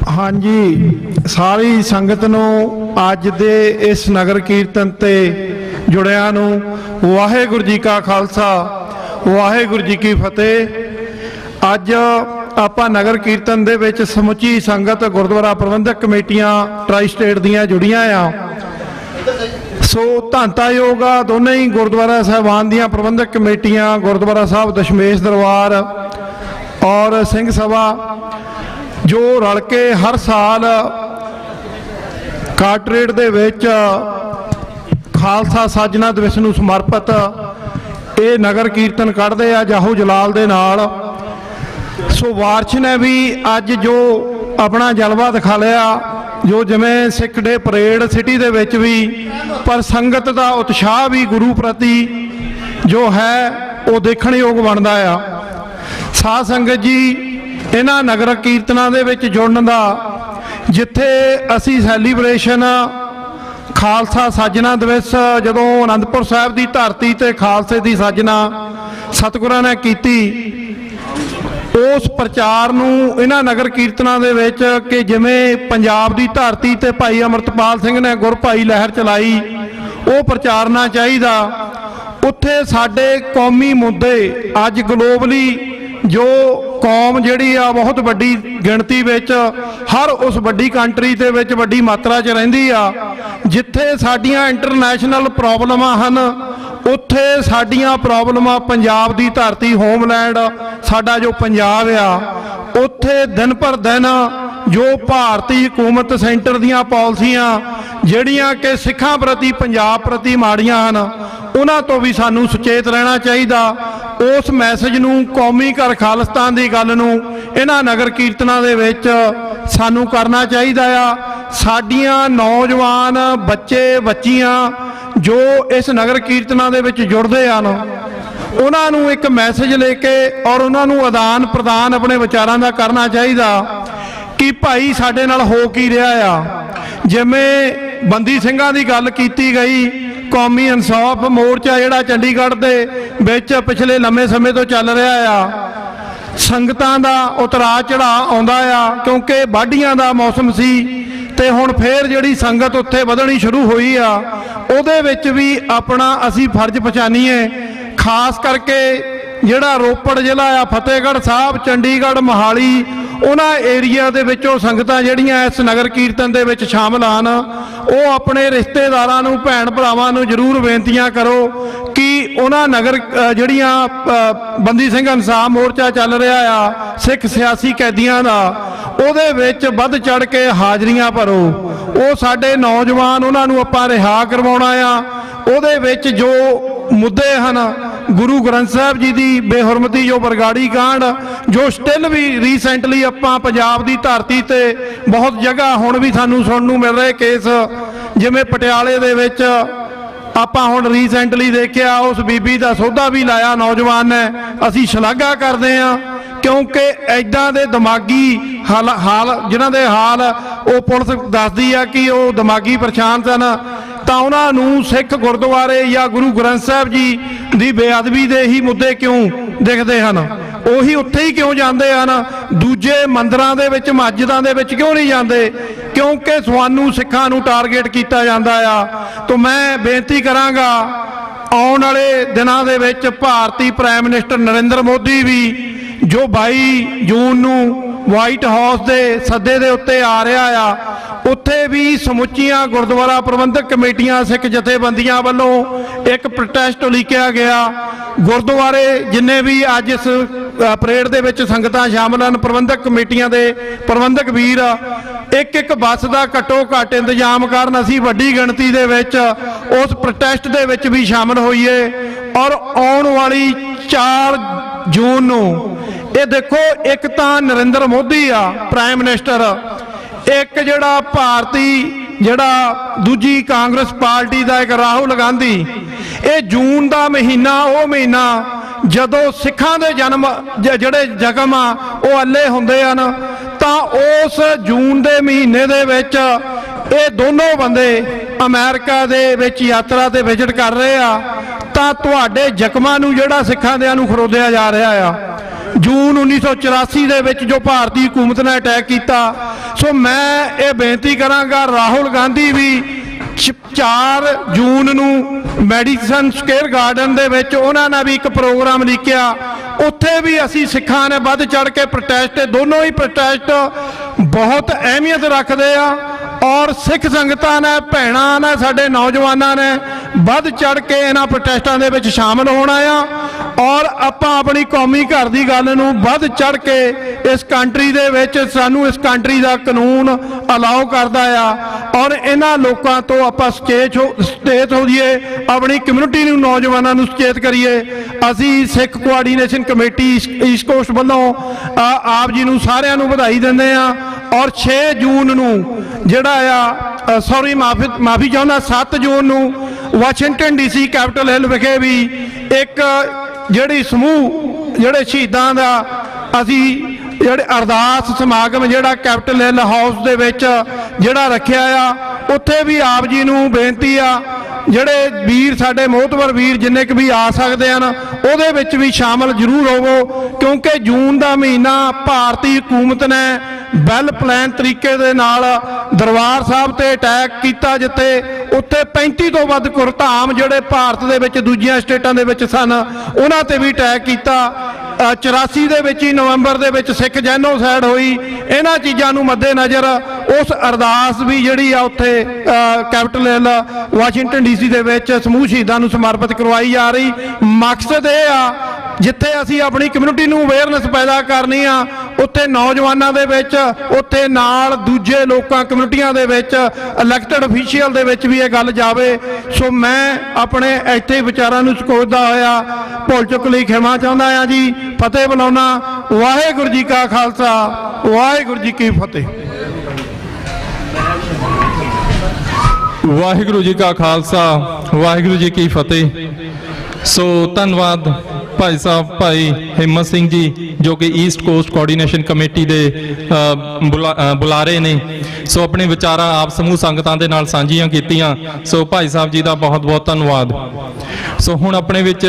हाँ जी, सारी संगत नूं अज दे इस नगर कीर्तन ते जुड़िया नूं वाहेगुरू जी का खालसा वाहेगुरू जी की फतेह। अज आपां नगर कीर्तन दे विच समुची संगत गुरुद्वारा प्रबंधक कमेटियां ट्राई स्टेट दियां जुड़ियां आ। सो धनतायोग आ दोनों ही गुरुद्वारा साहिबान दियां प्रबंधक कमेटियां गुरुद्वारा साहब दशमेश दरबार और सिंह सभा जो रल के हर साल कार्टरेट दे विच खालसा साजना दिवस नूं समर्पित ये नगर कीर्तन कढ़दे आ जाहू जलाल दे नाल। सो वारश ने भी अज जो अपना जलवा दिखा लिया, जो जिमें सिख डे परेड सिटी दे विच भी, पर संगत का उत्साह भी गुरु प्रति जो है वो देखण योग बनता आ। साध संगत जी इन्हां नगर कीर्तना दे विच जुड़न दा जिथे असी सैलीब्रेशन खालसा साजना दिवस जदों आनंदपुर साहिब की धरती ते खालसे की साजना सतगुरां ने कीती, उस प्रचार नूं इन्हां नगर कीर्तना दे विच कि जिवें पंजाब की धरती ते भाई अमृतपाल सिंह ने गुर भाई लहर चलाई वो प्रचारना चाहिदा। उत्थे साडे कौमी मुद्दे अज ग्लोबली जो कौम जिहड़ी आ बहुत वड्डी गिणती विच हर उस वड्डी कंट्री दे विच वड्डी मात्रा च रहिंदी आ, जिथे साडियां इंटरनैशनल प्रॉब्लमां हन उत्थे साडियां प्रॉब्लमां पंजाब की धरती होमलैंड साडा जो पंजाब आ उत्थे दिन पर दिन जो भारती हुकूमत सेंटर दियां पॉलिसियां जिहड़ियां कि सिखां प्रति पंजाब प्रति माड़ियां हन उन्हां तो भी सानूं सुचेत रहना चाहिदा। उस मैसेज नूं कौमी घर खालिस्तान की गल नूं इन्हां नगर कीर्तना दे विच सानूं करना चाहिदा आ। साडियां नौजवान बच्चे बच्चियां जो इस नगर कीर्तना दे विच जुड़दे हन उन्हां नूं एक मैसेज लेके और उन्हां नूं आदान प्रदान अपने विचारां दा करना चाहिदा कि भाई साडे नाल हो की रिहा आ। जिवें बंदी ਸਿੰਘਾਂ ਦੀ गल कीती गई, कौमी इंसाफ मोर्चा जिहड़ा चंडीगढ़ दे विच पिछले लंबे समय तो चल रहा आ, संगतां दा उतरा चढ़ा आउंदा आ क्योंकि वाढियां दा मौसम सी ते हुण फिर जिहड़ी संगत उत्थे वधणी शुरू होई आ उहदे विच भी अपना असी फर्ज पछानीए। खास करके जिहड़ा रोपड़ जिला आ फतेहगढ़ साहब चंडीगढ़ मोहाली उन्हां एरिया दे विचों संगतां जिहड़ियां इस नगर कीर्तन दे विच शामिल हन वो अपने रिश्तेदारां नूं भैण भरावां नूं जरूर बेनतियां करो कि उन्हां नगर जिहड़ियां बंदी सिंह इंसाफ मोर्चा चल रहा आ सिख सियासी कैदियां दा उहदे विच वध चढ़ के हाज़रियां भरो। वो साडे नौजवान उन्हां नूं आपां रिहा करवाउणा आ। उहदे विच जो मुद्दे हन गुरु ग्रंथ साहिब जी की बेहुरमती जो बरगाड़ी कांड जो स्टिल भी रीसेंटली आपां पंजाब की धरती ते बहुत जगह हुण भी सानूं सुणन नूं मिल रहे केस, जिवें पटियाले दे विच आपां हुण रीसेंटली देखिया उस बीबी का सौदा भी लाया नौजवान ने। असीं शलाघा करते हैं क्योंकि ऐदां दे दिमागी हाल जिन्हां दे हाल वो पुलिस दसदी है कि वो दिमागी परेशान सन तो उन्होंने सिख गुरुद्वारे या गुरु ग्रंथ साहिब जी की बेअदबी के ही मुद्दे क्यों दिखते हैं, उही उत्थे ही क्यों जाते हैं, दूजे मंदिरों के विच मस्जिदों के विच क्यों नहीं जाते, क्योंकि सानू सिखां नूं टारगेट किया जाता है। तो मैं बेनती करांगा आउण वाले दिनां दे विच भारती प्राइम मिनिस्टर नरेंद्र मोदी भी जो 22 जून नूं वाइट हाउस के सदे दे उत्ते आ रहा आ उत्थे भी समुचियां गुरुद्वारा प्रबंधक कमेटियां सिख जथेबंदियां वालों एक प्रोटेस्ट लिखिया गया। गुरुद्वारे जिन्ने भी अज इस परेड दे विच संगतां शामिल हैं प्रबंधक कमेटियां दे प्रबंधक वीर एक एक बस का घट्टो घट्ट इंतजाम करन असीं वड्डी गिणती दे विच उस प्रोटेस्ट दे विच भी शामिल होईए। और आउण वाली 4 जून नूं ये देखो एक तां नरेंद्र मोदी आ प्राइम मिनिस्टर, एक जिहड़ा भारती जिहड़ा दूजी कांग्रेस पार्टी का एक राहुल गांधी, ये जून का महीना वो महीना जदों सिखां दे जन्म जिहड़े जख्म आ वो अल्ले हुंदे हन तां उस जून के महीने दे विच ये दोनों बंदे अमेरिका दे विच यात्रा ते विजिट कर रहे आ ਤਾਂ ਤੁਹਾਡੇ ਜ਼ਖਮਾਂ ਨੂੰ ਜਿਹੜਾ ਸਿੱਖਾਂ ਦਿਆਂ ਨੂੰ ਖਰੋਦਿਆ ਜਾ ਰਿਹਾ ਆ। ਜੂਨ 1984 ਦੇ ਵਿੱਚ ਜੋ ਭਾਰਤੀ ਹਕੂਮਤ ਨੇ ਅਟੈਕ ਕੀਤਾ, ਸੋ ਮੈਂ ਇਹ ਬੇਨਤੀ ਕਰਾਂਗਾ ਰਾਹੁਲ ਗਾਂਧੀ ਵੀ 4 ਜੂਨ ਨੂੰ ਮੈਡੀਸਨ ਸਕੁਏਅਰ ਗਾਰਡਨ ਦੇ ਵਿੱਚ ਉਹਨਾਂ ਨੇ ਵੀ ਇੱਕ ਪ੍ਰੋਗਰਾਮ ਲਿਖਿਆ, ਉੱਥੇ ਵੀ ਅਸੀਂ ਸਿੱਖਾਂ ਨੇ ਵੱਧ ਚੜ੍ਹ ਕੇ ਪ੍ਰੋਟੈਸਟ, ਦੋਨੋਂ ਹੀ ਪ੍ਰੋਟੈਸਟ ਬਹੁਤ ਅਹਿਮੀਅਤ ਰੱਖਦੇ ਆ। ਔਰ ਸਿੱਖ ਸੰਗਤਾਂ ਨੇ, ਭੈਣਾਂ ਨੇ, ਸਾਡੇ ਨੌਜਵਾਨਾਂ ਨੇ ਵੱਧ ਚੜ੍ਹ ਕੇ ਇਹਨਾਂ ਪ੍ਰੋਟੈਸਟਾਂ ਦੇ ਵਿੱਚ ਸ਼ਾਮਲ ਹੋਣਾ ਆ। ਔਰ ਆਪਾਂ ਆਪਣੀ ਕੌਮੀ ਘਰ ਦੀ ਗੱਲ ਨੂੰ ਵੱਧ ਚੜ੍ਹ ਕੇ ਇਸ ਕੰਟਰੀ ਦੇ ਵਿੱਚ, ਸਾਨੂੰ ਇਸ ਕੰਟਰੀ ਦਾ ਕਾਨੂੰਨ ਅਲਾਓ ਕਰਦਾ ਆ। ਔਰ ਇਹਨਾਂ ਲੋਕਾਂ ਤੋਂ ਆਪਾਂ ਸੁਚੇਤ ਹੋ ਜਾਈਏ, ਆਪਣੀ ਕਮਿਊਨਿਟੀ ਨੂੰ, ਨੌਜਵਾਨਾਂ ਨੂੰ ਸੁਚੇਤ ਕਰੀਏ। ਅਸੀਂ ਸਿੱਖ ਕੋਆਰਡੀਨੇਸ਼ਨ ਕਮੇਟੀ ਈਸਟ ਕੋਸਟ ਵੱਲੋਂ ਆਪ ਜੀ ਨੂੰ ਸਾਰਿਆਂ ਨੂੰ ਵਧਾਈ ਦਿੰਦੇ ਆ। ਔਰ 6 ਜੂਨ ਨੂੰ ਜਿਹੜਾ ਆ ਮਾਫੀ ਚਾਹੁੰਦਾ, 7 ਜੂਨ ਨੂੰ ਵਾਸ਼ਿੰਗਟਨ DC ਕੈਪੀਟਲ ਹਿੱਲ ਵਿਖੇ ਵੀ ਇੱਕ ਜਿਹੜੀ ਸਮੂਹ ਜਿਹੜੇ ਸ਼ਹੀਦਾਂ ਦਾ ਅਸੀਂ ਜਿਹੜੇ ਅਰਦਾਸ ਸਮਾਗਮ ਜਿਹੜਾ ਕੈਪੀਟਲ ਹਿੱਲ ਹਾਊਸ ਦੇ ਵਿੱਚ ਜਿਹੜਾ ਰੱਖਿਆ ਆ, ਉੱਥੇ ਵੀ ਆਪ ਜੀ ਨੂੰ ਬੇਨਤੀ ਆ ਜਿਹੜੇ ਵੀਰ ਸਾਡੇ ਮੋਹਤਵਰ ਵੀਰ ਜਿੰਨੇ ਕੁ ਵੀ ਆ ਸਕਦੇ ਹਨ ਉਹਦੇ ਵਿੱਚ ਵੀ ਸ਼ਾਮਲ ਜ਼ਰੂਰ ਹੋਵੋ, ਕਿਉਂਕਿ ਜੂਨ ਦਾ ਮਹੀਨਾ ਭਾਰਤੀ ਹਕੂਮਤ ਨੇ ਵੈਲ ਪਲਾਨ ਤਰੀਕੇ ਦੇ ਨਾਲ ਦਰਬਾਰ ਸਾਹਿਬ ਤੇ ਅਟੈਕ ਕੀਤਾ, ਜਿੱਥੇ ਉੱਥੇ 35 ਤੋਂ ਵੱਧ ਗੁਰਧਾਮ ਜਿਹੜੇ ਭਾਰਤ ਦੇ ਵਿੱਚ ਦੂਜੀਆਂ ਸਟੇਟਾਂ ਦੇ ਵਿੱਚ ਸਨ ਉਹਨਾਂ ਤੇ ਵੀ ਅਟੈਕ ਕੀਤਾ। 84 ਦੇ ਵਿੱਚ ਹੀ ਨਵੰਬਰ ਦੇ ਵਿੱਚ ਸਿੱਖ ਜੈਨੋਸਾਈਡ ਹੋਈ। ਇਹਨਾਂ ਚੀਜ਼ਾਂ ਨੂੰ ਮੱਦੇਨਜ਼ਰ ਉਸ ਅਰਦਾਸ ਵੀ ਜਿਹੜੀ ਆ ਉੱਥੇ ਕੈਪੀਟਲ ਹਿੱਲ ਵਾਸ਼ਿੰਗਟਨ DC ਦੇ ਵਿੱਚ ਸਮੂਹ ਸ਼ਹੀਦਾਂ ਨੂੰ ਸਮਰਪਿਤ ਕਰਵਾਈ ਜਾ ਰਹੀ। ਮਕਸਦ ਇਹ ਆ ਜਿੱਥੇ ਅਸੀਂ ਆਪਣੀ ਕਮਿਊਨਿਟੀ ਨੂੰ ਅਵੇਅਰਨੈਸ ਪੈਦਾ ਕਰਨੀ ਆ, ਉੱਥੇ ਨੌਜਵਾਨਾਂ ਦੇ ਵਿੱਚ, ਉੱਥੇ ਨਾਲ ਦੂਜੇ ਲੋਕਾਂ ਕਮਿਊਨਿਟੀਆਂ ਦੇ ਵਿੱਚ, ਇਲੈਕਟਡ ਅਫੀਸ਼ੀਅਲ ਦੇ ਵਿੱਚ ਵੀ ਇਹ ਗੱਲ ਜਾਵੇ। ਸੋ ਮੈਂ ਆਪਣੇ ਇੱਥੇ ਵਿਚਾਰਾਂ ਨੂੰ ਸਕੋਝਦਾ ਹੋਇਆ ਭੁੱਲ ਚੁੱਕ ਲਈ ਖਿਮਾ ਚਾਹੁੰਦਾ ਆ ਜੀ। ਫਤਿਹ ਬੁਲਾਉਣਾ। ਵਾਹਿਗੁਰੂ ਜੀ ਕਾ ਖਾਲਸਾ, ਵਾਹਿਗੁਰੂ ਜੀ ਕੀ ਫਤਿਹ। ਵਾਹਿਗੁਰੂ ਜੀ ਕਾ ਖਾਲਸਾ, ਵਾਹਿਗੁਰੂ ਜੀ ਕੀ ਫਤਿਹ। ਸੋ ਧੰਨਵਾਦ ਭਾਈ ਸਾਹਿਬ, ਭਾਈ ਹਿੰਮਤ ਸਿੰਘ ਜੀ, ਜੋ ਕਿ ਈਸਟ ਕੋਸਟ ਕੋਆਰਡੀਨੇਸ਼ਨ ਕਮੇਟੀ ਦੇ ਬੁਲਾਰੇ ਨੇ। ਸੋ ਆਪਣੇ ਵਿਚਾਰਾਂ ਆਪ ਸਮੂਹ ਸੰਗਤਾਂ ਦੇ ਨਾਲ ਸਾਂਝੀਆਂ ਕੀਤੀਆਂ। ਸੋ ਭਾਈ ਸਾਹਿਬ ਜੀ ਦਾ ਬਹੁਤ ਬਹੁਤ ਧੰਨਵਾਦ। ਸੋ ਹੁਣ ਆਪਣੇ ਵਿੱਚ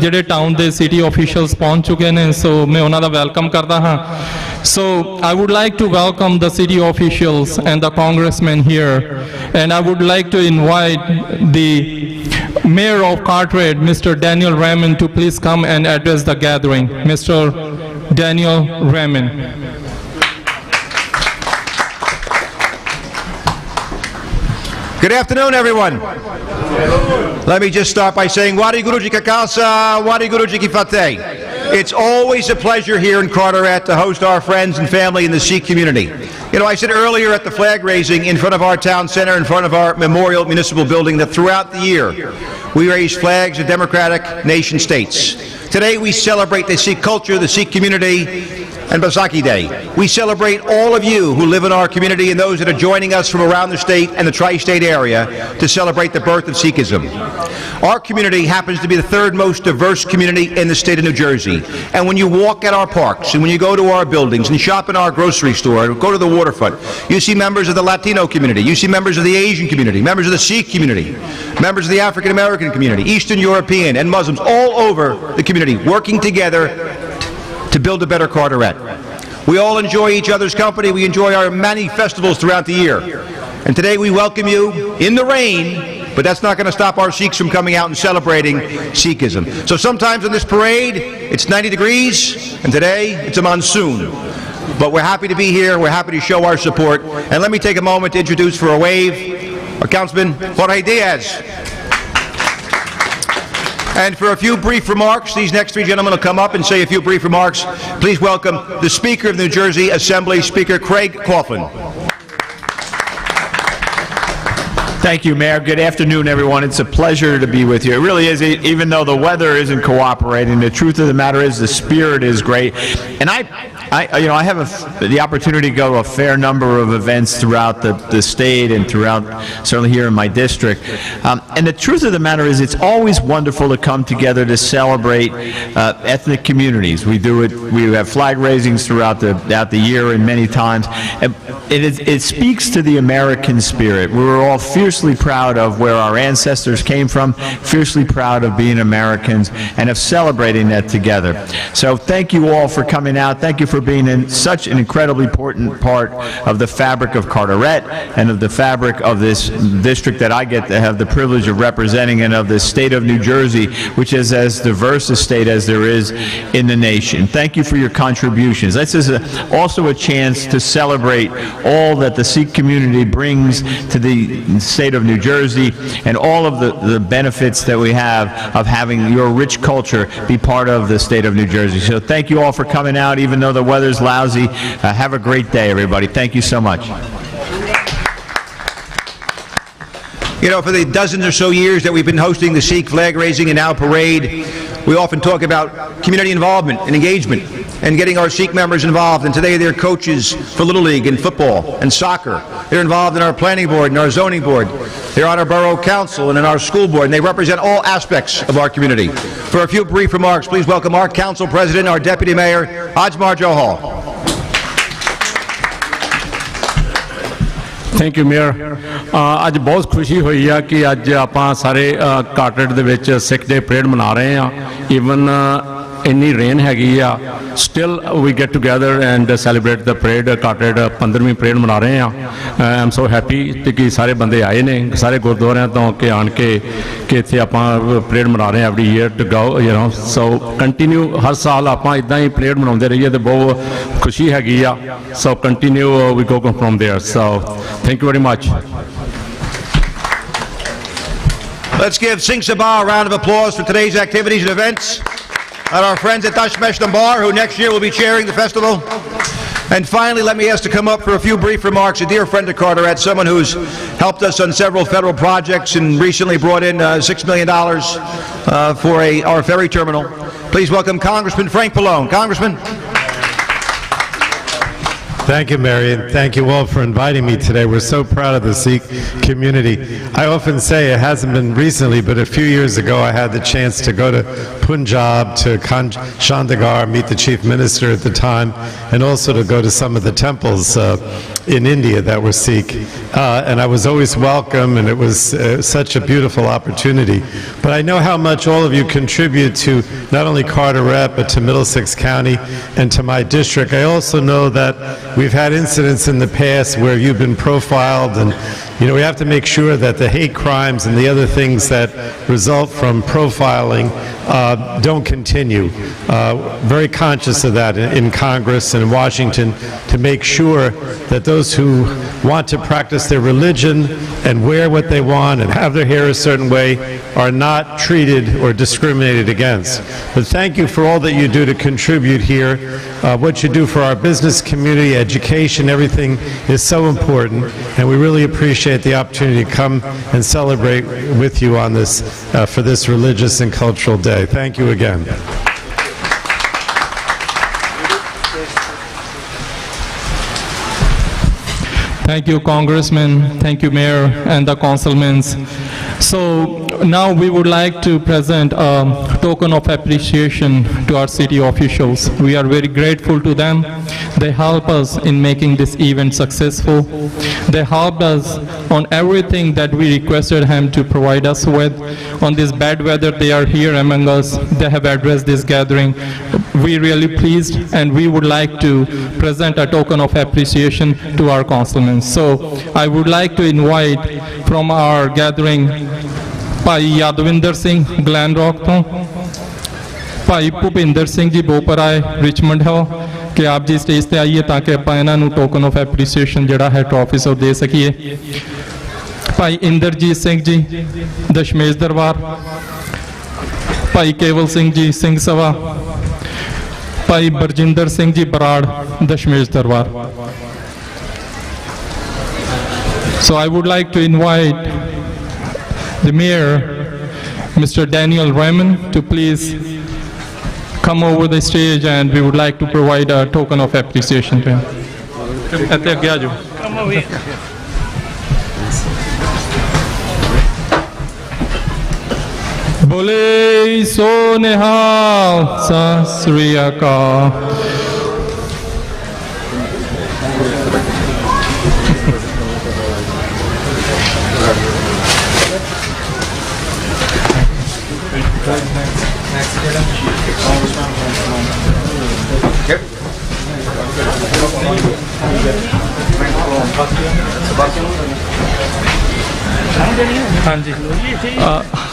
ਜਿਹੜੇ ਟਾਊਨ ਦੇ ਸਿਟੀ ਆਫੀਸ਼ੀਅਲਸ ਪਹੁੰਚ ਚੁੱਕੇ ਨੇ, ਸੋ ਮੈਂ ਉਹਨਾਂ ਦਾ ਵੈਲਕਮ ਕਰਦਾ ਹਾਂ। So I would like to welcome the city officials and the congressmen here, and I would like to invite the Mayor of Carteret, Mr. Daniel Raymond, to please come and address the gathering. Mr. Daniel Raymond. Good afternoon, everyone. Let me just start by saying Waheguru Ji Ka Khalsa, Waheguru Ji Ki Fateh. It's always a pleasure here in Carteret to host our friends and family in the Sikh community. You know, I said earlier at the flag raising in front of our town center, in front of our memorial municipal building, that throughout the year we raise flags of democratic nation states. Today we celebrate the Sikh culture, the Sikh community, and Baisakhi Day. We celebrate all of you who live in our community and those that are joining us from around the state and the tri-state area to celebrate the birth of Sikhism. Our community happens to be the third most diverse community in the state of New Jersey. And when you walk at our parks and when you go to our buildings and shop in our grocery store or go to the waterfront, you see members of the Latino community, you see members of the Asian community, members of the Sikh community, members of the African American community, Eastern European and Muslims, all over the community working together to build a better Carteret. We all enjoy each other's company. We enjoy our many festivals throughout the year. And today we welcome you in the rain, but that's not going to stop our Sikhs from coming out and celebrating Sikhism. So sometimes on this parade, it's 90 degrees, and today it's a monsoon. But we're happy to be here. We're happy to show our support. And let me take a moment to introduce for a wave our Councilman Jorge Diaz. And for a few brief remarks, these next three gentlemen will come up and say a few brief remarks. Please welcome the Speaker of the New Jersey Assembly, Speaker Craig Coughlin. Thank you, Mayor. Good afternoon, everyone. It's a pleasure to be with you. It really is, even though the weather isn't cooperating. The truth of the matter is the spirit is great. And I have the opportunity to go to a fair number of events throughout the state and throughout, certainly here in my district. And the truth of the matter is, it's always wonderful to come together to celebrate ethnic communities. We do it. We have flag raisings throughout the year, and many times, it speaks to the American spirit. We were all fiercely proud of where our ancestors came from, fiercely proud of being Americans, and of celebrating that together. So thank you all for coming out. Thank you for being in such an incredibly important part of the fabric of Carteret and of the fabric of this district that I get to have the privilege of representing, and of the state of New Jersey, which is as diverse a state as there is in the nation. Thank you for your contributions. This is also a chance to celebrate all that the Sikh community brings to the state of New Jersey, and all of the benefits that we have of having your rich culture be part of the state of New Jersey. So thank you all for coming out, even though the weather's lousy. Have a great day, everybody. Thank you so much. You know, for the dozens or so years that we've been hosting the Sikh flag raising and now parade, we often talk about community involvement and engagement and getting our Sikh members involved. And today they're coaches for Little League and football and soccer. They're involved in our planning board and our zoning board. They're on our borough council and in our school board, and they represent all aspects of our community. For a few brief remarks, please welcome our council president, our deputy mayor, Ajmar Johal. Thank you mayor ਅੱਜ ਬਹੁਤ ਖੁਸ਼ੀ ਹੋਈ ਆ ਕਿ ਅੱਜ ਆਪਾਂ ਸਾਰੇ ਕਾਰਟਰੇਟ ਦੇ ਵਿੱਚ ਸਿੱਖ ਡੇ ਪਰੇਡ ਮਨਾ ਰਹੇ ਆ ਈਵਨ ਇੰਨੀ ਰੇਨ ਹੈਗੀ ਆ still we get together and celebrate the parade Carteret 15ਵੀਂ ਪਰੇਡ ਮਨਾ ਰਹੇ ਆ ਆਈ ਐਮ ਸੋ ਹੈਪੀ ਤੇ ਕਿ ਸਾਰੇ ਬੰਦੇ ਆਏ ਨੇ ਸਾਰੇ ਗੁਰਦੁਆਰਿਆਂ ਤੋਂ ਕਿ ਆਣ ਕੇ ਇੱਥੇ ਆਪਾਂ ਪਰੇਡ ਮਨਾ ਰਹੇ ਆ every year to go you know so continue ਹਰ ਸਾਲ ਆਪਾਂ ਇਦਾਂ ਹੀ ਪਰੇਡ ਮਨਾਉਂਦੇ ਰਹੀਏ ਤੇ ਬਹੁਤ ਖੁਸ਼ੀ ਹੈਗੀ ਆ so continue we go from there so thank you very much Let's give Singh Sabha a round of applause for today's activities and events. And our friends at Tashmesh Dambar, who next year will be chairing the festival. And finally, let me ask to come up for a few brief remarks a dear friend of Carteret, someone who's helped us on several federal projects and recently brought in $6 million for our ferry terminal. Please welcome Congressman Frank Pallone. Congressman. Thank you, Marion. Thank you all for inviting me today. We're so proud of the Sikh community. I often say it hasn't been recently, but a few years ago I had the chance to go to Punjab, to Chandigarh, meet the Chief Minister at the time, and also to go to some of the temples in India that were Sikh. And I was always welcome, and it was such a beautiful opportunity. But I know how much all of you contribute to not only Carteret, but to Middlesex County and to my district. I also know that we've had incidents in the past where you've been profiled, and we have to make sure that the hate crimes and the other things that result from profiling don't continue. Very conscious of that in Congress and in Washington, to make sure that those who want to practice their religion and wear what they want and have their hair a certain way are not treated or discriminated against. But thank you for all that you do to contribute here. What you do for our business community, education, everything is so important, and we really appreciate the opportunity to come and celebrate with you on this for this religious and cultural day. Thank you again. Thank you, Congressman. Thank you, Mayor, and the councilmen. So now we would like to present a token of appreciation to our city officials. We are very grateful to them. They help us in making this event successful. They helped us on everything that we requested him to provide us with. On this bad weather, they are here among us. They have addressed this gathering. We really pleased, and we would like to present a token of appreciation to our councilmen. So I would like to invite from our gathering Bhai Yadvinder Singh Glen rock ਤੋਂ ਭਾਈ Bhupinder Singh ji Boparai Richmond ਹੋ ਕਿ ਆਪ ਜੀ stage ਤੇ ਆਈਏ ਤਾਂ ਕਿ ਆਪਾਂ ਇਹਨਾਂ ਨੂੰ ਟੋਕਨ ਆਫ ਐਪਰੀਸੀਏਸ਼ਨ ਜਿਹੜਾ ਹੈ ਟਰੋਫੀਸ ਉਹ ਦੇ ਸਕੀਏ ਭਾਈ ਇੰਦਰਜੀਤ ਸਿੰਘ ਜੀ ਦਸ਼ਮੇਸ਼ ਦਰਬਾਰ ਭਾਈ ਕੇਵਲ ਸਿੰਘ ਜੀ ਸਿੰਘ ਸਭਾ ਭਾਈ ਬਰਜਿੰਦਰ ਸਿੰਘ ਜੀ ਬਰਾੜ ਦਸ਼ਮੇਸ਼ ਦਰਬਾਰ So I would like to invite the Mayor, Mr. Daniel Raymond, to please come over the stage, and we would like to provide a token of appreciation to him. ਇੱਥੇ ਅੱਗੇ ਆ ਜਾਓ. ਬੋਲੇ ਸੋ ਨਿਹਾਲ, ਸਤਿ ਸ੍ਰੀ ਅਕਾਲ.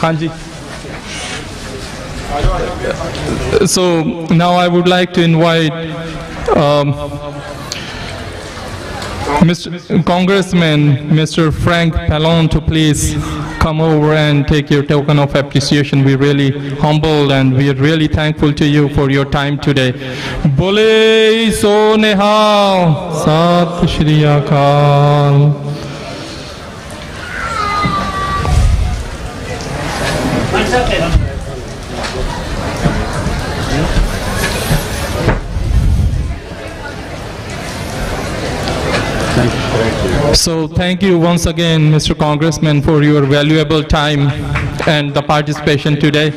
ਹਾਂਜੀ. So now I would like to invite Mr. Congressman Mr. Frank Pallon to please come over and take your token of appreciation. We're really humbled and we are really thankful to you for your time today. Bole so nihal, Sat Shri Akal. So thank you once again, Mr. Congressman, for your valuable time and the participation today.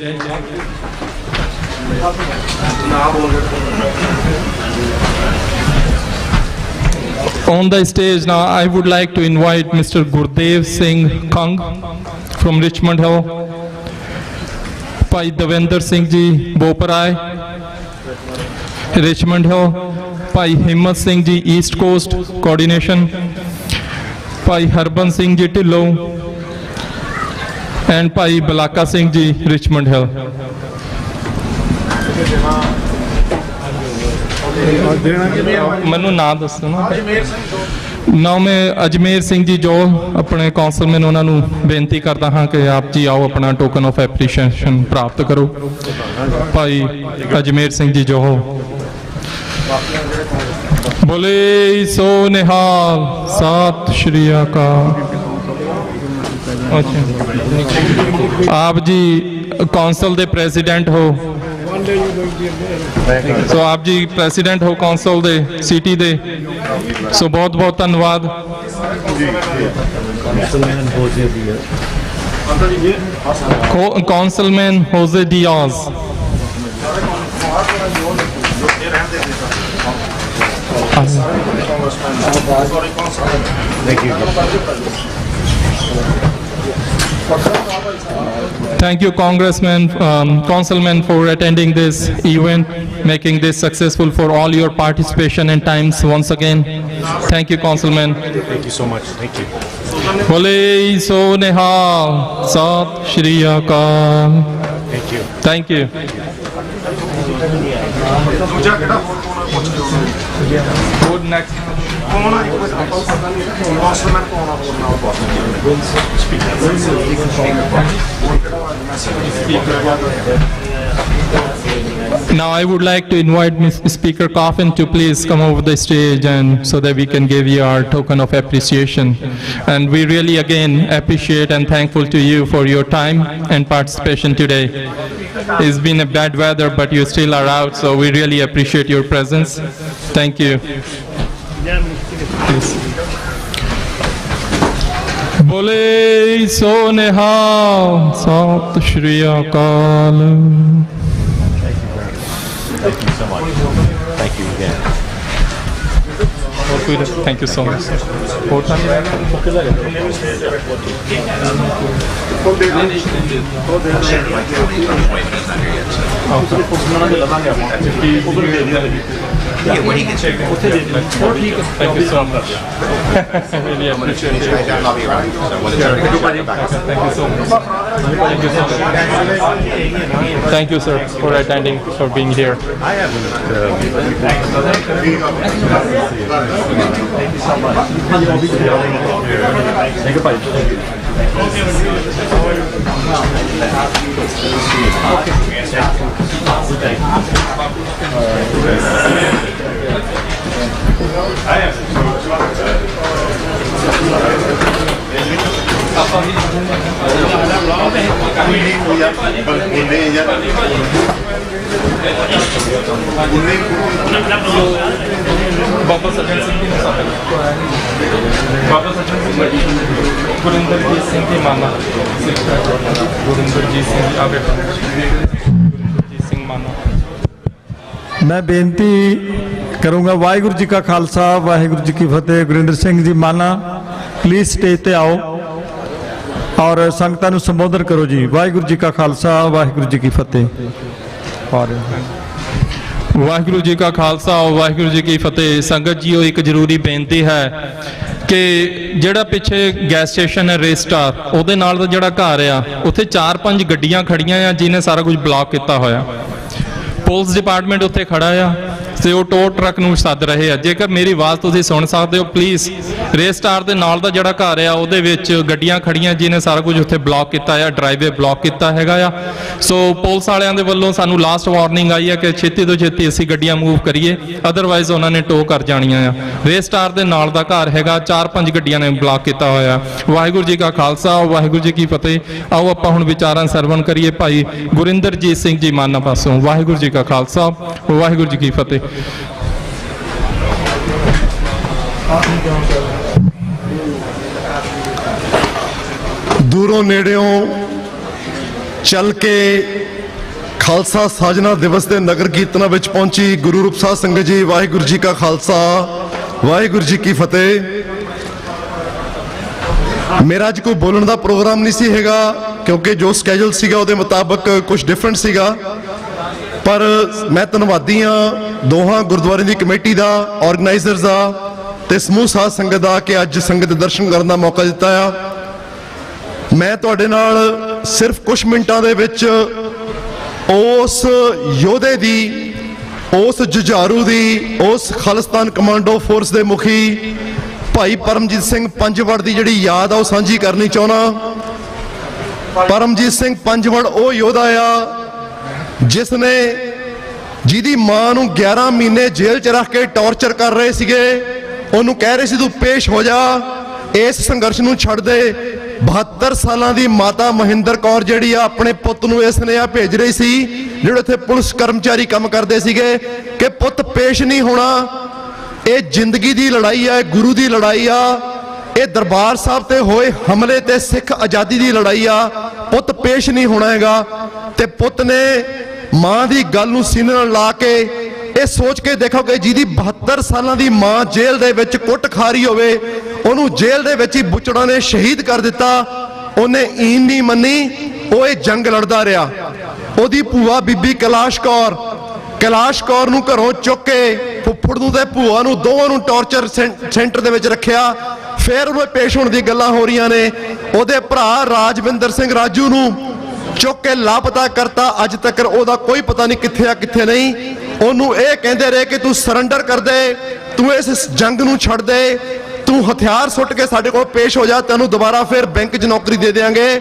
On the stage now, I would like to invite Mr. Gurdev Singh Kang from Richmond Hill, Bhai Devendra Singh Ji Boparai, Richmond Hill, Bhai Himmat Singh Ji East Coast Coordination, Bhai Harban Singh Ji Tillo, and Bhai Balaka Singh Ji Richmond Hill. ਮੈਨੂੰ ਨਾਂ ਦੱਸੋ ਨਾ. ਨਾ ਮੈਂ ਅਜਮੇਰ ਸਿੰਘ ਜੀ ਜੋ ਆਪਣੇ ਕੌਂਸਲਮੈਨ ਉਹਨਾਂ ਨੂੰ ਬੇਨਤੀ ਕਰਦਾ ਹਾਂ ਕਿ ਆਪ ਜੀ ਆਓ ਆਪਣਾ ਟੋਕਨ ਆਫ ਐਪਰੀਸ਼ੀਏਸ਼ਨ ਪ੍ਰਾਪਤ ਕਰੋ. ਭਾਈ ਅਜਮੇਰ ਸਿੰਘ ਜੀ ਜੋ ਬੋਲੇ ਸੋ ਨਿਹਾਲ, ਸਤਿ ਸ਼੍ਰੀ ਅਕਾਲ. ਆਪ ਜੀ ਕੌਂਸਲ ਦੇ ਪ੍ਰੈਜ਼ੀਡੈਂਟ ਹੋ, ਸੋ ਆਪ ਜੀ ਪ੍ਰੈਜ਼ੀਡੈਂਟ ਹੋ ਕੌਂਸਲ ਦੇ ਸਿਟੀ ਦੇ, ਸੋ ਬਹੁਤ ਬਹੁਤ ਧੰਨਵਾਦ. ਕੌਂਸਲਮੈਨ ਹੋਜ਼ੇ ਦਿਆਜ਼. Thank you, Congressman, Councilman, for attending this event, making this successful for all your participation and times once again. Thank you, Councilman. Thank you so much. Thank you. Bole so nihal, Sat Shri Akal. Thank you. Thank you. Good, next. Now I would like to invite Speaker Coffin to please come over the stage, and so that we can give you our token of appreciation. And we really again appreciate and thankful to you for your time and participation today. It's been a bad weather, but you still are out, so we really appreciate your presence. Thank you. Please. Bole so nihal, Sat Shri Akal. Thank you so much. Thank you again. Thank you so much. Yeah, when he gets here. Thank you so much. Really appreciate it. I'll be around. So when it's ready, back. Thank you so much. Thank you so much. Thank you, sir, for attending, for being here. I haven't. Thank you so much. Say goodbye. ਬਾਬਾ ਸੱਜਣ ਸਿੰਘ ਦੀ ਬਾਬਾ ਸੱਜਣ ਸਿੰਘ ਗੁਰਿੰਦਰਜੀਤ ਸਿੰਘ ਦੀ ਮਾਮਾ ਗੁਰਿੰਦਰਜੀਤ ਸਿੰਘ ਆਵੇ ਗੁਰਿੰਦਰਜੀਤ ਸਿੰਘ ਮਾਮਾ। ਮੈਂ ਬੇਨਤੀ ਕਰੂੰਗਾ ਵਾਹਿਗੁਰੂ ਜੀ ਕਾ ਖਾਲਸਾ ਵਾਹਿਗੁਰੂ ਜੀ ਕੀ ਫਤਿਹ। ਗੁਰਿੰਦਰ ਸਿੰਘ ਜੀ ਮਾਨਾ please stage ਤੇ ਆਓ ਔਰ ਸੰਗਤਾਂ ਨੂੰ ਸੰਬੋਧਨ ਕਰੋ ਜੀ। ਵਾਹਿਗੁਰੂ ਜੀ ਕਾ ਖਾਲਸਾ ਵਾਹਿਗੁਰੂ ਜੀ ਕੀ ਫਤਿਹ। ਵਾਹਿਗੁਰੂ ਜੀ ਕਾ ਖਾਲਸਾ ਵਾਹਿਗੁਰੂ ਜੀ ਕੀ ਫਤਿਹ। ਸੰਗਤ ਜੀਓ, ਇੱਕ ਜ਼ਰੂਰੀ ਬੇਨਤੀ ਹੈ ਕਿ ਜਿਹੜਾ ਪਿੱਛੇ ਗੈਸ ਸਟੇਸ਼ਨ ਹੈ ਰੇਸਟਾਰ, ਉਹਦੇ ਨਾਲ ਦਾ ਜਿਹੜਾ ਘਰ ਆ ਉੱਥੇ 4-5 ਗੱਡੀਆਂ ਖੜੀਆਂ ਆ ਜਿਹਨੇ ਸਾਰਾ ਕੁਝ ਬਲੌਕ ਕੀਤਾ ਹੋਇਆ। ਪੁਲਿਸ ਡਿਪਾਰਟਮੈਂਟ ਉੱਥੇ ਖੜਾ ਆ ਤੇ ਉਹ ਟੋ ਟਰੱਕ ਨੂੰ ਸੱਦ ਰਹੇ ਆ। ਜੇਕਰ ਮੇਰੀ ਆਵਾਜ਼ ਤੁਸੀਂ ਸੁਣ ਸਕਦੇ ਹੋ ਪਲੀਜ਼, ਰੇਸਟਾਰ ਦੇ ਨਾਲ ਦਾ ਜਿਹੜਾ ਘਰ ਆ ਉਹਦੇ ਵਿੱਚ ਗੱਡੀਆਂ ਖੜੀਆਂ ਜਿਹਨੇ ਸਾਰਾ ਕੁਝ ਉੱਥੇ ਬਲੌਕ ਕੀਤਾ ਆ, ਡਰਾਈਵੇ ਬਲੌਕ ਕੀਤਾ ਹੈਗਾ ਆ। ਸੋ ਪੁਲਿਸ ਵਾਲਿਆਂ ਦੇ ਵੱਲੋਂ ਸਾਨੂੰ ਲਾਸਟ ਵਾਰਨਿੰਗ ਆਈ ਹੈ ਕਿ ਛੇਤੀ ਤੋਂ ਛੇਤੀ ਅਸੀਂ ਗੱਡੀਆਂ ਮੂਵ ਕਰੀਏ, ਅਦਰਵਾਈਜ਼ ਉਹਨਾਂ ਨੇ ਟੋ ਕਰ ਜਾਣੀਆਂ ਆ। ਰੇਸਟਾਰ ਦੇ ਨਾਲ ਦਾ ਘਰ ਹੈਗਾ, 4-5 ਗੱਡੀਆਂ ਨੇ ਬਲੌਕ ਕੀਤਾ ਹੋਇਆ। ਵਾਹਿਗੁਰੂ ਜੀ ਕਾ ਖਾਲਸਾ ਵਾਹਿਗੁਰੂ ਜੀ ਕੀ ਫਤਿਹ। ਆਓ ਆਪਾਂ ਹੁਣ ਵਿਚਾਰਾਂ ਸਰਵਣ ਕਰੀਏ ਭਾਈ ਗੁਰਿੰਦਰਜੀਤ ਸਿੰਘ ਜੀ ਮਾਨਾ ਪਾਸੋਂ। ਵਾਹਿਗੁਰੂ ਜੀ ਕਾ ਖਾਲਸਾ ਵਾਹਿਗੁਰੂ ਜੀ ਕੀ ਫਤਿਹ। ਦੂਰੋਂ ਨੇੜਿਓਂ ਚੱਲ ਕੇ ਖਾਲਸਾ ਸਾਜਨਾ ਦਿਵਸ ਦੇ ਨਗਰ ਕੀਰਤਨਾਂ ਵਿੱਚ ਪਹੁੰਚੀ ਗੁਰੂ ਰੂਪ ਸਾਧ ਸੰਗਤ ਜੀ, ਵਾਹਿਗੁਰੂ ਜੀ ਕਾ ਖਾਲਸਾ ਵਾਹਿਗੁਰੂ ਜੀ ਕੀ ਫਤਿਹ। ਮੇਰਾ ਅੱਜ ਕੋਈ ਬੋਲਣ ਦਾ ਪ੍ਰੋਗਰਾਮ ਨਹੀਂ ਸੀ ਹੈਗਾ ਕਿਉਂਕਿ ਜੋ ਸਕੇਜੂਲ ਸੀਗਾ ਉਹਦੇ ਮੁਤਾਬਕ ਕੁਝ ਡਿਫਰੈਂਟ ਸੀਗਾ, ਪਰ ਮੈਂ ਧੰਨਵਾਦੀ ਹਾਂ ਦੋਹਾਂ ਗੁਰਦੁਆਰੇ ਦੀ ਕਮੇਟੀ ਦਾ, ਆਰਗੇਨਾਈਜ਼ਰਸ ਦਾ ਤੇ ਸਮੂਹ ਸਾਧ ਸੰਗਤ ਦਾ ਕਿ ਅੱਜ ਸੰਗਤ ਦੇ ਦਰਸ਼ਨ ਕਰਨ ਦਾ ਮੌਕਾ ਦਿੱਤਾ ਆ। ਮੈਂ ਤੁਹਾਡੇ ਨਾਲ ਸਿਰਫ ਕੁਝ ਮਿੰਟਾਂ ਦੇ ਵਿੱਚ ਉਸ ਯੋਧੇ ਦੀ, ਉਸ ਜੁਝਾਰੂ ਦੀ, ਉਸ ਖਾਲਿਸਤਾਨ ਕਮਾਂਡੋ ਫੋਰਸ ਦੇ ਮੁਖੀ ਭਾਈ ਪਰਮਜੀਤ ਸਿੰਘ ਪੰਜਵੜ ਦੀ ਜਿਹੜੀ ਯਾਦ ਆ ਉਹ ਸਾਂਝੀ ਕਰਨੀ ਚਾਹੁੰਦਾ। ਪਰਮਜੀਤ ਸਿੰਘ ਪੰਜਵੜ ਉਹ ਯੋਧਾ ਆ ਜਿਸ ਨੇ, ਜਿਹਦੀ ਮਾਂ ਨੂੰ 11 ਮਹੀਨੇ ਜੇਲ੍ਹ 'ਚ ਰੱਖ ਕੇ ਟੌਰਚਰ ਕਰ ਰਹੇ ਸੀਗੇ, ਉਹਨੂੰ ਕਹਿ ਰਹੇ ਸੀ ਤੂੰ ਪੇਸ਼ ਹੋ ਜਾ, ਇਸ ਸੰਘਰਸ਼ ਨੂੰ ਛੱਡ ਦੇ। 72 ਸਾਲਾਂ ਦੀ ਮਾਤਾ ਮਹਿੰਦਰ ਕੌਰ ਜਿਹੜੀ ਆ ਆਪਣੇ ਪੁੱਤ ਨੂੰ ਇਸ ਨੇ ਭੇਜ ਰਹੀ ਸੀ, ਜਿਹੜੇ ਉੱਥੇ ਪੁਲਿਸ ਕਰਮਚਾਰੀ ਕੰਮ ਕਰਦੇ ਸੀਗੇ, ਕਿ ਪੁੱਤ ਪੇਸ਼ ਨਹੀਂ ਹੋਣਾ। ਇਹ ਜ਼ਿੰਦਗੀ ਦੀ ਲੜਾਈ ਆ, ਇਹ ਗੁਰੂ ਦੀ ਲੜਾਈ ਆ, ਇਹ ਦਰਬਾਰ ਸਾਹਿਬ ਤੇ ਹੋਏ ਹਮਲੇ ਤੇ ਸਿੱਖ ਆਜ਼ਾਦੀ ਦੀ ਲੜਾਈ ਆ। ਪੁੱਤ ਪੇਸ਼ ਨਹੀਂ ਹੋਣਾ ਹੈਗਾ। ਤੇ ਪੁੱਤ ਨੇ ਮਾਂ ਦੀ ਗੱਲ ਨੂੰ ਸੀਨੇ ਨਾਲ ਲਾ ਕੇ ਇਹ ਸੋਚ ਕੇ ਦੇਖੋ ਕਿ ਜਿਹਦੀ 72 ਸਾਲਾਂ ਦੀ ਮਾਂ ਜੇਲ੍ਹ ਦੇ ਵਿੱਚ ਕੁੱਟ ਖਾ ਰਹੀ ਹੋਵੇ, ਉਹਨੂੰ ਜੇਲ੍ਹ ਦੇ ਵਿੱਚ ਹੀ ਬੁੱਚੜਾਂ ਨੇ ਸ਼ਹੀਦ ਕਰ ਦਿੱਤਾ। ਉਹਨੇ ਈਨ ਨਹੀਂ ਮੰਨੀ, ਉਹ ਇਹ ਜੰਗ ਲੜਦਾ ਰਿਹਾ। ਉਹਦੀ ਭੂਆ ਬੀਬੀ ਕੈਲਾਸ਼ ਕੌਰ ਨੂੰ ਘਰੋਂ ਚੁੱਕ ਕੇ ਫੁੱਫੜ ਨੂੰ ਤੇ ਭੂਆ ਨੂੰ ਦੋਵਾਂ ਨੂੰ ਟੌਰਚਰ ਸੈਂਟਰ ਦੇ ਵਿੱਚ ਰੱਖਿਆ। ਫਿਰ ਉਹਨੂੰ ਪੇਸ਼ ਹੋਣ ਦੀ ਗੱਲਾਂ ਹੋ ਰਹੀਆਂ ਨੇ। ਉਹਦੇ ਭਰਾ ਰਾਜਵਿੰਦਰ ਸਿੰਘ ਰਾਜੂ ਨੂੰ ਚੁੱਕ ਕੇ ਲਾਪਤਾ ਕਰਤਾ। ਅੱਜ ਤੱਕ ਉਹਦਾ ਕੋਈ ਪਤਾ ਨਹੀਂ ਕਿੱਥੇ ਆ ਕਿੱਥੇ ਨਹੀਂ। ਉਹਨੂੰ ਇਹ ਕਹਿੰਦੇ ਰਹੇ ਕਿ ਤੂੰ ਸਰੈਂਡਰ ਕਰ ਦੇ, ਤੂੰ ਇਸ ਜੰਗ ਨੂੰ ਛੱਡ ਦੇ, ਤੂੰ ਹਥਿਆਰ ਸੁੱਟ ਕੇ ਸਾਡੇ ਕੋਲ ਪੇਸ਼ ਹੋ ਜਾ, ਤੈਨੂੰ ਦੁਬਾਰਾ ਫਿਰ ਬੈਂਕ 'ਚ ਨੌਕਰੀ ਦੇ ਦੇਵਾਂਗੇ।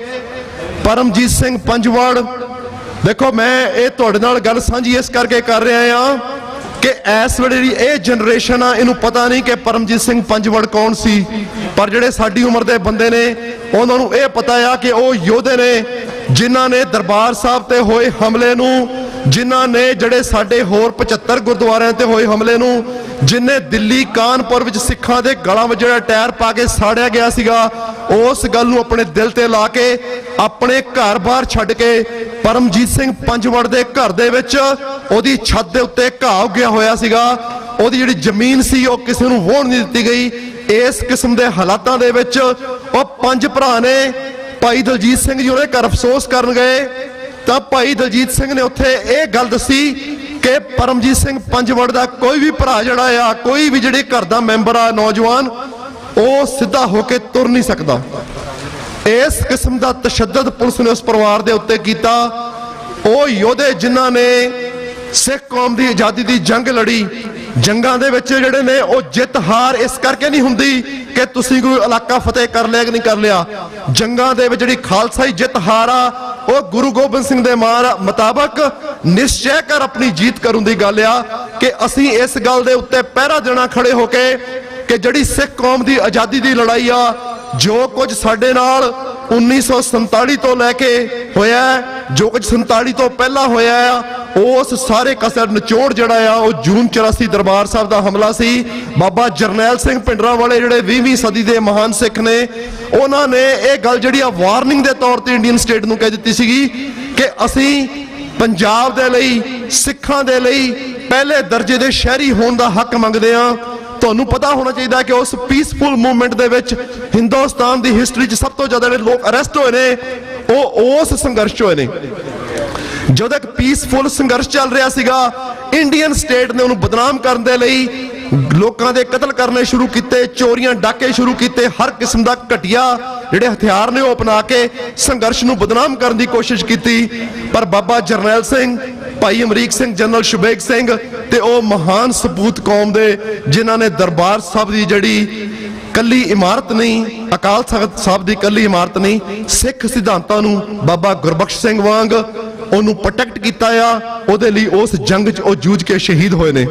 ਪਰਮਜੀਤ ਸਿੰਘ ਪੰਜਵੜ, ਦੇਖੋ ਮੈਂ ਇਹ ਤੁਹਾਡੇ ਨਾਲ ਗੱਲ ਸਾਂਝੀ ਇਸ ਕਰਕੇ ਕਰ ਰਿਹਾ ਆ ਕਿ ਇਸ ਵੇਲੇ ਜਿਹੜੀ ਇਹ ਜਨਰੇਸ਼ਨ ਆ ਇਹਨੂੰ ਪਤਾ ਨਹੀਂ ਕਿ ਪਰਮਜੀਤ ਸਿੰਘ ਪੰਜਵੜ ਕੌਣ ਸੀ, ਪਰ ਜਿਹੜੇ ਸਾਡੀ ਉਮਰ ਦੇ ਬੰਦੇ ਨੇ ਉਹਨਾਂ ਨੂੰ ਇਹ ਪਤਾ ਆ ਕਿ ਉਹ ਯੋਧੇ ਨੇ ਜਿਨ੍ਹਾਂ ਨੇ ਦਰਬਾਰ ਸਾਹਿਬ ਤੇ ਹੋਏ ਹਮਲੇ ਨੂੰ, ਜਿਨ੍ਹਾਂ ਨੇ ਜਿਹੜੇ ਸਾਡੇ ਹੋਰ 75 ਗੁਰਦੁਆਰਿਆਂ ਤੇ ਹੋਏ ਹਮਲੇ ਨੂੰ, ਜਿਨ੍ਹਾਂ ਦਿੱਲੀ ਕਾਨਪੁਰ ਵਿੱਚ ਸਿੱਖਾਂ ਦੇ ਗਲਾਂ ਵਿੱਚ ਜਿਹੜਾ ਟਾਇਰ ਪਾ ਕੇ ਸਾੜਿਆ ਗਿਆ ਸੀਗਾ, ਉਸ ਗੱਲ ਨੂੰ ਆਪਣੇ ਦਿਲ ਤੇ ਲਾ ਕੇ ਆਪਣੇ ਘਰ-ਬਾਰ ਛੱਡ ਕੇ ਪਰਮਜੀਤ ਸਿੰਘ ਪੰਜਵੜ ਦੇ ਘਰ ਦੇ ਵਿੱਚ ਉਹਦੀ ਛੱਤ ਦੇ ਉੱਤੇ ਘਾਹ ਉੱਗਿਆ ਹੋਇਆ ਸੀਗਾ। ਉਹਦੀ ਜਿਹੜੀ ਜ਼ਮੀਨ ਸੀ ਉਹ ਕਿਸੇ ਨੂੰ ਵਾਹੁਣ ਨਹੀਂ ਦਿੱਤੀ ਗਈ। ਇਸ ਕਿਸਮ ਦੇ ਹਾਲਾਤਾਂ ਦੇ ਵਿੱਚ ਉਹ 5 ਭਰਾ ਨੇ ਭਾਈ ਦਲਜੀਤ ਸਿੰਘ ਜੀ ਉਹਦੇ ਘਰ ਅਫਸੋਸ ਕਰਨ ਗਏ ਤਾਂ ਭਾਈ ਦਲਜੀਤ ਸਿੰਘ ਨੇ ਉੱਥੇ ਇਹ ਗੱਲ ਦੱਸੀ ਕਿ ਪਰਮਜੀਤ ਸਿੰਘ ਪੰਜਵੜ ਦਾ ਕੋਈ ਵੀ ਭਰਾ ਜਿਹੜਾ ਆ, ਕੋਈ ਵੀ ਜਿਹੜੇ ਘਰ ਦਾ ਮੈਂਬਰ ਆ ਨੌਜਵਾਨ, ਉਹ ਸਿੱਧਾ ਹੋ ਕੇ ਤੁਰ ਨਹੀਂ ਸਕਦਾ। ਇਸ ਕਿਸਮ ਦਾ ਤਸ਼ੱਦਦ ਪੁਲਿਸ ਨੇ ਉਸ ਪਰਿਵਾਰ ਦੇ ਉੱਤੇ ਕੀਤਾ। ਉਹ ਯੋਧੇ ਜਿਨ੍ਹਾਂ ਨੇ ਸਿੱਖ ਕੌਮ ਦੀ ਆਜ਼ਾਦੀ ਦੀ ਜੰਗ ਲੜੀ, ਜੰਗਾਂ ਦੇ ਵਿੱਚ ਜਿਹੜੇ ਨੇ ਉਹ ਜਿੱਤ ਹਾਰ ਇਸ ਕਰਕੇ ਨਹੀਂ ਹੁੰਦੀ ਕਿ ਤੁਸੀਂ ਕੋਈ ਇਲਾਕਾ ਫਤਿਹ ਕਰ ਲਿਆ ਕਿ ਨਹੀਂ ਕਰ ਲਿਆ। ਜੰਗਾਂ ਦੇ ਵਿੱਚ ਜਿਹੜੀ ਖਾਲਸਾਈ ਜਿੱਤ ਹਾਰ ਆ ਉਹ ਗੁਰੂ ਗੋਬਿੰਦ ਸਿੰਘ ਦੇ ਮੁਤਾਬਕ ਨਿਸ਼ਚੈ ਕਰ ਆਪਣੀ ਜੀਤ ਕਰਨ ਦੀ ਗੱਲ ਆ ਕਿ ਅਸੀਂ ਇਸ ਗੱਲ ਦੇ ਉੱਤੇ ਪਹਿਰਾ ਦੇਣਾ ਖੜੇ ਹੋ ਕੇ ਕਿ ਜਿਹੜੀ ਸਿੱਖ ਕੌਮ ਦੀ ਆਜ਼ਾਦੀ ਦੀ ਲੜਾਈ ਆ, ਜੋ ਕੁਝ ਸਾਡੇ ਨਾਲ 1947 ਤੋਂ ਲੈ ਕੇ ਹੋਇਆ, ਜੋ ਕੁਝ 47 ਤੋਂ ਪਹਿਲਾਂ ਹੋਇਆ ਆ, ਉਸ ਸਾਰੇ ਕਸਰ ਨਿਚੋੜ ਜਿਹੜਾ ਆ ਉਹ ਜੂਨ 84 ਦਰਬਾਰ ਸਾਹਿਬ ਦਾ ਹਮਲਾ ਸੀ। ਬਾਬਾ ਜਰਨੈਲ ਸਿੰਘ ਭਿੰਡਰਾਂਵਾਲੇ ਜਿਹੜੇ 20ਵੀਂ ਸਦੀ ਦੇ ਮਹਾਨ ਸਿੱਖ ਨੇ, ਉਹਨਾਂ ਨੇ ਇਹ ਗੱਲ ਜਿਹੜੀ ਆ ਵਾਰਨਿੰਗ ਦੇ ਤੌਰ ਤੇ ਇੰਡੀਅਨ ਸਟੇਟ ਨੂੰ ਕਹਿ ਦਿੱਤੀ ਸੀਗੀ ਕਿ ਅਸੀਂ ਪੰਜਾਬ ਦੇ ਲਈ, ਸਿੱਖਾਂ ਦੇ ਲਈ ਪਹਿਲੇ ਦਰਜੇ ਦੇ ਸ਼ਹਿਰੀ ਹੋਣ ਦਾ ਹੱਕ ਮੰਗਦੇ ਹਾਂ। ਤੁਹਾਨੂੰ ਪਤਾ ਹੋਣਾ ਚਾਹੀਦਾ ਕਿ ਉਸ ਪੀਸਫੁਲ ਮੂਵਮੈਂਟ ਦੇ ਵਿੱਚ ਹਿੰਦੁਸਤਾਨ ਦੀ ਹਿਸਟਰੀ 'ਚ ਸਭ ਤੋਂ ਜ਼ਿਆਦਾ ਜਿਹੜੇ ਲੋਕ ਅਰੈਸਟ ਹੋਏ ਨੇ ਉਹ ਉਸ ਸੰਘਰਸ਼ 'ਚ ਹੋਏ ਨੇ। ਜਦੋਂ ਇੱਕ ਪੀਸਫੁਲ ਸੰਘਰਸ਼ ਚੱਲ ਰਿਹਾ ਸੀਗਾ, ਇੰਡੀਅਨ ਸਟੇਟ ਨੇ ਉਹਨੂੰ ਬਦਨਾਮ ਕਰਨ ਦੇ ਲਈ ਲੋਕਾਂ ਦੇ ਕਤਲ ਕਰਨੇ ਸ਼ੁਰੂ ਕੀਤੇ, ਚੋਰੀਆਂ ਡਾਕੇ ਸ਼ੁਰੂ ਕੀਤੇ, ਹਰ ਕਿਸਮ ਦਾ ਘਟੀਆ ਜਿਹੜੇ ਹਥਿਆਰ ਨੇ ਉਹ ਅਪਣਾ ਕੇ ਸੰਘਰਸ਼ ਨੂੰ ਬਦਨਾਮ ਕਰਨ ਦੀ ਕੋਸ਼ਿਸ਼ ਕੀਤੀ। ਪਰ ਬਾਬਾ ਜਰਨੈਲ ਸਿੰਘ, ਭਾਈ ਅਮਰੀਕ ਸਿੰਘ, ਜਨਰਲ ਸ਼ੁਬੇਗ ਸਿੰਘ ਤੇ ਉਹ ਮਹਾਨ ਸਪੂਤ ਕੌਮ ਦੇ ਜਿਨ੍ਹਾਂ ਨੇ ਦਰਬਾਰ ਸਾਹਿਬ ਦੀ ਜਿਹੜੀ ਕੱਲੀ ਇਮਾਰਤ ਨਹੀਂ, ਅਕਾਲ ਤਖਤ ਸਾਹਿਬ ਦੀ ਕੱਲੀ ਇਮਾਰਤ ਨਹੀਂ, ਸਿੱਖ ਸਿਧਾਂਤਾਂ ਨੂੰ ਬਾਬਾ ਗੁਰਬਖਸ਼ ਸਿੰਘ ਵਾਂਗ ਉਹਨੂੰ ਪ੍ਰੋਟੈਕਟ ਕੀਤਾ ਆ, ਉਹਦੇ ਲਈ ਉਸ ਜੰਗ 'ਚ ਉਹ ਜੂਝ ਕੇ ਸ਼ਹੀਦ ਹੋਏ ਨੇ।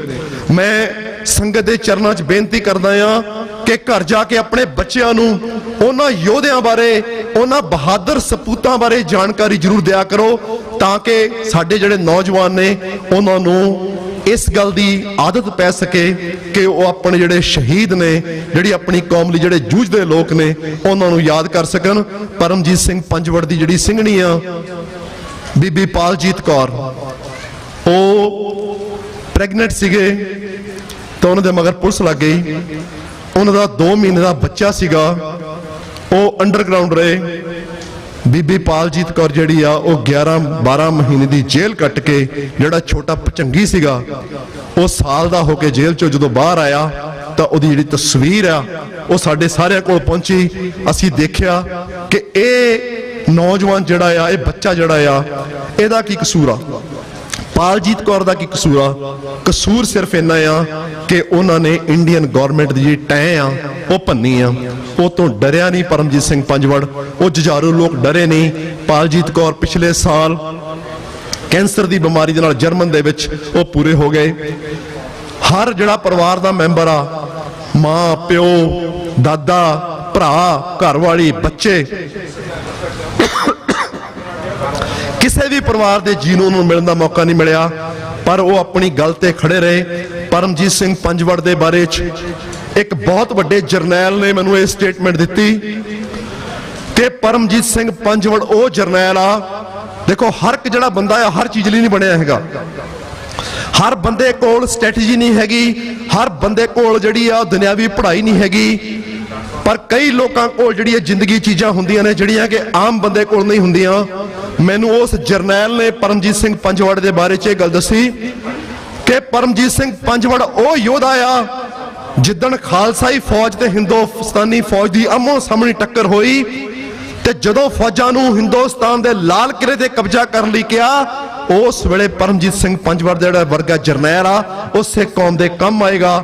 ਮੈਂ ਸੰਗਤ ਦੇ ਚਰਨਾਂ 'ਚ ਬੇਨਤੀ ਕਰਦਾ ਆ ਕਿ ਘਰ ਜਾ ਕੇ ਆਪਣੇ ਬੱਚਿਆਂ ਨੂੰ ਉਹਨਾਂ ਯੋਧਿਆਂ ਬਾਰੇ, ਉਹਨਾਂ ਬਹਾਦਰ ਸਪੂਤਾਂ ਬਾਰੇ ਜਾਣਕਾਰੀ ਜ਼ਰੂਰ ਦਿਆ ਕਰੋ, ਤਾਂ ਕਿ ਸਾਡੇ ਜਿਹੜੇ ਨੌਜਵਾਨ ਨੇ ਉਹਨਾਂ ਨੂੰ ਇਸ ਗੱਲ ਦੀ ਆਦਤ ਪੈ ਸਕੇ ਕਿ ਉਹ ਆਪਣੇ ਜਿਹੜੇ ਸ਼ਹੀਦ ਨੇ, ਜਿਹੜੀ ਆਪਣੀ ਕੌਮ ਲਈ ਜਿਹੜੇ ਜੂਝਦੇ ਲੋਕ ਨੇ, ਉਹਨਾਂ ਨੂੰ ਯਾਦ ਕਰ ਸਕਣ। ਪਰਮਜੀਤ ਸਿੰਘ ਪੰਜਵੜ ਦੀ ਜਿਹੜੀ ਸਿੰਘਣੀ ਆ ਬੀਬੀ ਪਾਲਜੀਤ ਕੌਰ, ਉਹ ਪ੍ਰੈਗਨੈਂਟ ਸੀਗੇ ਤਾਂ ਉਹਨਾਂ ਦੇ ਮਗਰ ਪੁਲਿਸ ਲੱਗ ਗਈ। ਉਹਨਾਂ ਦਾ 2 ਮਹੀਨੇ ਦਾ ਬੱਚਾ ਸੀਗਾ, ਉਹ ਅੰਡਰਗਰਾਉਂਡ ਰਹੇ। ਬੀਬੀ ਪਾਲਜੀਤ ਕੌਰ ਜਿਹੜੀ ਆ ਉਹ 11-12 ਮਹੀਨੇ ਦੀ ਜੇਲ੍ਹ ਕੱਟ ਕੇ, ਜਿਹੜਾ ਛੋਟਾ ਭਚੰਗੀ ਸੀਗਾ ਉਹ ਸਾਲ ਦਾ ਹੋ ਕੇ ਜੇਲ੍ਹ ਚੋਂ ਜਦੋਂ ਬਾਹਰ ਆਇਆ ਤਾਂ ਉਹਦੀ ਜਿਹੜੀ ਤਸਵੀਰ ਆ ਉਹ ਸਾਡੇ ਸਾਰਿਆਂ ਕੋਲ ਪਹੁੰਚੀ। ਅਸੀਂ ਦੇਖਿਆ ਕਿ ਇਹ ਨੌਜਵਾਨ ਜਿਹੜਾ ਆ, ਇਹ ਬੱਚਾ ਜਿਹੜਾ ਆ, ਇਹਦਾ ਕੀ ਕਸੂਰ ਆ, ਪਾਲਜੀਤ ਕੌਰ ਦਾ ਕੀ ਕਸੂਰ ਆ? ਕਸੂਰ ਸਿਰਫ ਇੰਨਾ ਆ ਕਿ ਉਹਨਾਂ ਨੇ ਇੰਡੀਅਨ ਗਵਰਨਮੈਂਟ ਦੀ ਜਿਹੜੀ ਟੈਂ ਆ ਉਹ ਭੰਨੀ ਆ। ਉਹ ਤੋਂ ਡਰਿਆ ਨਹੀਂ ਪਰਮਜੀਤ ਸਿੰਘ ਪੰਜਵੜ, ਉਹ ਜੁਝਾਰੂ ਲੋਕ ਡਰੇ ਨਹੀਂ। ਪਾਲਜੀਤ ਕੌਰ ਪਿਛਲੇ ਸਾਲ ਕੈਂਸਰ ਦੀ ਬਿਮਾਰੀ ਦੇ ਨਾਲ ਜਰਮਨ ਦੇ ਵਿੱਚ ਉਹ ਪੂਰੇ ਹੋ ਗਏ। ਹਰ ਜਿਹੜਾ ਪਰਿਵਾਰ ਦਾ ਮੈਂਬਰ ਆ, ਮਾਂ, ਪਿਓ, ਦਾਦਾ, ਭਰਾ, ਘਰਵਾਲੀ, ਬੱਚੇ, ਕਿਸੇ ਵੀ ਪਰਿਵਾਰ ਦੇ ਜੀਅ ਨੂੰ ਉਹਨੂੰ ਮਿਲਣ ਦਾ ਮੌਕਾ ਨਹੀਂ ਮਿਲਿਆ, ਪਰ ਉਹ ਆਪਣੀ ਗੱਲ ਤੇ ਖੜੇ ਰਹੇ। ਪਰਮਜੀਤ ਸਿੰਘ ਪੰਜਵੜ ਦੇ ਬਾਰੇ 'ਚ ਇੱਕ ਬਹੁਤ ਵੱਡੇ ਜਰਨੈਲ ਨੇ ਮੈਨੂੰ ਇਹ ਸਟੇਟਮੈਂਟ ਦਿੱਤੀ ਕਿ ਪਰਮਜੀਤ ਸਿੰਘ ਪੰਜਵੜ ਉਹ ਜਰਨੈਲ ਆ, ਦੇਖੋ ਹਰ ਇੱਕ ਜਿਹੜਾ ਬੰਦਾ ਆ ਹਰ ਚੀਜ਼ ਲਈ ਨਹੀਂ ਬਣਿਆ ਹੈਗਾ। ਹਰ ਬੰਦੇ ਕੋਲ ਸਟ੍ਰੈਟਜੀ ਨਹੀਂ ਹੈਗੀ, ਹਰ ਬੰਦੇ ਕੋਲ ਜਿਹੜੀ ਆ ਦੁਨਿਆਵੀ ਪੜ੍ਹਾਈ ਨਹੀਂ ਹੈਗੀ, ਪਰ ਕਈ ਲੋਕਾਂ ਕੋਲ ਜਿਹੜੀ ਜ਼ਿੰਦਗੀ ਚੀਜ਼ਾਂ ਹੁੰਦੀਆਂ ਨੇ ਜਿਹੜੀਆਂ ਕਿ ਆਮ ਬੰਦੇ ਕੋਲ ਨਹੀਂ ਹੁੰਦੀਆਂ। ਮੈਨੂੰ ਉਸ ਜਰਨੈਲ ਨੇ ਪਰਮਜੀਤ ਸਿੰਘ ਪੰਜਵੜ ਦੇ ਬਾਰੇ 'ਚ ਇਹ ਗੱਲ ਦੱਸੀ ਕਿ ਪਰਮਜੀਤ ਸਿੰਘ ਪੰਜਵੜ ਉਹ ਯੋਧਾ ਆ ਜਿੱਦਣ ਖਾਲਸਾਈ ਫੌਜ ਤੇ ਹਿੰਦੁਸਤਾਨੀ ਫੌਜ ਦੀ ਆਮੋ ਸਾਹਮਣੇ ਟੱਕਰ ਹੋਈ ਤੇ ਜਦੋਂ ਫੌਜਾਂ ਨੂੰ ਹਿੰਦੁਸਤਾਨ ਦੇ ਲਾਲ ਕਿਲੇ ਤੇ ਕਬਜ਼ਾ ਕਰਨ ਲਈ ਕਿਹਾ, ਉਸ ਵੇਲੇ ਪਰਮਜੀਤ ਸਿੰਘ ਪੰਜਵੜ ਦਾ ਜਿਹੜਾ ਵਰਗਾ ਜਰਨੈਲ ਆ ਉਹ ਸਿੱਖ ਕੌਮ ਦੇ ਕੰਮ ਆਏਗਾ।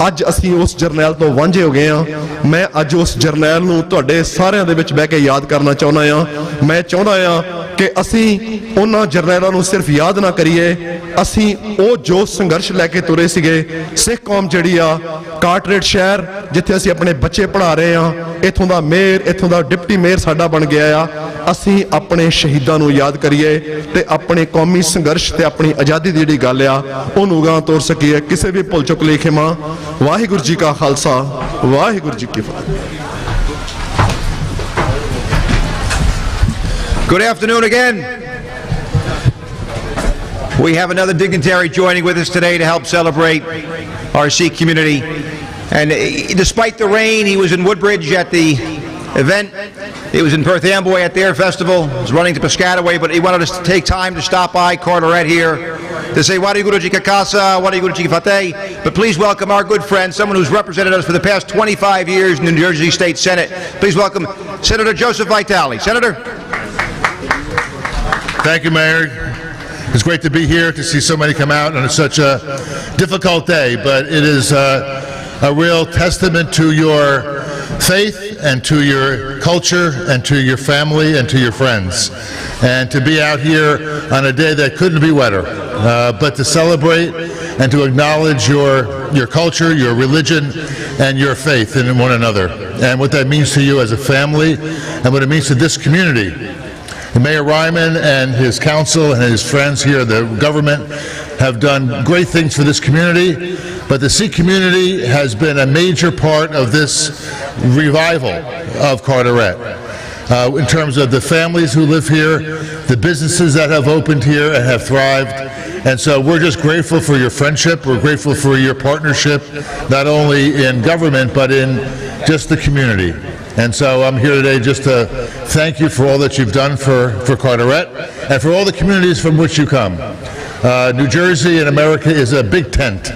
ਅੱਜ ਅਸੀਂ ਉਸ ਜਰਨੈਲ ਤੋਂ ਵਾਂਝੇ ਹੋ ਗਏ ਆ। ਮੈਂ ਅੱਜ ਉਸ ਜਰਨੈਲ ਨੂੰ ਤੁਹਾਡੇ ਸਾਰਿਆਂ ਦੇ ਵਿੱਚ ਬਹਿ ਕੇ ਯਾਦ ਕਰਨਾ ਚਾਹੁੰਦਾ ਆ। ਮੈਂ ਚਾਹੁੰਦਾ ਆ ਕਿ ਅਸੀਂ ਉਹਨਾਂ ਜਰਨੈਲਾਂ ਨੂੰ ਸਿਰਫ ਯਾਦ ਨਾ ਕਰੀਏ, ਅਸੀਂ ਉਹ ਜੋ ਸੰਘਰਸ਼ ਲੈ ਕੇ ਤੁਰੇ ਸੀਗੇ। ਸਿੱਖ ਕੌਮ ਜਿਹੜੀ ਆ, ਕਾਰਟਰੇਟ ਸ਼ਹਿਰ ਜਿੱਥੇ ਅਸੀਂ ਆਪਣੇ ਬੱਚੇ ਪੜ੍ਹਾ ਰਹੇ ਆ, ਇੱਥੋਂ ਦਾ ਮੇਅਰ, ਇੱਥੋਂ ਦਾ ਡਿਪਟੀ ਮੇਅਰ ਸਾਡਾ ਬਣ ਗਿਆ ਆ। ਅਸੀਂ ਆਪਣੇ ਸ਼ਹੀਦਾਂ ਨੂੰ ਯਾਦ ਕਰੀਏ ਤੇ ਆਪਣੇ ਕੌਮੀ ਸੰਘਰਸ਼ ਤੇ ਆਪਣੀ ਆਜ਼ਾਦੀ ਦੀ ਜਿਹੜੀ ਗੱਲ ਆ ਉਹਨੂੰ ਗਾਂ ਤੋਰ ਸਕੀਏ। ਕਿਸੇ ਵੀ ਭੁੱਲ ਚੁੱਕ ਲਈ ਖਿਮਾ। ਵਾਹਿਗੁਰੂ ਜੀ ਕਾ ਖਾਲਸਾ, ਵਾਹਿਗੁਰੂ ਜੀ ਕੀ ਫਤਿਹ। Good afternoon again. We have another dignitary joining with us today to help celebrate our Sikh community. And despite the rain, he was in Woodbridge at the event. He was in Perth Amboy at their festival. He was running to Piscataway, but he wanted us to take time to stop by Carteret here to say Waheguru Ji Ka Khalsa, Waheguru Ji Ki Fateh. But please welcome our good friend, someone who's represented us for the past 25 years in the New Jersey State Senate. Please welcome Senator Joseph Vitale. Senator. Thank you, Mayor. It's great to be here, to see so many come out on such a difficult day, but it is a real testament to your faith and to your culture and to your family and to your friends. And to be out here on a day that couldn't be wetter, but to celebrate and to acknowledge your culture, your religion, and your faith in one another. and what that means to you as a family and what it means to this community. Mayor Ryman and his council and his friends here, the government, have done great things for this community, but the Sikh community has been a major part of this revival of Carteret. In terms of the families who live here, the businesses that have opened here and have thrived. And so we're just grateful for your friendship. We're grateful for your partnership, not only in government, but in just the community. And so I'm here today just to thank you for all that you've done for Carteret and for all the communities from which you come. New Jersey in America is a big tent.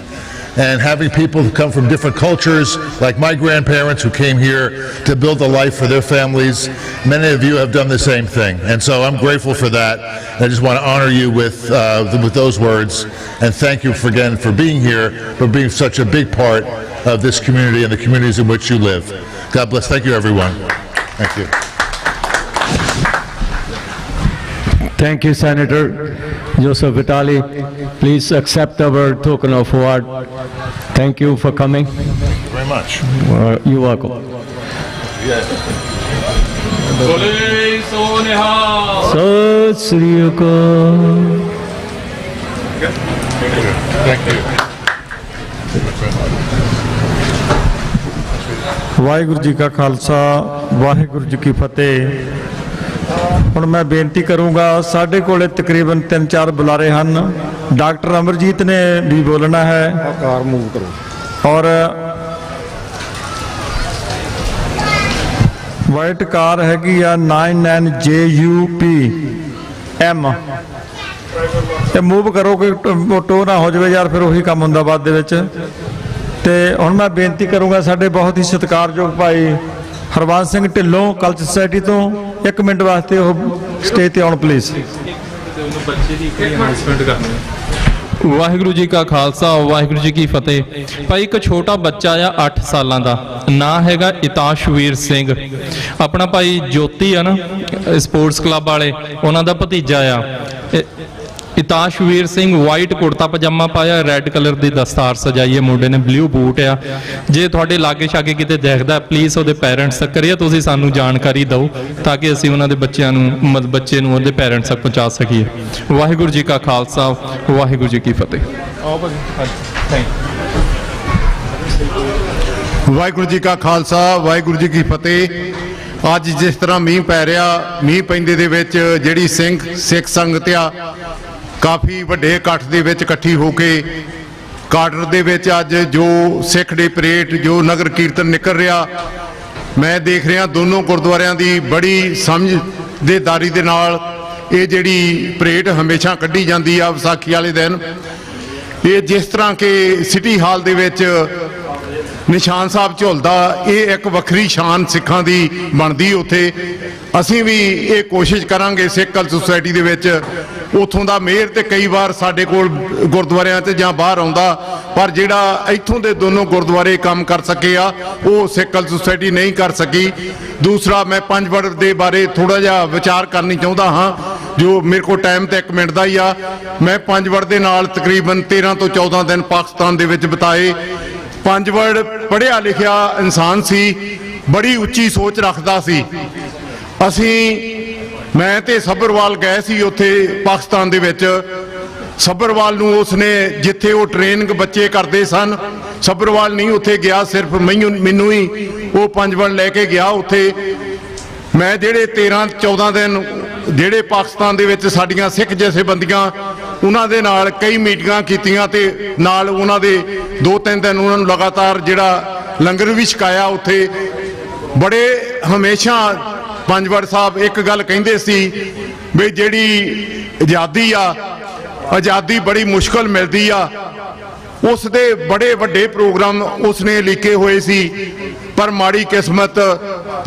And having people who come from different cultures, like my grandparents who came here to build a life for their families, many of you have done the same thing. And so I'm grateful for that. I just want to honor you with those words and thank you again for being here, for being such a big part of this community and the communities in which you live. God bless. Thank you, everyone. Thank you. Thank you, Senator Joseph Vitali. Please accept our token of award. Thank you for coming. Thank you very much. You're welcome. Sat Sri Akal. Thank you. Waheguru ji ਕਾ ਖਾਲਸਾ ਵਾਹਿਗੁਰੂ ਜੀ ਕੀ ਫਤਿਹ। ਹੁਣ ਮੈਂ ਬੇਨਤੀ ਕਰੂੰਗਾ, ਸਾਡੇ ਕੋਲੇ ਤਕਰੀਬਨ 3-4 ਬੁਲਾਰੇ ਹਨ। ਡਾਕਟਰ ਅਮਰਜੀਤ ਨੇ ਵੀ ਬੋਲਣਾ ਹੈ। ਕਾਰ ਮੂਵ ਕਰੋ। ਔਰ ਵਾਈਟ ਕਾਰ ਹੈਗੀ ਆ 99JUP M, ਇਹ ਮੂਵ ਕਰੋ ਕਿ ਟੋ ਨਾ ਹੋ ਜਾਵੇ ਯਾਰ, ਫਿਰ ਉਹੀ ਕੰਮ ਹੁੰਦਾ ਬਾਅਦ ਦੇ ਵਿੱਚ। ਤੇ ਹੁਣ ਮੈਂ ਬੇਨਤੀ ਕਰੂੰਗਾ, ਸਾਡੇ ਬਹੁਤ ਹੀ ਸਤਿਕਾਰਯੋਗ ਭਾਈ ਹਰਬੰਸ ਸਿੰਘ ਢਿੱਲੋਂ ਕਲਚ ਸੁਸਾਇਟੀ ਤੋਂ 1 ਮਿੰਟ ਵਾਸਤੇ ਉਹ ਸਟੇਜ ਤੇ ਆਉਣ ਪਲੀਜ਼। ਵਾਹਿਗੁਰੂ ਜੀ ਕਾ ਖਾਲਸਾ ਵਾਹਿਗੁਰੂ ਜੀ ਕੀ ਫਤਿਹ। ਭਾਈ ਇੱਕ ਛੋਟਾ ਬੱਚਾ ਆ 8 ਸਾਲਾਂ ਦਾ, ਨਾਂ ਹੈਗਾ ਇਤਾਸ਼ਵੀਰ ਸਿੰਘ। ਆਪਣਾ ਭਾਈ ਜੋਤੀ ਆ ਨਾ ਸਪੋਰਟਸ ਕਲੱਬ ਵਾਲੇ, ਉਹਨਾਂ ਦਾ ਭਤੀਜਾ ਆ। ਇਤਾਸ਼ਵੀਰ ਸਿੰਘ ਵਾਈਟ ਕੁੜਤਾ ਪਜਾਮਾ ਪਾਇਆ, ਰੈੱਡ ਕਲਰ ਦੀ ਦਸਤਾਰ ਸਜਾਈ ਹੈ, ਮੁੰਡੇ ਨੇ ਬਲੂ ਬੂਟ ਆ। ਜੇ ਤੁਹਾਡੇ ਲਾਗੇ ਛਾਗੇ ਕਿਤੇ ਦੇਖਦਾ, ਪਲੀਜ਼ ਉਹਦੇ ਪੈਰੈਂਟਸ ਤੱਕ ਕਰੀਏ, ਤੁਸੀਂ ਸਾਨੂੰ ਜਾਣਕਾਰੀ ਦਿਓ ਤਾਂ ਕਿ ਅਸੀਂ ਉਹਨਾਂ ਦੇ ਬੱਚੇ ਨੂੰ ਉਹਦੇ ਪੈਰੈਂਟਸ ਤੱਕ ਪਹੁੰਚਾ ਸਕੀਏ। ਵਾਹਿਗੁਰੂ ਜੀ ਕਾ ਖਾਲਸਾ ਵਾਹਿਗੁਰੂ ਜੀ ਕੀ ਫਤਿਹ। ਵਾਹਿਗੁਰੂ ਜੀ ਕਾ ਖਾਲਸਾ ਵਾਹਿਗੁਰੂ ਜੀ ਕੀ ਫਤਿਹ। ਅੱਜ ਜਿਸ ਤਰ੍ਹਾਂ ਮੀਂਹ ਪੈ ਰਿਹਾ, ਮੀਂਹ ਪੈਂਦੇ ਦੇ ਵਿੱਚ ਜਿਹੜੀ ਸਿੱਖ ਸੰਗਤ ਆ ਕਾਫੀ ਵੱਡੇ ਇਕੱਠ ਦੇ ਵਿੱਚ ਇਕੱਠੀ ਹੋ ਕੇ ਕਾਰਟਰ ਦੇ ਵਿੱਚ ਅੱਜ ਜੋ ਸਿੱਖ ਡੇ ਪਰੇਡ, ਜੋ ਨਗਰ ਕੀਰਤਨ ਨਿਕਲ ਰਿਹਾ, ਮੈਂ ਦੇਖ ਰਿਹਾ ਦੋਨੋਂ ਗੁਰਦੁਆਰਿਆਂ ਦੀ ਬੜੀ ਸਮਝਦਾਰੀ ਦੇ ਨਾਲ ਇਹ ਜਿਹੜੀ ਪਰੇਡ ਹਮੇਸ਼ਾ ਕੱਢੀ ਜਾਂਦੀ ਆ ਵਿਸਾਖੀ ਵਾਲੇ ਦਿਨ। ਇਹ ਜਿਸ ਤਰ੍ਹਾਂ ਕਿ ਸਿਟੀ ਹਾਲ ਦੇ ਵਿੱਚ ਨਿਸ਼ਾਨ ਸਾਹਿਬ ਝੁਲਦਾ, ਇਹ ਇੱਕ ਵੱਖਰੀ ਸ਼ਾਨ ਸਿੱਖਾਂ ਦੀ ਬਣਦੀ। ਉੱਥੇ ਅਸੀਂ ਵੀ ਇਹ ਕੋਸ਼ਿਸ਼ ਕਰਾਂਗੇ ਸਿੱਖ ਕਲਚ ਸੁਸਾਇਟੀ ਦੇ ਵਿੱਚ। ਉੱਥੋਂ ਦਾ ਮੇਅਰ ਤੇ ਕਈ ਵਾਰ ਸਾਡੇ ਕੋਲ ਗੁਰਦੁਆਰਿਆਂ 'ਤੇ ਜਾਂ ਬਾਹਰ ਆਉਂਦਾ, ਪਰ ਜਿਹੜਾ ਇੱਥੋਂ ਦੇ ਦੋਨੋਂ ਗੁਰਦੁਆਰੇ ਕੰਮ ਕਰ ਸਕੇ ਆ ਉਹ ਸਿੱਖ ਕਲਚ ਸੁਸਾਇਟੀ ਨਹੀਂ ਕਰ ਸਕੀ। ਦੂਸਰਾ, ਮੈਂ ਪੰਜਵੜ ਦੇ ਬਾਰੇ ਥੋੜ੍ਹਾ ਜਿਹਾ ਵਿਚਾਰ ਕਰਨੀ ਚਾਹੁੰਦਾ ਹਾਂ, ਜੋ ਮੇਰੇ ਕੋਲ ਟਾਈਮ ਤਾਂ 1 ਮਿੰਟ ਦਾ ਹੀ ਆ। ਮੈਂ ਪੰਜਵੜ ਦੇ ਨਾਲ ਤਕਰੀਬਨ 13 ਤੋਂ 14 ਦਿਨ ਪਾਕਿਸਤਾਨ ਦੇ ਵਿੱਚ ਬਿਤਾਏ। ਪੰਜਵੜ ਪੜ੍ਹਿਆ ਲਿਖਿਆ ਇਨਸਾਨ ਸੀ, ਬੜੀ ਉੱਚੀ ਸੋਚ ਰੱਖਦਾ ਸੀ। ਮੈਂ ਤੇ ਸੱਭਰਵਾਲ ਗਏ ਸੀ ਉੱਥੇ ਪਾਕਿਸਤਾਨ ਦੇ ਵਿੱਚ। ਸੱਭਰਵਾਲ ਨੂੰ ਉਸਨੇ ਜਿੱਥੇ ਉਹ ਟ੍ਰੇਨਿੰਗ ਬੱਚੇ ਕਰਦੇ ਸਨ, ਸੱਭਰਵਾਲ ਨਹੀਂ ਉੱਥੇ ਗਿਆ, ਸਿਰਫ ਮੈਨੂੰ ਹੀ ਉਹ ਪੰਜਵੜ ਲੈ ਕੇ ਗਿਆ। ਉੱਥੇ ਮੈਂ ਜਿਹੜੇ 13-14 ਦਿਨ ਜਿਹੜੇ ਪਾਕਿਸਤਾਨ ਦੇ ਵਿੱਚ ਸਾਡੀਆਂ ਸਿੱਖ ਜਥੇਬੰਦੀਆਂ, ਉਹਨਾਂ ਦੇ ਨਾਲ ਕਈ ਮੀਟਿੰਗਾਂ ਕੀਤੀਆਂ ਤੇ ਨਾਲ ਉਹਨਾਂ ਦੇ 2-3 ਦਿਨ ਉਹਨਾਂ ਨੂੰ ਲਗਾਤਾਰ ਜਿਹੜਾ ਲੰਗਰ ਵੀ ਛਕਾਇਆ ਉੱਥੇ। ਬੜੇ ਹਮੇਸ਼ਾ ਪੰਜਵੜ ਸਾਹਿਬ ਇੱਕ ਗੱਲ ਕਹਿੰਦੇ ਸੀ ਵੀ ਜਿਹੜੀ ਆਜ਼ਾਦੀ ਆ, ਆਜ਼ਾਦੀ ਬੜੀ ਮੁਸ਼ਕਲ ਮਿਲਦੀ ਆ। ਉਸ ਦੇ ਬੜੇ ਵੱਡੇ ਪ੍ਰੋਗਰਾਮ ਉਸਨੇ ਲਿਖੇ ਹੋਏ ਸੀ, ਪਰ ਮਾੜੀ ਕਿਸਮਤ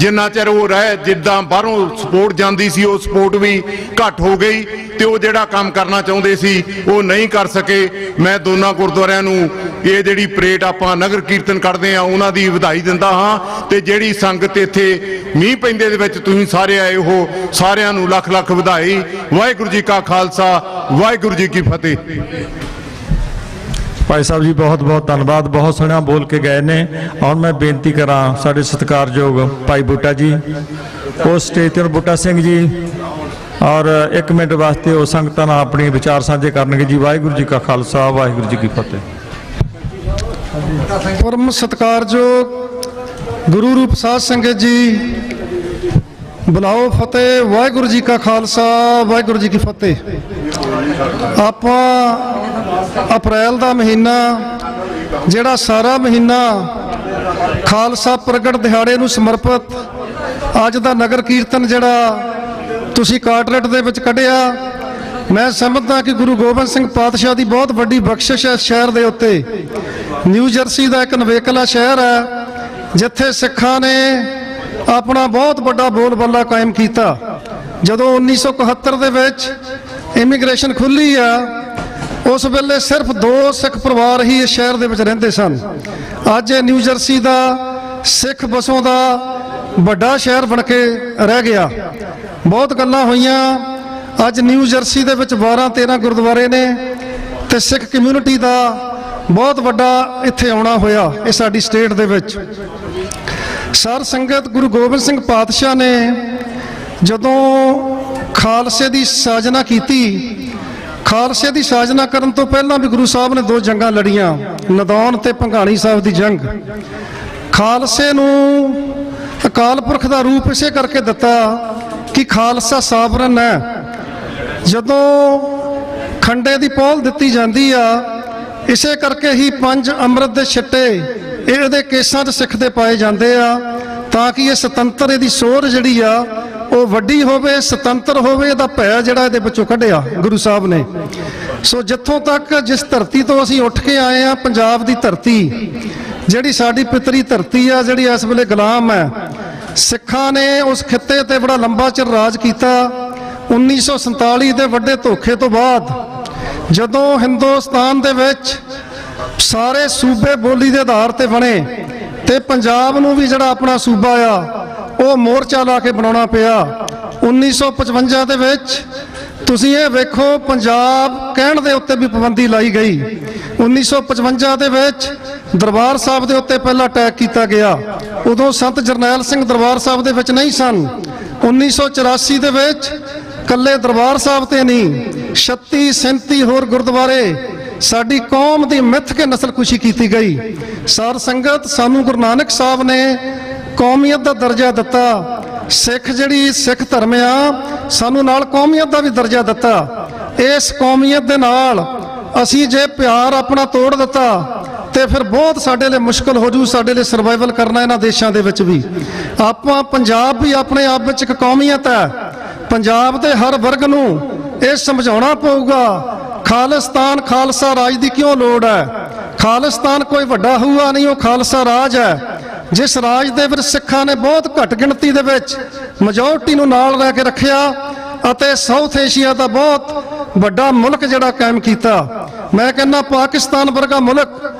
ਜਿੰਨਾ ਚਿਰ ਉਹ ਰਹੇ, ਜਿੱਦਾਂ ਬਾਹਰੋਂ ਸਪੋਰਟ ਜਾਂਦੀ ਸੀ ਉਹ ਸਪੋਰਟ ਵੀ ਘੱਟ ਹੋ ਗਈ ਤੇ ਉਹ ਜਿਹੜਾ ਕੰਮ ਕਰਨਾ ਚਾਹੁੰਦੇ ਸੀ ਉਹ ਨਹੀਂ ਕਰ ਸਕੇ। ਮੈਂ ਦੋਨਾਂ ਗੁਰਦੁਆਰਿਆਂ ਨੂੰ ਇਹ ਜਿਹੜੀ ਪਰੇਡ ਆਪਾਂ ਨਗਰ ਕੀਰਤਨ ਕਰਦੇ ਆ ਉਹਨਾਂ ਦੀ ਵਧਾਈ ਦਿੰਦਾ ਹਾਂ। ਤੇ ਜਿਹੜੀ ਸੰਗਤ ਇੱਥੇ ਮੀਂਹ ਪੈਂਦੇ ਦੇ ਵਿੱਚ ਤੁਸੀਂ ਸਾਰੇ ਆਏ ਹੋ, ਸਾਰਿਆਂ ਨੂੰ ਲੱਖ ਲੱਖ ਵਧਾਈ। ਵਾਹਿਗੁਰੂ ਜੀ ਕਾ ਖਾਲਸਾ ਵਾਹਿਗੁਰੂ ਜੀ ਕੀ ਫਤਿਹ। ਭਾਈ ਸਾਹਿਬ ਜੀ ਬਹੁਤ ਬਹੁਤ ਧੰਨਵਾਦ, ਬਹੁਤ ਸੋਹਣਾ ਬੋਲ ਕੇ ਗਏ ਨੇ। ਹੁਣ ਮੈਂ ਬੇਨਤੀ ਕਰਾਂ ਸਾਡੇ ਸਤਿਕਾਰਯੋਗ ਭਾਈ ਬੂਟਾ ਜੀ, ਉਸ ਸਟੇਜ ਤੇ ਬੂਟਾ ਸਿੰਘ ਜੀ, ਔਰ 1 ਮਿੰਟ ਵਾਸਤੇ ਉਹ ਸੰਗਤਾਂ ਨਾਲ ਆਪਣੀ ਵਿਚਾਰ ਸਾਂਝੇ ਕਰਨਗੇ ਜੀ। ਵਾਹਿਗੁਰੂ ਜੀ ਕਾ ਖਾਲਸਾ, ਵਾਹਿਗੁਰੂ ਜੀ ਕੀ ਫਤਿਹ। ਪਰਮ ਸਤਿਕਾਰਯੋਗ ਗੁਰੂ ਰੂਪ ਸਾਧ ਸੰਗਤ ਜੀ, ਬੁਲਾਓ ਫਤਿਹ। ਵਾਹਿਗੁਰੂ ਜੀ ਕਾ ਖਾਲਸਾ, ਵਾਹਿਗੁਰੂ ਜੀ ਕੀ ਫਤਿਹ। ਆਪਾਂ ਅਪ੍ਰੈਲ ਦਾ ਮਹੀਨਾ, ਜਿਹੜਾ ਸਾਰਾ ਮਹੀਨਾ ਖਾਲਸਾ ਪ੍ਰਗਟ ਦਿਹਾੜੇ ਨੂੰ ਸਮਰਪਿਤ, ਅੱਜ ਦਾ ਨਗਰ ਕੀਰਤਨ ਜਿਹੜਾ ਤੁਸੀਂ ਕਾਰਟਰੇਟ ਦੇ ਵਿੱਚ ਕੱਢਿਆ, ਮੈਂ ਸਮਝਦਾ ਕਿ ਗੁਰੂ ਗੋਬਿੰਦ ਸਿੰਘ ਪਾਤਸ਼ਾਹ ਦੀ ਬਹੁਤ ਵੱਡੀ ਬਖਸ਼ਿਸ਼ ਹੈ ਸ਼ਹਿਰ ਦੇ ਉੱਤੇ। ਨਿਊ ਜਰਸੀ ਦਾ ਇੱਕ ਨਵੇਕਲਾ ਸ਼ਹਿਰ ਹੈ ਜਿੱਥੇ ਸਿੱਖਾਂ ਨੇ ਆਪਣਾ ਬਹੁਤ ਵੱਡਾ ਬੋਲਬਾਲਾ ਕਾਇਮ ਕੀਤਾ। ਜਦੋਂ 1971 ਦੇ ਵਿੱਚ ਇਮੀਗ੍ਰੇਸ਼ਨ ਖੁੱਲ੍ਹੀ ਆ, ਉਸ ਵੇਲੇ ਸਿਰਫ 2 ਸਿੱਖ ਪਰਿਵਾਰ ਹੀ ਇਸ ਸ਼ਹਿਰ ਦੇ ਵਿੱਚ ਰਹਿੰਦੇ ਸਨ। ਅੱਜ ਇਹ ਨਿਊ ਜਰਸੀ ਦਾ ਸਿੱਖ ਬਸੋਂ ਦਾ ਵੱਡਾ ਸ਼ਹਿਰ ਬਣ ਕੇ ਰਹਿ ਗਿਆ। ਬਹੁਤ ਗੱਲਾਂ ਹੋਈਆਂ। ਅੱਜ ਨਿਊ ਜਰਸੀ ਦੇ ਵਿੱਚ 12-13 ਗੁਰਦੁਆਰੇ ਨੇ ਤੇ ਸਿੱਖ ਕਮਿਊਨਿਟੀ ਦਾ ਬਹੁਤ ਵੱਡਾ ਇੱਥੇ ਆਉਣਾ ਹੋਇਆ ਇਹ ਸਾਡੀ ਸਟੇਟ ਦੇ ਵਿੱਚ। ਸਰ ਸੰਗਤ, ਗੁਰੂ ਗੋਬਿੰਦ ਸਿੰਘ ਪਾਤਸ਼ਾਹ ਨੇ ਜਦੋਂ ਖਾਲਸੇ ਦੀ ਸਾਜਨਾ ਕੀਤੀ, ਖਾਲਸੇ ਦੀ ਸਾਜਨਾ ਕਰਨ ਤੋਂ ਪਹਿਲਾਂ ਵੀ ਗੁਰੂ ਸਾਹਿਬ ਨੇ 2 ਜੰਗਾਂ ਲੜੀਆਂ, ਨਦੌਣ ਤੇ ਭੰਗਾਣੀ ਸਾਹਿਬ ਦੀ ਜੰਗ। ਖਾਲਸੇ ਨੂੰ ਅਕਾਲ ਪੁਰਖ ਦਾ ਰੂਪ ਇਸੇ ਕਰਕੇ ਦਿੱਤਾ ਕਿ ਖਾਲਸਾ ਸਾਵਰਨ ਹੈ। ਜਦੋਂ ਖੰਡੇ ਦੀ ਪਹੁਲ ਦਿੱਤੀ ਜਾਂਦੀ ਆ, ਇਸੇ ਕਰਕੇ ਹੀ 5 ਅੰਮ੍ਰਿਤ ਦੇ ਛਿੱਟੇ ਇਹਦੇ ਕੇਸਾਂ 'ਚ ਸਿੱਖ ਦੇ ਪਾਏ ਜਾਂਦੇ ਆ, ਤਾਂ ਕਿ ਇਹ ਸੁਤੰਤਰ, ਇਹਦੀ ਸੋਧ ਜਿਹੜੀ ਆ ਉਹ ਵੱਡੀ ਹੋਵੇ, ਸੁਤੰਤਰ ਹੋਵੇ। ਇਹਦਾ ਭੈ ਜਿਹੜਾ ਇਹਦੇ ਵਿੱਚੋਂ ਕੱਢਿਆ ਗੁਰੂ ਸਾਹਿਬ ਨੇ। ਸੋ ਜਿੱਥੋਂ ਤੱਕ ਜਿਸ ਧਰਤੀ ਤੋਂ ਅਸੀਂ ਉੱਠ ਕੇ ਆਏ ਆ, ਪੰਜਾਬ ਦੀ ਧਰਤੀ ਜਿਹੜੀ ਸਾਡੀ ਪਿਤਰੀ ਧਰਤੀ ਆ, ਜਿਹੜੀ ਇਸ ਵੇਲੇ ਗੁਲਾਮ ਹੈ, ਸਿੱਖਾਂ ਨੇ ਉਸ ਖਿੱਤੇ ਤੇ ਬੜਾ ਲੰਬਾ ਚਿਰ ਰਾਜ ਕੀਤਾ। 1947 ਦੇ ਵੱਡੇ ਧੋਖੇ ਤੋਂ ਬਾਅਦ ਜਦੋਂ ਹਿੰਦੁਸਤਾਨ ਦੇ ਵਿੱਚ ਸਾਰੇ ਸੂਬੇ ਬੋਲੀ ਦੇ ਆਧਾਰ ਤੇ ਬਣੇ ਤੇ ਪੰਜਾਬ ਨੂੰ ਵੀ ਜਿਹੜਾ ਆਪਣਾ ਸੂਬਾ ਆ ਉਹ ਮੋਰਚਾ ਲਾ ਕੇ ਬਣਾਉਣਾ ਪਿਆ। 1955 ਦੇ ਵਿੱਚ ਤੁਸੀਂ ਇਹ ਵੇਖੋ, ਪੰਜਾਬ ਕਹਿਣ ਦੇ ਉੱਤੇ ਵੀ ਪਾਬੰਦੀ ਲਾਈ ਗਈ। 1955 ਦੇ ਵਿੱਚ ਦਰਬਾਰ ਸਾਹਿਬ ਦੇ ਉੱਤੇ ਪਹਿਲਾ ਅਟੈਕ ਕੀਤਾ ਗਿਆ। ਉਦੋਂ ਸੰਤ ਜਰਨੈਲ ਸਿੰਘ ਦਰਬਾਰ ਸਾਹਿਬ ਦੇ ਵਿੱਚ ਨਹੀਂ ਸਨ। 1984 ਦੇ ਵਿੱਚ ਕੱਲੇ ਦਰਬਾਰ ਸਾਹਿਬ ਤੇ ਨਹੀਂ, 36 37 ਹੋਰ ਗੁਰਦੁਆਰੇ ਸਾਡੀ ਕੌਮ ਦੀ ਮਿੱਥ ਕੇ ਨਸਲਕੁਸ਼ੀ ਕੀਤੀ ਗਈ। ਸਾਧ ਸੰਗਤ, ਸਾਨੂੰ ਗੁਰੂ ਨਾਨਕ ਸਾਹਿਬ ਨੇ ਕੌਮੀਅਤ ਦਾ ਦਰਜਾ ਦਿੱਤਾ। ਸਿੱਖ ਜਿਹੜੀ ਸਿੱਖ ਧਰਮ ਆ, ਸਾਨੂੰ ਨਾਲ ਕੌਮੀਅਤ ਦਾ ਵੀ ਦਰਜਾ ਦਿੱਤਾ। ਇਸ ਕੌਮੀਅਤ ਦੇ ਨਾਲ ਅਸੀਂ ਜੇ ਪਿਆਰ ਆਪਣਾ ਤੋੜ ਦਿੱਤਾ ਤੇ ਫਿਰ ਬਹੁਤ ਸਾਡੇ ਲਈ ਮੁਸ਼ਕਲ ਹੋ ਜੂ, ਸਾਡੇ ਲਈ ਸਰਵਾਈਵਲ ਕਰਨਾ ਇਹਨਾਂ ਦੇਸ਼ਾਂ ਦੇ ਵਿੱਚ ਵੀ। ਆਪਾਂ ਪੰਜਾਬ ਵੀ ਆਪਣੇ ਆਪ ਵਿੱਚ ਇੱਕ ਕੌਮੀਅਤ ਹੈ। ਪੰਜਾਬ ਦੇ ਹਰ ਵਰਗ ਨੂੰ ਇਹ ਸਮਝਾਉਣਾ ਪਊਗਾ ਖਾਲਿਸਤਾਨ ਖਾਲਸਾ ਰਾਜ ਦੀ ਕਿਉਂ ਲੋੜ ਹੈ। ਖਾਲਿਸਤਾਨ ਕੋਈ ਵੱਡਾ ਹੂਆ ਨਹੀਂ, ਉਹ ਖਾਲਸਾ ਰਾਜ ਹੈ ਜਿਸ ਰਾਜ ਦੇ ਵਿੱਚ ਸਿੱਖਾਂ ਨੇ ਬਹੁਤ ਘੱਟ ਗਿਣਤੀ ਦੇ ਵਿੱਚ ਮੈਜੋਰਟੀ ਨੂੰ ਨਾਲ ਲੈ ਕੇ ਰੱਖਿਆ ਅਤੇ ਸਾਊਥ ਏਸ਼ੀਆ ਦਾ ਬਹੁਤ ਵੱਡਾ ਮੁਲਕ ਜਿਹੜਾ ਕਾਇਮ ਕੀਤਾ। ਮੈਂ ਕਹਿੰਦਾ ਪਾਕਿਸਤਾਨ ਵਰਗਾ ਮੁਲਕ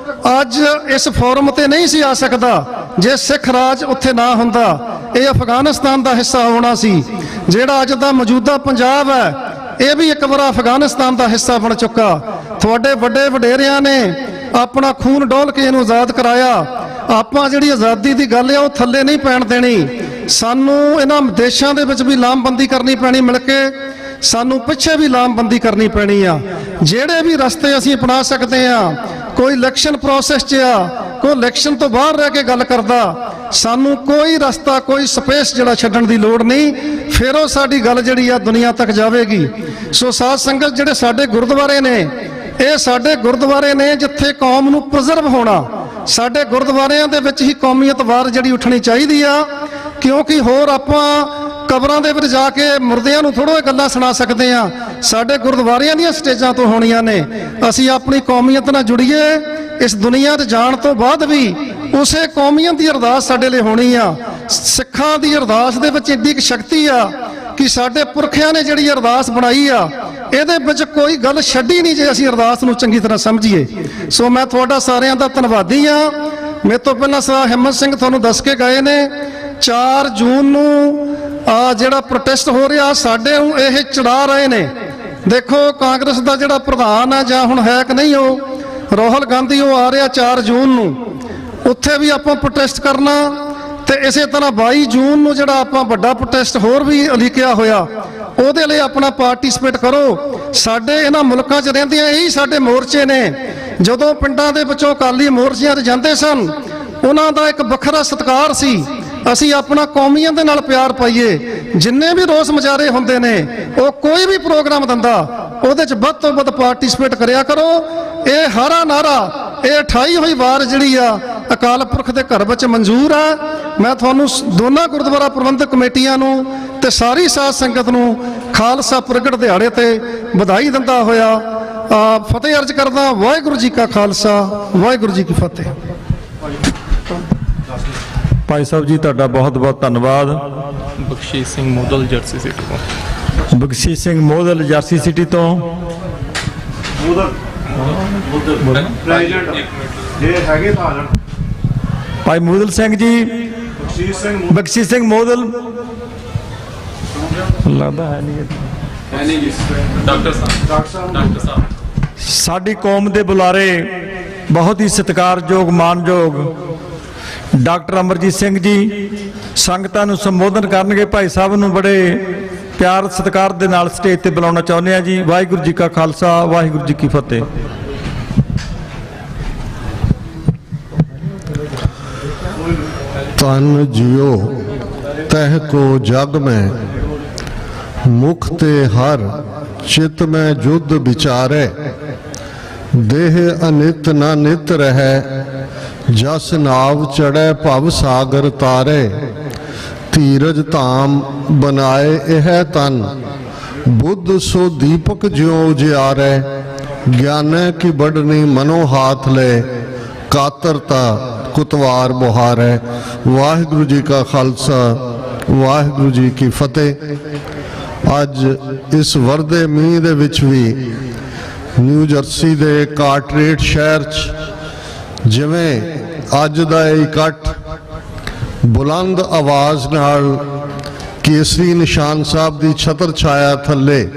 ਅੱਜ ਇਸ ਫੋਰਮ ਤੇ ਨਹੀਂ ਸੀ ਆ ਸਕਦਾ ਜੇ ਸਿੱਖ ਰਾਜ ਉੱਥੇ ਨਾ ਹੁੰਦਾ। ਇਹ ਅਫਗਾਨਿਸਤਾਨ ਦਾ ਹਿੱਸਾ ਹੋਣਾ ਸੀ। ਜਿਹੜਾ ਅੱਜ ਦਾ ਮੌਜੂਦਾ ਪੰਜਾਬ ਹੈ, ਇਹ ਵੀ ਇੱਕ ਵਾਰ ਅਫਗਾਨਿਸਤਾਨ ਦਾ ਹਿੱਸਾ ਬਣ ਚੁੱਕਾ। ਤੁਹਾਡੇ ਵੱਡੇ ਵਡੇਰਿਆਂ ਨੇ ਆਪਣਾ ਖੂਨ ਡੋਲ ਕੇ ਇਹਨੂੰ ਆਜ਼ਾਦ ਕਰਾਇਆ। ਆਪਾਂ ਜਿਹੜੀ ਆਜ਼ਾਦੀ ਦੀ ਗੱਲ ਆ ਉਹ ਥੱਲੇ ਨਹੀਂ ਪੈਣ ਦੇਣੀ। ਸਾਨੂੰ ਇਹਨਾਂ ਦੇਸ਼ਾਂ ਦੇ ਵਿੱਚ ਵੀ ਲਾਮਬੰਦੀ ਕਰਨੀ ਪੈਣੀ, ਮਿਲ ਕੇ ਸਾਨੂੰ ਪਿੱਛੇ ਵੀ ਲਾਮਬੰਦੀ ਕਰਨੀ ਪੈਣੀ ਆ। ਜਿਹੜੇ ਵੀ ਰਸਤੇ ਅਸੀਂ ਅਪਣਾ ਸਕਦੇ ਆ, ਕੋਈ ਇਲੈਕਸ਼ਨ ਪ੍ਰੋਸੈਸ 'ਚ ਆ, ਕੋਈ ਇਲੈਕਸ਼ਨ ਤੋਂ ਬਾਹਰ ਰਹਿ ਕੇ ਗੱਲ ਕਰਦਾ, ਸਾਨੂੰ ਕੋਈ ਰਸਤਾ, ਕੋਈ ਸਪੇਸ ਜਿਹੜਾ ਛੱਡਣ ਦੀ ਲੋੜ ਨਹੀਂ। ਫਿਰ ਉਹ ਸਾਡੀ ਗੱਲ ਜਿਹੜੀ ਆ ਦੁਨੀਆ ਤੱਕ ਜਾਵੇਗੀ। ਸੋ ਸਾਧ ਸੰਗਤ, ਜਿਹੜੇ ਸਾਡੇ ਗੁਰਦੁਆਰੇ ਨੇ, ਇਹ ਸਾਡੇ ਗੁਰਦੁਆਰੇ ਨੇ ਜਿੱਥੇ ਕੌਮ ਨੂੰ ਪ੍ਰੀਜ਼ਰਵ ਹੋਣਾ। ਸਾਡੇ ਗੁਰਦੁਆਰਿਆਂ ਦੇ ਵਿੱਚ ਹੀ ਕੌਮੀਅਤਵਾਦ ਜਿਹੜੀ ਉੱਠਣੀ ਚਾਹੀਦੀ ਆ, ਕਿਉਂਕਿ ਹੋਰ ਆਪਾਂ ਕਬਰਾਂ ਦੇ ਵਿੱਚ ਜਾ ਕੇ ਮੁਰਦਿਆਂ ਨੂੰ ਥੋੜ੍ਹੇ ਗੱਲਾਂ ਸੁਣਾ ਸਕਦੇ ਆ। ਸਾਡੇ ਗੁਰਦੁਆਰਿਆਂ ਦੀਆਂ ਸਟੇਜਾਂ ਤੋਂ ਹੋਣੀਆਂ ਨੇ। ਅਸੀਂ ਆਪਣੀ ਕੌਮੀਅਤ ਨਾਲ ਜੁੜੀਏ। ਇਸ ਦੁਨੀਆ 'ਚ ਜਾਣ ਤੋਂ ਬਾਅਦ ਵੀ ਉਸੇ ਕੌਮੀਅਤ ਦੀ ਅਰਦਾਸ ਸਾਡੇ ਲਈ ਹੋਣੀ ਆ। ਸਿੱਖਾਂ ਦੀ ਅਰਦਾਸ ਦੇ ਵਿੱਚ ਏਡੀ ਕੁ ਸ਼ਕਤੀ ਆ ਕਿ ਸਾਡੇ ਪੁਰਖਿਆਂ ਨੇ ਜਿਹੜੀ ਅਰਦਾਸ ਬਣਾਈ ਆ, ਇਹਦੇ ਵਿੱਚ ਕੋਈ ਗੱਲ ਛੱਡੀ ਨਹੀਂ ਜੇ ਅਸੀਂ ਅਰਦਾਸ ਨੂੰ ਚੰਗੀ ਤਰ੍ਹਾਂ ਸਮਝੀਏ। ਸੋ ਮੈਂ ਤੁਹਾਡਾ ਸਾਰਿਆਂ ਦਾ ਧੰਨਵਾਦੀ ਆ। ਮੇਰੇ ਤੋਂ ਪਹਿਲਾਂ ਸਰਦਾਰ ਹਿੰਮਤ ਸਿੰਘ ਤੁਹਾਨੂੰ ਦੱਸ ਕੇ ਗਏ ਨੇ 4 ਜੂਨ ਨੂੰ ਜਿਹੜਾ ਪ੍ਰੋਟੈਸਟ ਹੋ ਰਿਹਾ, ਸਾਡੇ ਨੂੰ ਇਹ ਚੜਾ ਰਹੇ ਨੇ। ਦੇਖੋ, ਕਾਂਗਰਸ ਦਾ ਜਿਹੜਾ ਪ੍ਰਧਾਨ ਹੈ ਜਾਂ ਹੁਣ ਹੈ ਕਿ ਨਹੀਂ, ਉਹ ਰਾਹੁਲ ਗਾਂਧੀ ਉਹ ਆ ਰਿਹਾ 4 ਜੂਨ ਨੂੰ, ਉੱਥੇ ਵੀ ਆਪਾਂ ਪ੍ਰੋਟੈਸਟ ਕਰਨਾ। ਤੇ ਇਸੇ ਤਰ੍ਹਾਂ 22 ਜੂਨ ਨੂੰ ਜਿਹੜਾ ਆਪਾਂ ਵੱਡਾ ਪ੍ਰੋਟੈਸਟ ਹੋਰ ਵੀ ਉਲੀਕਿਆ ਹੋਇਆ, ਉਹਦੇ ਲਈ ਆਪਣਾ ਪਾਰਟਿਸਿਪੇਟ ਕਰੋ। ਸਾਡੇ ਇਹਨਾਂ ਮੁਲਕਾਂ 'ਚ ਰਹਿੰਦੀਆਂ ਇਹੀ ਸਾਡੇ ਮੋਰਚੇ ਨੇ। ਜਦੋਂ ਪਿੰਡਾਂ ਦੇ ਵਿੱਚੋਂ ਅਕਾਲੀ ਮੋਰਚਿਆਂ 'ਤੇ ਜਾਂਦੇ ਸਨ, ਉਹਨਾਂ ਦਾ ਇੱਕ ਵੱਖਰਾ ਸਤਿਕਾਰ ਸੀ। ਅਸੀਂ ਆਪਣਾ ਕੌਮੀਅਤ ਦੇ ਨਾਲ ਪਿਆਰ ਪਾਈਏ। ਜਿੰਨੇ ਵੀ ਰੋਸ ਮੁਜ਼ਾਹਰੇ ਹੁੰਦੇ ਨੇ, ਉਹ ਕੋਈ ਵੀ ਪ੍ਰੋਗਰਾਮ ਦਿੰਦਾ, ਉਹਦੇ 'ਚ ਵੱਧ ਤੋਂ ਵੱਧ ਪਾਰਟਿਸਿਪੇਟ ਕਰਿਆ ਕਰੋ। ਇਹ ਹਰਾ ਨਾਰਾ, ਇਹ 28 ਹੋਈ ਵਾਰ ਜਿਹੜੀ ਆ ਅਕਾਲ ਪੁਰਖ ਦੇ ਘਰ ਵਿੱਚ ਮਨਜ਼ੂਰ ਆ। ਮੈਂ ਤੁਹਾਨੂੰ ਦੋਨਾਂ ਗੁਰਦੁਆਰਾ ਪ੍ਰਬੰਧਕ ਕਮੇਟੀਆਂ ਨੂੰ ਤੇ ਸਾਰੀ ਸਾਧ ਸੰਗਤ ਨੂੰ ਖਾਲਸਾ ਪ੍ਰਗਟ ਦਿਹਾੜੇ ਤੇ ਵਧਾਈ ਦਿੰਦਾ ਹੋਇਆ ਫਤਿਹ ਅਰਜ਼ ਕਰਦਾ। ਵਾਹਿਗੁਰੂ ਜੀ ਕਾ ਖਾਲਸਾ, ਵਾਹਿਗੁਰੂ ਜੀ ਕੀ ਫਤਿਹ। ਭਾਈ ਸਾਹਿਬ ਜੀ ਤੁਹਾਡਾ ਬਹੁਤ ਬਹੁਤ ਧੰਨਵਾਦ। ਬਖਸ਼ੀਸ਼ ਸਿੰਘ ਮੋਦਲ ਜਰਸੀ ਸਿਟੀ ਤੋਂ। ਬਖਸ਼ੀਸ਼ ਸਿੰਘ ਮੋਦਲ ਜਰਸੀ ਸਿਟੀ ਤੋਂ। ਭਾਈ ਮੋਦਲ ਸਿੰਘ ਜੀ, ਬਖਸ਼ੀਸ਼ ਸਿੰਘ ਮੋਦਲ ਲੱਗਦਾ ਹੈ ਨਹੀਂ। ਡਾਕਟਰ ਸਾਹਿਬ ਸਾਡੀ ਕੌਮ ਦੇ ਬੁਲਾਰੇ, ਬਹੁਤ ਹੀ ਸਤਿਕਾਰਯੋਗ ਮਾਨਯੋਗ ਡਾਕਟਰ ਅਮਰਜੀਤ ਸਿੰਘ ਜੀ ਸੰਗਤਾਂ ਨੂੰ ਸੰਬੋਧਨ ਕਰਨਗੇ। ਭਾਈ ਸਾਹਿਬ ਨੂੰ ਬੜੇ ਪਿਆਰ ਸਤਿਕਾਰ ਦੇ ਨਾਲ ਸਟੇਜ ਤੇ ਬੁਲਾਉਣਾ ਚਾਹੁੰਦੇ ਆ ਜੀ। ਵਾਹਿਗੁਰੂ ਜੀ ਕਾ ਖਾਲਸਾ, ਵਾਹਿਗੁਰੂ ਜੀ ਕੀ ਫਤਿਹ। ਤਨ ਜਿਉ ਤਹ ਕੋ ਜਗ ਮੈਂ, ਮੁਖ ਤੇ ਹਰ ਚਿਤ ਮੈਂ ਜੁਧ ਵਿਚਾਰੇ। ਦੇਹ ਅਨਿਤ ਨਾ ਨਿਤ ਰਹੈ, ਜਸ ਨਾਵ ਚੜ੍ਹੈ ਭਵ ਸਾਗਰ ਤਾਰੇ। ਧੀਰਜ ਧਾਮ ਬਨਾਏ ਇਹ ਤਨ, ਬੁੱਧ ਸੋ ਦੀਪਕ ਜਿਉ ਉਜਿਆਰੇ। ਗਿਆਨੈ ਕੀ ਬੜਨੀ ਮਨੋ ਹਾਥ ਲੈ, ਕਾਤਰਤਾ ਕੁਤਵਾਰ ਬੁਹਾਰੈ। ਵਾਹਿਗੁਰੂ ਜੀ ਕਾ ਖਾਲਸਾ, ਵਾਹਿਗੁਰੂ ਜੀ ਕੀ ਫਤਿਹ। ਅੱਜ ਇਸ ਵਰਦੇ ਮੀਂਹ ਦੇ ਵਿੱਚ ਵੀ ਨਿਊ ਜਰਸੀ ਦੇ ਕਾਰਟਰੇਟ ਸ਼ਹਿਰ 'ਚ ਜਿਵੇਂ ਅੱਜ ਦਾ ਇਹ ਇਕੱਠ ਬੁਲੰਦ ਆਵਾਜ਼ ਨਾਲ ਕੇਸਰੀ ਨਿਸ਼ਾਨ ਸਾਹਿਬ ਦੀ ਛਤਰ ਛਾਇਆ ਥੱਲੇ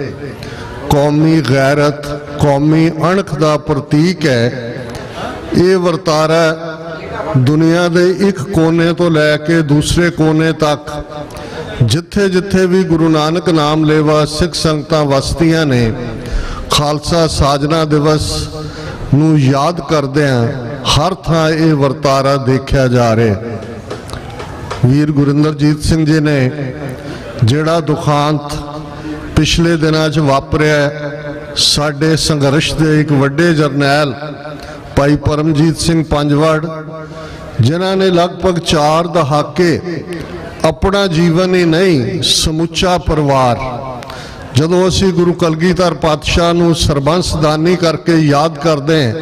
ਕੌਮੀ ਗੈਰਤ, ਕੌਮੀ ਅਣਖ ਦਾ ਪ੍ਰਤੀਕ ਹੈ। ਇਹ ਵਰਤਾਰਾ ਦੁਨੀਆ ਦੇ ਇੱਕ ਕੋਨੇ ਤੋਂ ਲੈ ਕੇ ਦੂਸਰੇ ਕੋਨੇ ਤੱਕ ਜਿੱਥੇ ਜਿੱਥੇ ਵੀ ਗੁਰੂ ਨਾਨਕ ਨਾਮ ਲੇਵਾ ਸਿੱਖ ਸੰਗਤਾਂ ਵਸਦੀਆਂ ਨੇ, ਖਾਲਸਾ ਸਾਜਨਾ ਦਿਵਸ ਨੂੰ ਯਾਦ ਕਰਦਿਆਂ ਹਰ ਥਾਂ ਇਹ ਵਰਤਾਰਾ ਦੇਖਿਆ ਜਾ ਰਿਹਾ। ਵੀਰ ਗੁਰਿੰਦਰਜੀਤ ਸਿੰਘ ਜੀ ਨੇ ਜਿਹੜਾ ਦੁਖਾਂਤ ਪਿਛਲੇ ਦਿਨਾਂ 'ਚ ਵਾਪਰਿਆ, ਸਾਡੇ ਸੰਘਰਸ਼ ਦੇ ਇੱਕ ਵੱਡੇ ਜਰਨੈਲ ਭਾਈ ਪਰਮਜੀਤ ਸਿੰਘ ਪੰਜਵੜ, ਜਿਨ੍ਹਾਂ ਨੇ ਲਗਭਗ 4 ਦਹਾਕੇ ਆਪਣਾ ਜੀਵਨ ਹੀ ਨਹੀਂ ਸਮੁੱਚਾ ਪਰਿਵਾਰ, ਜਦੋਂ ਅਸੀਂ ਗੁਰੂ ਕਲਗੀਧਰ ਪਾਤਸ਼ਾਹ ਨੂੰ ਸਰਬੰਸਦਾਨੀ ਕਰਕੇ ਯਾਦ ਕਰਦੇ ਹਾਂ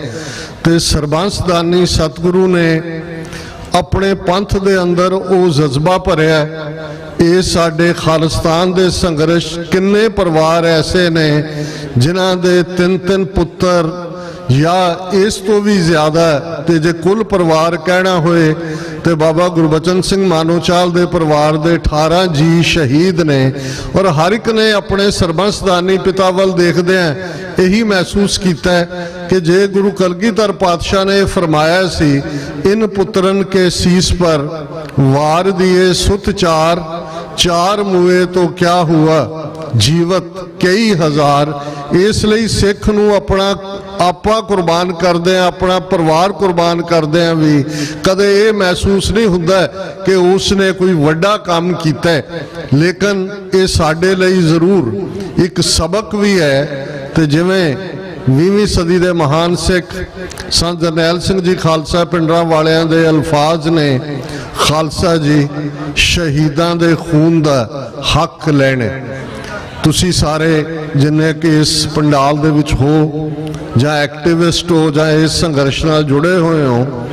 ਤੇ ਸਰਬੰਸਦਾਨੀ ਸਤਿਗੁਰੂ ਨੇ ਆਪਣੇ ਪੰਥ ਦੇ ਅੰਦਰ ਉਹ ਜਜ਼ਬਾ ਭਰਿਆ। ਇਹ ਸਾਡੇ ਖਾਲਿਸਤਾਨ ਦੇ ਸੰਘਰਸ਼, ਕਿੰਨੇ ਪਰਿਵਾਰ ਐਸੇ ਨੇ ਜਿਨ੍ਹਾਂ ਦੇ 3-3 ਪੁੱਤਰ ਜਾਂ ਇਸ ਤੋਂ ਵੀ ਜ਼ਿਆਦਾ, ਤੇ ਜੇ ਕੁੱਲ ਪਰਿਵਾਰ ਕਹਿਣਾ ਹੋਏ ਤੇ ਬਾਬਾ ਗੁਰਬਚਨ ਸਿੰਘ ਮਾਨੋਚਾਲ ਦੇ ਪਰਿਵਾਰ ਦੇ 18 ਜੀ ਸ਼ਹੀਦ ਨੇ। ਔਰ ਹਰ ਇੱਕ ਨੇ ਆਪਣੇ ਸਰਬੰਸਦਾਨੀ ਪਿਤਾ ਵੱਲ ਦੇਖਦਿਆਂ ਇਹੀ ਮਹਿਸੂਸ ਕੀਤਾ ਕਿ ਜੇ ਗੁਰੂ ਕਲਗੀਧਰ ਪਾਤਸ਼ਾਹ ਨੇ ਫਰਮਾਇਆ ਸੀ, ਇਨ ਪੁੱਤਰਨ ਕੇ ਸੀਸ ਪਰ ਵਾਰ ਦੀਏ ਸੁਤ ਚਾਰ, ਚਾਰ ਮੂਏ ਤੋਂ ਕਿਆ ਹੁਆ ਜੀਵਤ ਕਈ ਹਜ਼ਾਰ। ਇਸ ਲਈ ਸਿੱਖ ਨੂੰ ਆਪਣਾ ਆਪਾ ਕੁਰਬਾਨ ਕਰਦੇ ਆ, ਆਪਣਾ ਪਰਿਵਾਰ ਕੁਰਬਾਨ ਕਰਦੇ ਆ ਵੀ ਕਦੇ ਇਹ ਮਹਿਸੂਸ ਨਹੀਂ ਹੁੰਦਾ ਕਿ ਉਸ ਨੇ ਕੋਈ ਵੱਡਾ ਕੰਮ ਕੀਤਾ, ਲੇਕਿਨ ਇਹ ਸਾਡੇ ਲਈ ਜ਼ਰੂਰ ਇੱਕ ਸਬਕ ਵੀ ਹੈ। ਤੇ ਜਿਵੇਂ 20ਵੀਂ ਸਦੀ ਦੇ ਮਹਾਨ ਸਿੱਖ ਸੰਤ ਜਰਨੈਲ ਸਿੰਘ ਜੀ ਖਾਲਸਾ ਪਿੰਡਰਾਂ ਵਾਲਿਆਂ ਦੇ ਅਲਫਾਜ਼ ਨੇ, ਖਾਲਸਾ ਜੀ ਸ਼ਹੀਦਾਂ ਦੇ ਖੂਨ ਦਾ ਹੱਕ ਲੈਣੇ। ਤੁਸੀਂ ਸਾਰੇ ਜਿੰਨੇ ਕਿ ਇਸ ਪੰਡਾਲ ਦੇ ਵਿੱਚ ਹੋ ਜਾਂ ਐਕਟਿਵਿਸਟ ਹੋ ਜਾਂ ਇਸ ਸੰਘਰਸ਼ ਨਾਲ ਜੁੜੇ ਹੋਏ ਹੋ,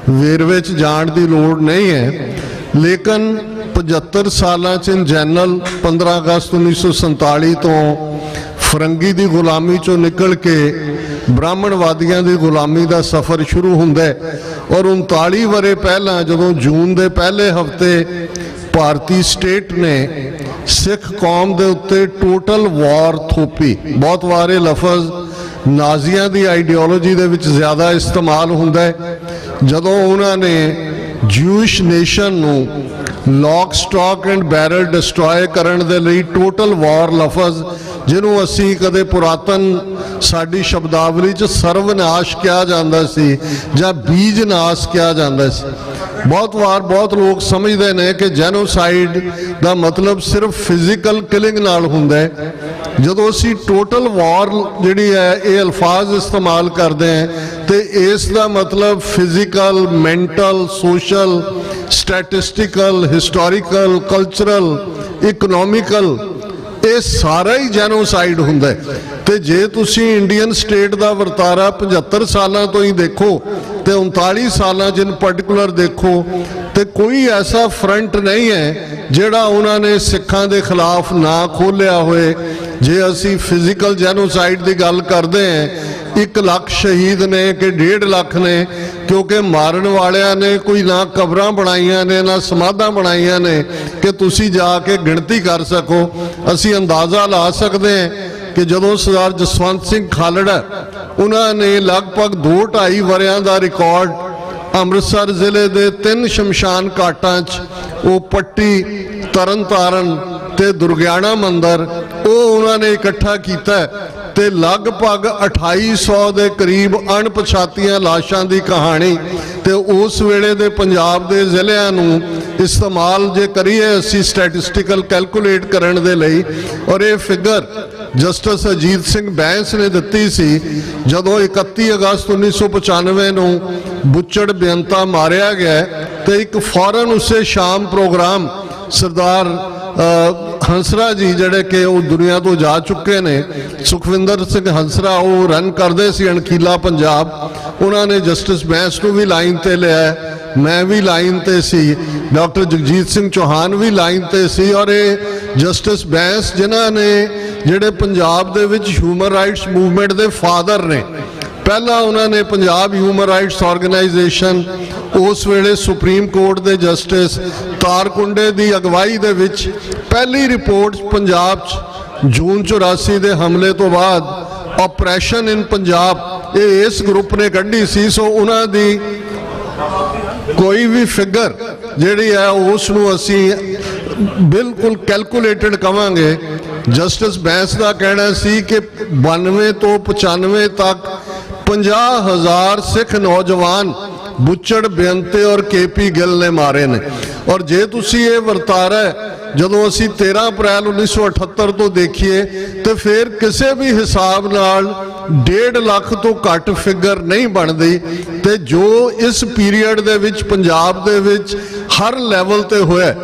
ਵੇਰਵੇ 'ਚ ਜਾਣ ਦੀ ਲੋੜ ਨਹੀਂ ਹੈ, ਲੇਕਿਨ 75 ਸਾਲਾਂ 'ਚ ਇਨ ਜਨਰਲ 15 ਅਗਸਤ 1947 ਤੋਂ ਫਰੰਗੀ ਦੀ ਗੁਲਾਮੀ 'ਚੋਂ ਨਿਕਲ ਕੇ ਬ੍ਰਾਹਮਣਵਾਦੀਆਂ ਦੀ ਗੁਲਾਮੀ ਦਾ ਸਫ਼ਰ ਸ਼ੁਰੂ ਹੁੰਦਾ ਹੈ। ਔਰ 39 ਵਰ੍ਹੇ ਪਹਿਲਾਂ ਜਦੋਂ ਜੂਨ ਦੇ ਪਹਿਲੇ ਹਫ਼ਤੇ ਭਾਰਤੀ ਸਟੇਟ ਨੇ ਸਿੱਖ ਕੌਮ ਦੇ ਉੱਤੇ ਟੋਟਲ ਵਾਰ ਥੋਪੀ, ਬਹੁਤ ਵਾਰ ਇਹ ਲਫ਼ਜ਼ ਨਾਜ਼ੀਆਂ ਦੀ ਆਈਡੀਓਲੋਜੀ ਦੇ ਵਿੱਚ ਜ਼ਿਆਦਾ ਇਸਤੇਮਾਲ ਹੁੰਦਾ ਹੈ। ਜਦੋਂ ਉਹਨਾਂ ਨੇ ਜੂਇਸ਼ ਨੇਸ਼ਨ ਨੂੰ lock stock and barrel destroy ਕਰਨ ਦੇ ਲਈ ਟੋਟਲ ਵਾਰ ਲਫ਼ਜ਼, ਜਿਹਨੂੰ ਅਸੀਂ ਕਦੇ ਪੁਰਾਤਨ ਸਾਡੀ ਸ਼ਬਦਾਵਲੀ 'ਚ ਸਰਵਨਾਸ਼ ਕਿਹਾ ਜਾਂਦਾ ਸੀ ਜਾਂ ਬੀਜ ਨਾਸ਼ ਕਿਹਾ ਜਾਂਦਾ ਸੀ। ਬਹੁਤ ਵਾਰ ਬਹੁਤ ਲੋਕ ਸਮਝਦੇ ਨੇ ਕਿ ਜੈਨੋਸਾਈਡ ਦਾ ਮਤਲਬ ਸਿਰਫ ਫਿਜ਼ੀਕਲ ਕਿਲਿੰਗ ਨਾਲ ਹੁੰਦਾ ਹੈ। ਜਦੋਂ ਅਸੀਂ ਟੋਟਲ ਵਾਰ ਜਿਹੜੀ ਹੈ ਇਹ ਅਲਫਾਜ਼ ਇਸਤੇਮਾਲ ਕਰਦੇ ਹਾਂ ਤੇ ਇਸ ਦਾ ਮਤਲਬ physical, mental, social, statistical, historical, cultural, economical, ਇਹ ਸਾਰਾ ਹੀ ਜੈਨੋਸਾਈਡ ਹੁੰਦਾ ਹੈ। ਤੇ ਜੇ ਤੁਸੀਂ ਇੰਡੀਅਨ ਸਟੇਟ ਦਾ ਵਰਤਾਰਾ 75 ਸਾਲਾਂ ਤੋਂ ਹੀ ਦੇਖੋ ਤੇ 39 ਸਾਲਾਂ 'ਚ ਇਨ ਪਾਰਟਿਕੂਲਰ ਦੇਖੋ ਤੇ ਕੋਈ ਐਸਾ ਫਰੰਟ ਨਹੀਂ ਹੈ ਜਿਹੜਾ ਉਹਨਾਂ ਨੇ ਸਿੱਖਾਂ ਦੇ ਖਿਲਾਫ ਨਾ ਖੋਲ੍ਹਿਆ ਹੋਏ। ਜੇ ਅਸੀਂ ਫਿਜ਼ੀਕਲ ਜੈਨੋਸਾਈਡ ਦੀ ਗੱਲ ਕਰਦੇ ਹਾਂ, 1 ਲੱਖ ਸ਼ਹੀਦ ਨੇ ਕਿ 1.5 ਲੱਖ ਨੇ, ਕਿਉਂਕਿ ਮਾਰਨ ਵਾਲਿਆਂ ਨੇ ਕੋਈ ਨਾ ਕਬਰਾਂ ਬਣਾਈਆਂ ਨੇ ਨਾ ਸਮਾਧਾਂ ਬਣਾਈਆਂ ਨੇ ਕਿ ਤੁਸੀਂ ਜਾ ਕੇ ਗਿਣਤੀ ਕਰ ਸਕੋ। ਅਸੀਂ ਅੰਦਾਜ਼ਾ ਲਾ ਸਕਦੇ ਹਾਂ ਕਿ ਜਦੋਂ ਸਰਦਾਰ ਜਸਵੰਤ ਸਿੰਘ ਖਾਲੜਾ ਉਹਨਾਂ ਨੇ ਲਗਭਗ 2-2.5 ਵਰਿਆਂ ਦਾ ਰਿਕਾਰਡ ਅੰਮ੍ਰਿਤਸਰ ਜ਼ਿਲ੍ਹੇ ਦੇ 3 ਸ਼ਮਸ਼ਾਨ ਘਾਟਾਂ 'ਚ, ਉਹ ਪੱਟੀ, ਤਰਨ ਤਾਰਨ ਤੇ ਦੁਰਗਿਆਣਾ ਮੰਦਰ, ਉਹ ਉਹਨਾਂ ਨੇ ਇਕੱਠਾ ਕੀਤਾ ਤੇ ਲਗਭਗ 2800 ਦੇ ਕਰੀਬ ਅਣਪਛਾਤੀਆਂ ਲਾਸ਼ਾਂ ਦੀ ਕਹਾਣੀ। ਤੇ ਉਸ ਵੇਲੇ ਦੇ ਪੰਜਾਬ ਦੇ ਜ਼ਿਲ੍ਹਿਆਂ ਨੂੰ ਇਸਤੇਮਾਲ ਜੇ ਕਰੀਏ ਅਸੀਂ ਸਟੈਟਿਸਟੀਕਲ ਕੈਲਕੂਲੇਟ ਕਰਨ ਦੇ ਲਈ, ਔਰ ਇਹ ਫਿਗਰ ਜਸਟਿਸ ਅਜੀਤ ਸਿੰਘ ਬੈਂਸ ਨੇ ਦਿੱਤੀ ਸੀ ਜਦੋਂ 31 ਅਗਸਤ 1995 ਨੂੰ ਬੁੱਚੜ ਬੇਅੰਤਾ ਮਾਰਿਆ ਗਿਆ ਤੇ ਇੱਕ ਫੌਰਨ ਉਸੇ ਸ਼ਾਮ ਪ੍ਰੋਗਰਾਮ ਸਰਦਾਰ ਹੰਸਰਾ ਜੀ ਜਿਹੜੇ ਕਿ ਉਹ ਦੁਨੀਆ ਤੋਂ ਜਾ ਚੁੱਕੇ ਨੇ, ਸੁਖਵਿੰਦਰ ਸਿੰਘ ਹੰਸਰਾ, ਉਹ ਰਨ ਕਰਦੇ ਸੀ ਅਣਖੀਲਾ ਪੰਜਾਬ। ਉਹਨਾਂ ਨੇ ਜਸਟਿਸ ਬੈਂਸ ਨੂੰ ਵੀ ਲਾਈਨ ਤੇ ਲਿਆ, ਮੈਂ ਵੀ ਲਾਈਨ ਤੇ ਸੀ, ਡਾਕਟਰ ਜਗਜੀਤ ਸਿੰਘ ਚੌਹਾਨ ਵੀ ਲਾਈਨ ਤੇ ਸੀ। ਔਰ ਇਹ ਜਸਟਿਸ ਬੈਂਸ ਜਿਨ੍ਹਾਂ ਨੇ ਜਿਹੜੇ ਪੰਜਾਬ ਦੇ ਵਿੱਚ ਹਿਊਮਨ ਰਾਈਟਸ ਮੂਵਮੈਂਟ ਦੇ ਫਾਦਰ ਨੇ, ਪਹਿਲਾਂ ਉਹਨਾਂ ਨੇ ਪੰਜਾਬ ਹਿਊਮਨ ਰਾਈਟਸ ਆਰਗੇਨਾਈਜੇਸ਼ਨ, ਉਸ ਵੇਲੇ ਸੁਪਰੀਮ ਕੋਰਟ ਦੇ ਜਸਟਿਸ ਤਾਰਕੁੰਡੇ ਦੀ ਅਗਵਾਈ ਦੇ ਵਿੱਚ ਪਹਿਲੀ ਰਿਪੋਰਟ ਪੰਜਾਬ 'ਚ ਜੂਨ 84 ਦੇ ਹਮਲੇ ਤੋਂ ਬਾਅਦ ਆਪਰੇਸ਼ਨ ਇਨ ਪੰਜਾਬ, ਇਹ ਇਸ ਗਰੁੱਪ ਨੇ ਕੱਢੀ ਸੀ। ਸੋ ਉਹਨਾਂ ਦੀ ਕੋਈ ਵੀ ਫਿਗਰ ਜਿਹੜੀ ਹੈ ਉਸ ਨੂੰ ਅਸੀਂ ਬਿਲਕੁਲ ਕੈਲਕੂਲੇਟਡ ਕਵਾਂਗੇ। ਜਸਟਿਸ ਬੈਂਸ ਦਾ ਕਹਿਣਾ ਸੀ ਕਿ 92 ਤੋਂ 95 ਤੱਕ 50,000 ਸਿੱਖ ਨੌਜਵਾਨ ਬੁੱਚੜ ਬੇਅੰਤੇ ਔਰ KP ਗਿੱਲ ਨੇ ਮਾਰੇ ਨੇ। ਔਰ ਜੇ ਤੁਸੀਂ ਇਹ ਵਰਤਾਰਾ ਜਦੋਂ ਅਸੀਂ 13 ਅਪ੍ਰੈਲ 1978 ਤੋਂ ਦੇਖੀਏ ਤੇ ਫਿਰ ਕਿਸੇ ਵੀ ਹਿਸਾਬ ਨਾਲ 1.5 ਲੱਖ ਤੋਂ ਘੱਟ ਫਿਗਰ ਨਹੀਂ ਬਣਦੀ। ਤੇ ਜੋ ਇਸ ਪੀਰੀਅਡ ਦੇ ਵਿੱਚ ਪੰਜਾਬ ਦੇ ਵਿੱਚ ਹਰ ਲੈਵਲ ਤੇ ਹੋਇਆ,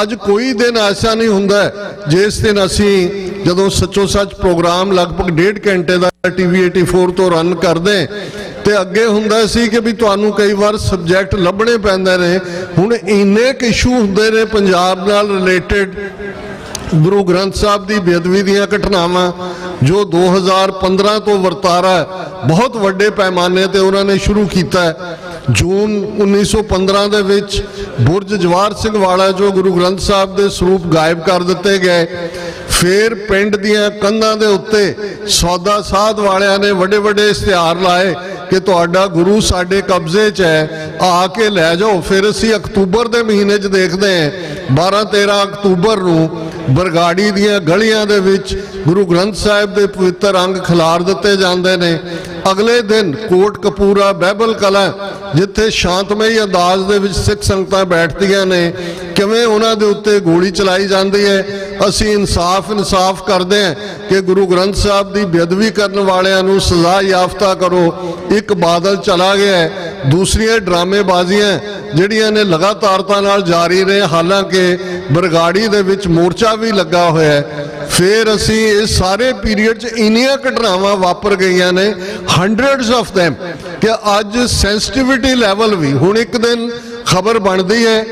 ਅੱਜ ਕੋਈ ਦਿਨ ਐਸਾ ਨਹੀਂ ਹੁੰਦਾ ਜਿਸ ਦਿਨ ਅਸੀਂ ਜਦੋਂ ਸੱਚੋ ਸੱਚ ਪ੍ਰੋਗਰਾਮ ਲਗਭਗ 1.5 ਘੰਟੇ ਦਾ TV 84 ਤੋਂ ਰਨ ਕਰਦੇ ਤੇ ਅੱਗੇ ਹੁੰਦਾ ਸੀ ਕਿ ਵੀ ਤੁਹਾਨੂੰ ਕਈ ਵਾਰ ਸਬਜੈਕਟ ਲੱਭਣੇ ਪੈਂਦੇ ਨੇ। ਹੁਣ ਇੰਨੇ ਕੁ ਇਸ਼ੂ ਹੁੰਦੇ ਨੇ ਪੰਜਾਬ ਨਾਲ ਰਿਲੇਟਡ, ਗੁਰੂ ਗ੍ਰੰਥ ਸਾਹਿਬ ਦੀ ਬੇਅਦਬੀ ਦੀਆਂ ਘਟਨਾਵਾਂ ਜੋ 2015 ਤੋਂ ਵਰਤਾਰਾ ਬਹੁਤ ਵੱਡੇ ਪੈਮਾਨੇ ਤੇ ਉਹਨਾਂ ਨੇ ਸ਼ੁਰੂ ਕੀਤਾ ਹੈ। ਜੂਨ 1915 ਦੇ ਵਿੱਚ ਬੁਰਜ ਜਵਾਹਰ ਸਿੰਘ ਵਾਲਾ ਜੋ ਗੁਰੂ ਗ੍ਰੰਥ ਸਾਹਿਬ ਦੇ ਸਰੂਪ ਗਾਇਬ ਕਰ ਦਿੱਤੇ ਗਏ। ਫਿਰ ਪਿੰਡ ਦੀਆਂ ਕੰਧਾਂ ਦੇ ਉੱਤੇ ਸੌਦਾ ਸਾਧ ਵਾਲਿਆਂ ਨੇ ਵੱਡੇ ਵੱਡੇ ਇਸ਼ਤਿਹਾਰ ਲਾਏ ਕਿ ਤੁਹਾਡਾ ਗੁਰੂ ਸਾਡੇ ਕਬਜ਼ੇ 'ਚ ਹੈ, ਆ ਕੇ ਲੈ ਜਾਓ। ਫਿਰ ਅਸੀਂ ਅਕਤੂਬਰ ਦੇ ਮਹੀਨੇ 'ਚ ਦੇਖਦੇ ਹਾਂ 12-13 ਅਕਤੂਬਰ ਨੂੰ ਬਰਗਾੜੀ ਦੀਆਂ ਗਲੀਆਂ ਦੇ ਵਿੱਚ ਗੁਰੂ ਗ੍ਰੰਥ ਸਾਹਿਬ ਦੇ ਪਵਿੱਤਰ ਅੰਗ ਖਿਲਾਰ ਦਿੱਤੇ ਜਾਂਦੇ ਨੇ। ਅਗਲੇ ਦਿਨ ਕੋਟ ਕਪੂਰਾ, ਬਹਿਬਲ ਕਲਾਂ, ਜਿੱਥੇ ਸ਼ਾਂਤਮਈ ਅੰਦਾਜ਼ ਦੇ ਵਿੱਚ ਸਿੱਖ ਸੰਗਤਾਂ ਬੈਠਦੀਆਂ ਨੇ, ਕਿਵੇਂ ਉਹਨਾਂ ਦੇ ਉੱਤੇ ਗੋਲੀ ਚਲਾਈ ਜਾਂਦੀ ਹੈ। ਅਸੀਂ ਇਨਸਾਫ ਕਰਦੇ ਹਾਂ ਕਿ ਗੁਰੂ ਗ੍ਰੰਥ ਸਾਹਿਬ ਦੀ ਬੇਅਦਬੀ ਕਰਨ ਵਾਲਿਆਂ ਨੂੰ ਸਜ਼ਾ ਯਾਫਤਾ ਕਰੋ। ਇੱਕ ਬਾਦਲ ਚਲਾ ਗਿਆ, ਦੂਸਰੀਆਂ ਡਰਾਮੇਬਾਜ਼ੀਆਂ ਜਿਹੜੀਆਂ ਨੇ ਲਗਾਤਾਰਤਾ ਨਾਲ ਜਾਰੀ ਨੇ, ਹਾਲਾਂਕਿ ਬਰਗਾੜੀ ਦੇ ਵਿੱਚ ਮੋਰਚਾ ਵੀ ਲੱਗਾ ਹੋਇਆ ਹੈ। ਫਿਰ ਅਸੀਂ ਇਸ ਸਾਰੇ ਪੀਰੀਅਡ 'ਚ ਇੰਨੀਆਂ ਘਟਨਾਵਾਂ ਵਾਪਰ ਗਈਆਂ ਨੇ, ਹੰਡਰਡਸ ਆਫ them, ਕਿ ਅੱਜ ਸੈਂਸਿਟੀਵਿਟੀ ਲੈਵਲ ਵੀ ਹੁਣ ਇੱਕ ਦਿਨ ਖਬਰ ਬਣਦੀ ਹੈ,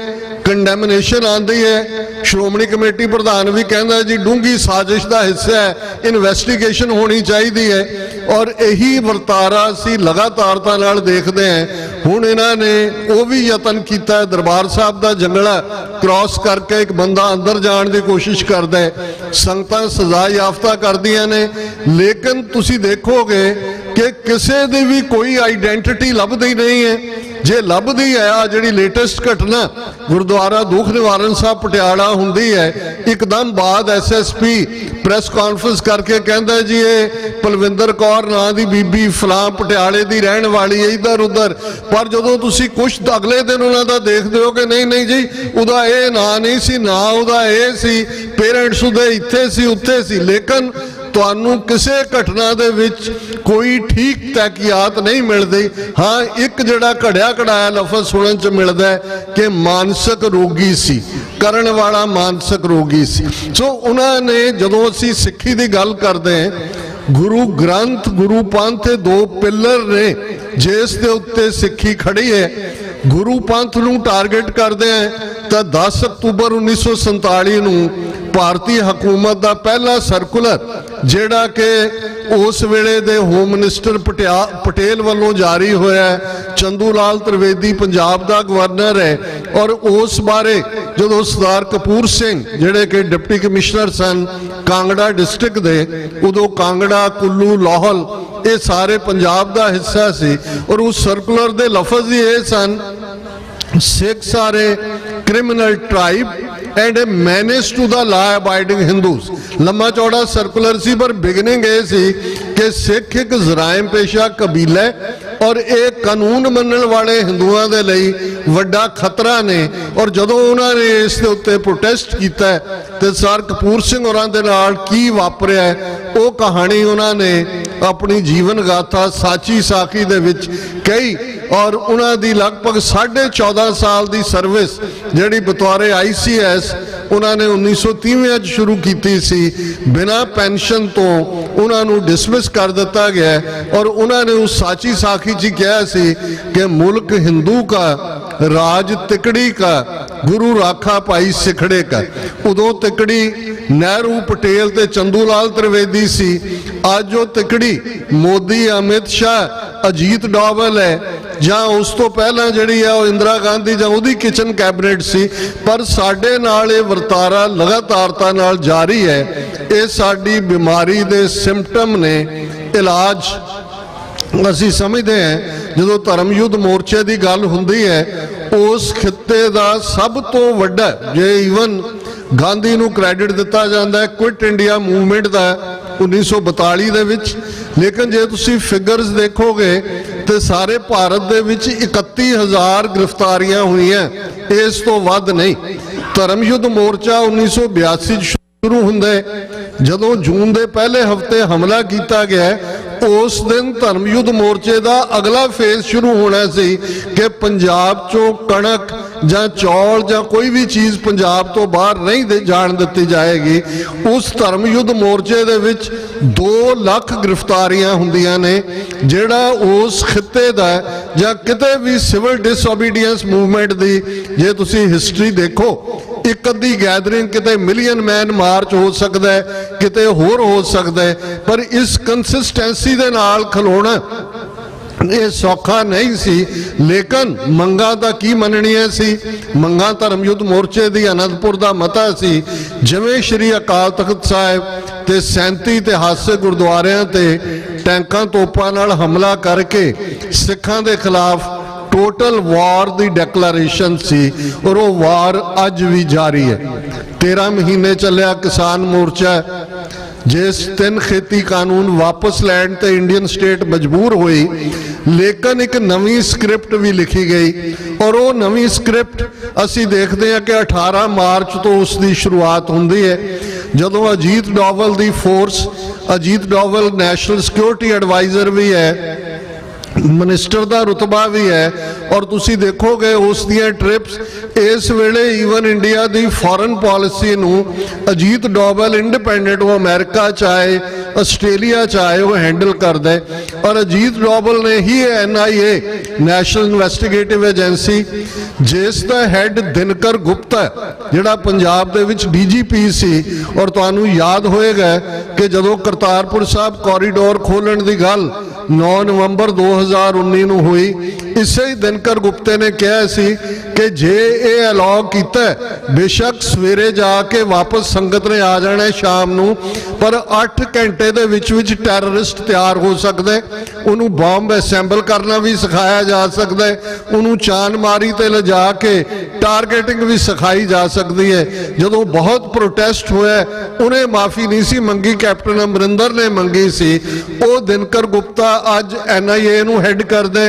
ਕੰਡੈਮਨੇਸ਼ਨ ਆਉਂਦੀ ਹੈ, ਸ਼੍ਰੋਮਣੀ ਕਮੇਟੀ ਪ੍ਰਧਾਨ ਵੀ ਕਹਿੰਦਾ ਜੀ ਡੂੰਘੀ ਸਾਜ਼ਿਸ਼ ਦਾ ਹਿੱਸਾ ਹੈ, ਇਨਵੈਸਟੀਗੇਸ਼ਨ ਹੋਣੀ ਚਾਹੀਦੀ ਹੈ। ਔਰ ਇਹੀ ਵਰਤਾਰਾ ਅਸੀਂ ਲਗਾਤਾਰਤਾ ਨਾਲ ਦੇਖਦੇ ਹਾਂ। ਹੁਣ ਇਹਨਾਂ ਨੇ ਉਹ ਵੀ ਯਤਨ ਕੀਤਾ, ਦਰਬਾਰ ਸਾਹਿਬ ਦਾ ਜੰਗਲਾ ਕ੍ਰਾਸ ਕਰਕੇ ਇੱਕ ਬੰਦਾ ਅੰਦਰ ਜਾਣ ਦੀ ਕੋਸ਼ਿਸ਼ ਕਰਦਾ ਹੈ, ਸੰਗਤਾਂ ਸਜ਼ਾ ਯਾਫਤਾ ਕਰਦੀਆਂ ਨੇ। ਲੇਕਿਨ ਤੁਸੀਂ ਦੇਖੋਗੇ ਕਿ ਕਿਸੇ ਦੀ ਵੀ ਕੋਈ ਆਈਡੈਂਟਿਟੀ ਲੱਭਦੀ ਨਹੀਂ ਹੈ। ਜੇ ਲੱਭਦੀ ਹੈ, ਆ ਜਿਹੜੀ ਲੇਟੈਸਟ ਘਟਨਾ ਗੁਰਦੁਆਰਾ ਦੁੱਖ ਨਿਵਾਰਨ ਸਾਹਿਬ ਪਟਿਆਲਾ ਹੁੰਦੀ ਹੈ, ਇੱਕਦਮ ਬਾਅਦ SSP ਪ੍ਰੈਸ ਕਾਨਫਰੰਸ ਕਰਕੇ ਕਹਿੰਦਾ ਜੀ ਇਹ ਪਲਵਿੰਦਰ ਕੌਰ ਨਾਂ ਦੀ ਬੀਬੀ ਫਲਾਂ ਪਟਿਆਲੇ ਦੀ ਰਹਿਣ ਵਾਲੀ ਹੈ, ਇੱਧਰ ਉੱਧਰ। ਪਰ ਜਦੋਂ ਤੁਸੀਂ ਕੁਛ ਅਗਲੇ ਦਿਨ ਉਹਨਾਂ ਦਾ ਦੇਖਦੇ ਹੋ ਕਿ ਨਹੀਂ ਨਹੀਂ ਜੀ ਉਹਦਾ ਇਹ ਨਾਂ ਨਹੀਂ ਸੀ, ਨਾਂ ਉਹਦਾ ਇਹ ਸੀ, ਪੇਰੈਂਟਸ ਉਹਦੇ ਇੱਥੇ ਸੀ ਉੱਥੇ ਸੀ। ਲੇਕਿਨ ਤੁਹਾਨੂੰ ਕਿਸੇ ਘਟਨਾ ਦੇ ਵਿੱਚ ਕੋਈ ਠੀਕ ਤਹਿਕੀਆਤ ਨਹੀਂ ਮਿਲਦੀ। ਹਾਂ, ਇੱਕ ਜਿਹੜਾ ਘੜਿਆ ਘੜਾਇਆ ਲਫ਼ਜ਼ ਸੁਣਨ 'ਚ ਮਿਲਦਾ ਹੈ ਕਿ ਮਾਨਸਿਕ ਰੋਗੀ ਸੀ, ਕਰਨ ਵਾਲਾ ਮਾਨਸਿਕ ਰੋਗੀ ਸੀ। ਸੋ ਉਹਨਾਂ ਨੇ, ਜਦੋਂ ਅਸੀਂ ਸਿੱਖੀ ਦੀ ਗੱਲ ਕਰਦੇ ਹਾਂ, ਗੁਰੂ ਗ੍ਰੰਥ ਗੁਰੂ ਪੰਥ ਇਹ ਦੋ ਪਿੱਲਰ ਨੇ ਜਿਸ ਦੇ ਉੱਤੇ ਸਿੱਖੀ ਖੜੀ ਹੈ। ਗੁਰੂ ਪੰਥ ਨੂੰ ਟਾਰਗੇਟ ਕਰਦੇ ਆ ਤਾਂ 10 ਅਕਤੂਬਰ 1947 ਨੂੰ ਭਾਰਤੀ ਹਕੂਮਤ ਦਾ ਪਹਿਲਾ ਸਰਕੂਲਰ, ਜਿਹੜਾ ਕਿ ਉਸ ਵੇਲੇ ਦੇ ਹੋਮ ਮਿਨਿਸਟਰ ਪਟੇਲ ਵੱਲੋਂ ਜਾਰੀ ਹੋਇਆ, ਚੰਦੂ ਲਾਲ ਤ੍ਰਿਵੇਦੀ ਪੰਜਾਬ ਦਾ ਗਵਰਨਰ ਹੈ, ਔਰ ਉਸ ਬਾਰੇ ਜਦੋਂ ਸਰਦਾਰ ਕਪੂਰ ਸਿੰਘ ਜਿਹੜੇ ਕਿ ਡਿਪਟੀ ਕਮਿਸ਼ਨਰ ਸਨ ਕਾਂਗੜਾ ਡਿਸਟ੍ਰਿਕਟ ਦੇ, ਉਦੋਂ ਕਾਂਗੜਾ, ਕੁੱਲੂ, ਲਾਹੌਲ ਇਹ ਸਾਰੇ ਪੰਜਾਬ ਦਾ ਹਿੱਸਾ ਸੀ, ਔਰ ਉਸ ਸਰਕੂਲਰ ਦੇ ਲਫ਼ਜ਼ ਹੀ ਇਹ ਸਨ, Sikhs are a criminal tribe and a menace to the law-abiding Hindus। लम्बा चौड़ा सर्कुलर सी, पर बिगनिंग ये सी कि सिख एक जराइम पेशा कबीला है और एक कानून मनण वाले हिंदुओं के लिए वड्डा खतरा ने। और जदों उन्होंने इस दे उत्ते प्रोटेस्ट किया तो सर कपूर सिंह होरां दे नाल की वापरिया है वो कहानी उन्होंने अपनी जीवन गाथा साची साखी दे विच कही। और उन्होंने लगभग 14.5 साल की सर्विस जिहड़ी बतौरे ICS उन्होंने 1930 शुरू की सी, बिना पेंशन तो उन्होंने डिसमिस कर दिता गया। और उन्होंने उस साची साखी जी कहा सी कि मुल्क हिंदू का, राज तिकड़ी का, गुरु राखा भाई सिखड़े का। उदों तिकड़ी नेहरू, पटेल ते चंदू लाल त्रिवेदी सी। अज वो तिकड़ी मोदी, अमित शाह, अजीत डोवल है, ਜਾਂ ਉਸ ਤੋਂ ਪਹਿਲਾਂ ਜਿਹੜੀ ਆ ਉਹ ਇੰਦਰਾ ਗਾਂਧੀ ਜਾਂ ਉਹਦੀ ਕਿਚਨ ਕੈਬਨਿਟ ਸੀ। ਪਰ ਸਾਡੇ ਨਾਲ ਇਹ ਵਰਤਾਰਾ ਲਗਾਤਾਰਤਾ ਨਾਲ ਜਾਰੀ ਹੈ। ਇਹ ਸਾਡੀ ਬਿਮਾਰੀ ਦੇ ਸਿੰਪਟਮ ਨੇ। ਇਲਾਜ ਅਸੀਂ ਸਮਝਦੇ ਹਾਂ ਜਦੋਂ ਧਰਮ ਯੁੱਧ ਮੋਰਚੇ ਦੀ ਗੱਲ ਹੁੰਦੀ ਹੈ, ਉਸ ਖਿੱਤੇ ਦਾ ਸਭ ਤੋਂ ਵੱਡਾ, ਜੇ ਈਵਨ ਗਾਂਧੀ ਨੂੰ ਕ੍ਰੈਡਿਟ ਦਿੱਤਾ ਜਾਂਦਾ ਹੈ ਕੁਇਟ ਇੰਡੀਆ ਮੂਵਮੈਂਟ ਦਾ 1942 ਦੇ ਵਿੱਚ। ਲੇਕਿਨ ਜੇ ਤੁਸੀਂ ਫਿਗਰਸ ਦੇਖੋਗੇ ਤੇ ਸਾਰੇ ਭਾਰਤ ਦੇ ਵਿੱਚ 31,000 ਗ੍ਰਿਫਤਾਰੀਆਂ ਹੋਈਆਂ, ਇਸ ਤੋਂ ਵੱਧ ਨਹੀਂ। ਧਰਮ ਯੁੱਧ ਮੋਰਚਾ 1982 ਸ਼ੁਰੂ ਹੁੰਦਾ ਹੈ। ਜਦੋਂ ਜੂਨ ਦੇ ਪਹਿਲੇ ਹਫਤੇ ਹਮਲਾ ਕੀਤਾ ਗਿਆ, ਉਸ ਦਿਨ ਧਰਮ ਯੁੱਧ ਮੋਰਚੇ ਦਾ ਅਗਲਾ ਫੇਜ਼ ਸ਼ੁਰੂ ਹੋਣਾ ਸੀ ਕਿ ਪੰਜਾਬ ਚੋਂ ਕਣਕ ਜਾਂ ਚੌਲ ਜਾਂ ਕੋਈ ਵੀ ਚੀਜ਼ ਪੰਜਾਬ ਤੋਂ ਬਾਹਰ ਨਹੀਂ ਜਾਣ ਦਿੱਤੀ ਜਾਏਗੀ। ਉਸ ਧਰਮ ਯੁੱਧ ਮੋਰਚੇ ਦੇ ਵਿੱਚ 2 ਲੱਖ ਗ੍ਰਿਫਤਾਰੀਆਂ ਹੁੰਦੀਆਂ ਨੇ, ਜਿਹੜਾ ਉਸ ਖਿੱਤੇ ਦਾ ਜਾਂ ਕਿਤੇ ਵੀ ਸਿਵਲ ਡਿਸਓਬੀਡੀਐਂਸ ਮੂਵਮੈਂਟ ਦੀ ਜੇ ਤੁਸੀਂ ਹਿਸਟਰੀ ਦੇਖੋ, ਇੱਕ ਅੱਧੀ ਗੈਦਰਿੰਗ ਕਿਤੇ ਮਿਲੀਅਨ ਮੈਨ ਮਾਰਚ ਹੋ ਸਕਦਾ ਹੈ, ਕਿਤੇ ਹੋਰ ਹੋ ਸਕਦਾ ਹੈ, ਪਰ ਇਸ ਕੰਸਿਸਟੈਂਸੀ ਦੇ ਨਾਲ ਖਲੋਣਾ ਇਹ ਸੌਖਾ ਨਹੀਂ ਸੀ। ਲੇਕਿਨ ਮੰਗਾਂ ਤਾਂ ਕੀ ਮੰਨਣੀਆਂ ਸੀ। ਮੰਗਾਂ ਧਰਮ ਯੁੱਧ ਮੋਰਚੇ ਦੀ ਅਨੰਦਪੁਰ ਦਾ ਮਤਾ ਸੀ, ਜਿਵੇਂ ਸ਼੍ਰੀ ਅਕਾਲ ਤਖਤ ਸਾਹਿਬ ਤੇ 37 ਇਤਿਹਾਸਕ ਗੁਰਦੁਆਰਿਆਂ ਤੇ ਟੈਂਕਾਂ ਤੋਪਾਂ ਨਾਲ ਹਮਲਾ ਕਰਕੇ ਸਿੱਖਾਂ ਦੇ ਖਿਲਾਫ टोटल वार की डिक्लेरेशन सी। और वो वार अज भी जारी है। 13 महीने चलिया किसान मोर्चा, जिस 3 खेती कानून वापस लैण ते इंडियन स्टेट मजबूर हुई, लेकिन एक नवी स्क्रिप्ट भी लिखी गई। और वो नवी स्क्रिप्ट असी देखते हैं कि 18 मार्च तो उसकी शुरुआत होंदी है, जदों अजीत डोवल की force, Ajit Doval national security advisor भी है, मिनिस्टर का रुतबा भी है। और तुसी देखोगे उस दियां ट्रिप्स इस वेले ईवन इंडिया की फॉरन पॉलिसी नूं अजीत डोवल इंडिपेंडेंट, वो अमेरिका चाहे आस्ट्रेलिया चाहे वो हैंडल करता है। और अजीत डोवल ने ही NIA नैशनल इन्वेस्टिगेटिव एजेंसी, जिसका हैड दिनकर गुप्ता जिहड़ा पंजाब दे विच DGP सी। और तुहानूं याद होएगा कि जदों करतारपुर साहब कॉरीडोर खोलण की गल 9 नवंबर 2019 ਨੂੰ ਹੋਈ, ਇਸੇ ਹੀ ਦਿਨਕਰ ਗੁਪਤੇ ਨੇ ਕਿਹਾ ਸੀ कि जे ये अलाउ किया बेशक सवेरे जाके वापस संगत ने आ जाना शाम नूं, पर 8 घंटे दे विच टैररिस्ट तैयार हो सकता है, उन्होंने बॉम्ब असैंबल करना भी सिखाया जा सकता है, उन्होंने चान मारी ते ले जाके टारगेटिंग भी सिखाई जा सकती है। जदों बहुत प्रोटेस्ट होया उन्हें माफ़ी नहीं सी मंगी, कैप्टन अमरिंदर ने मंगी सी, वो दिनकर गुप्ता अज NIA नूं हैड कर दे।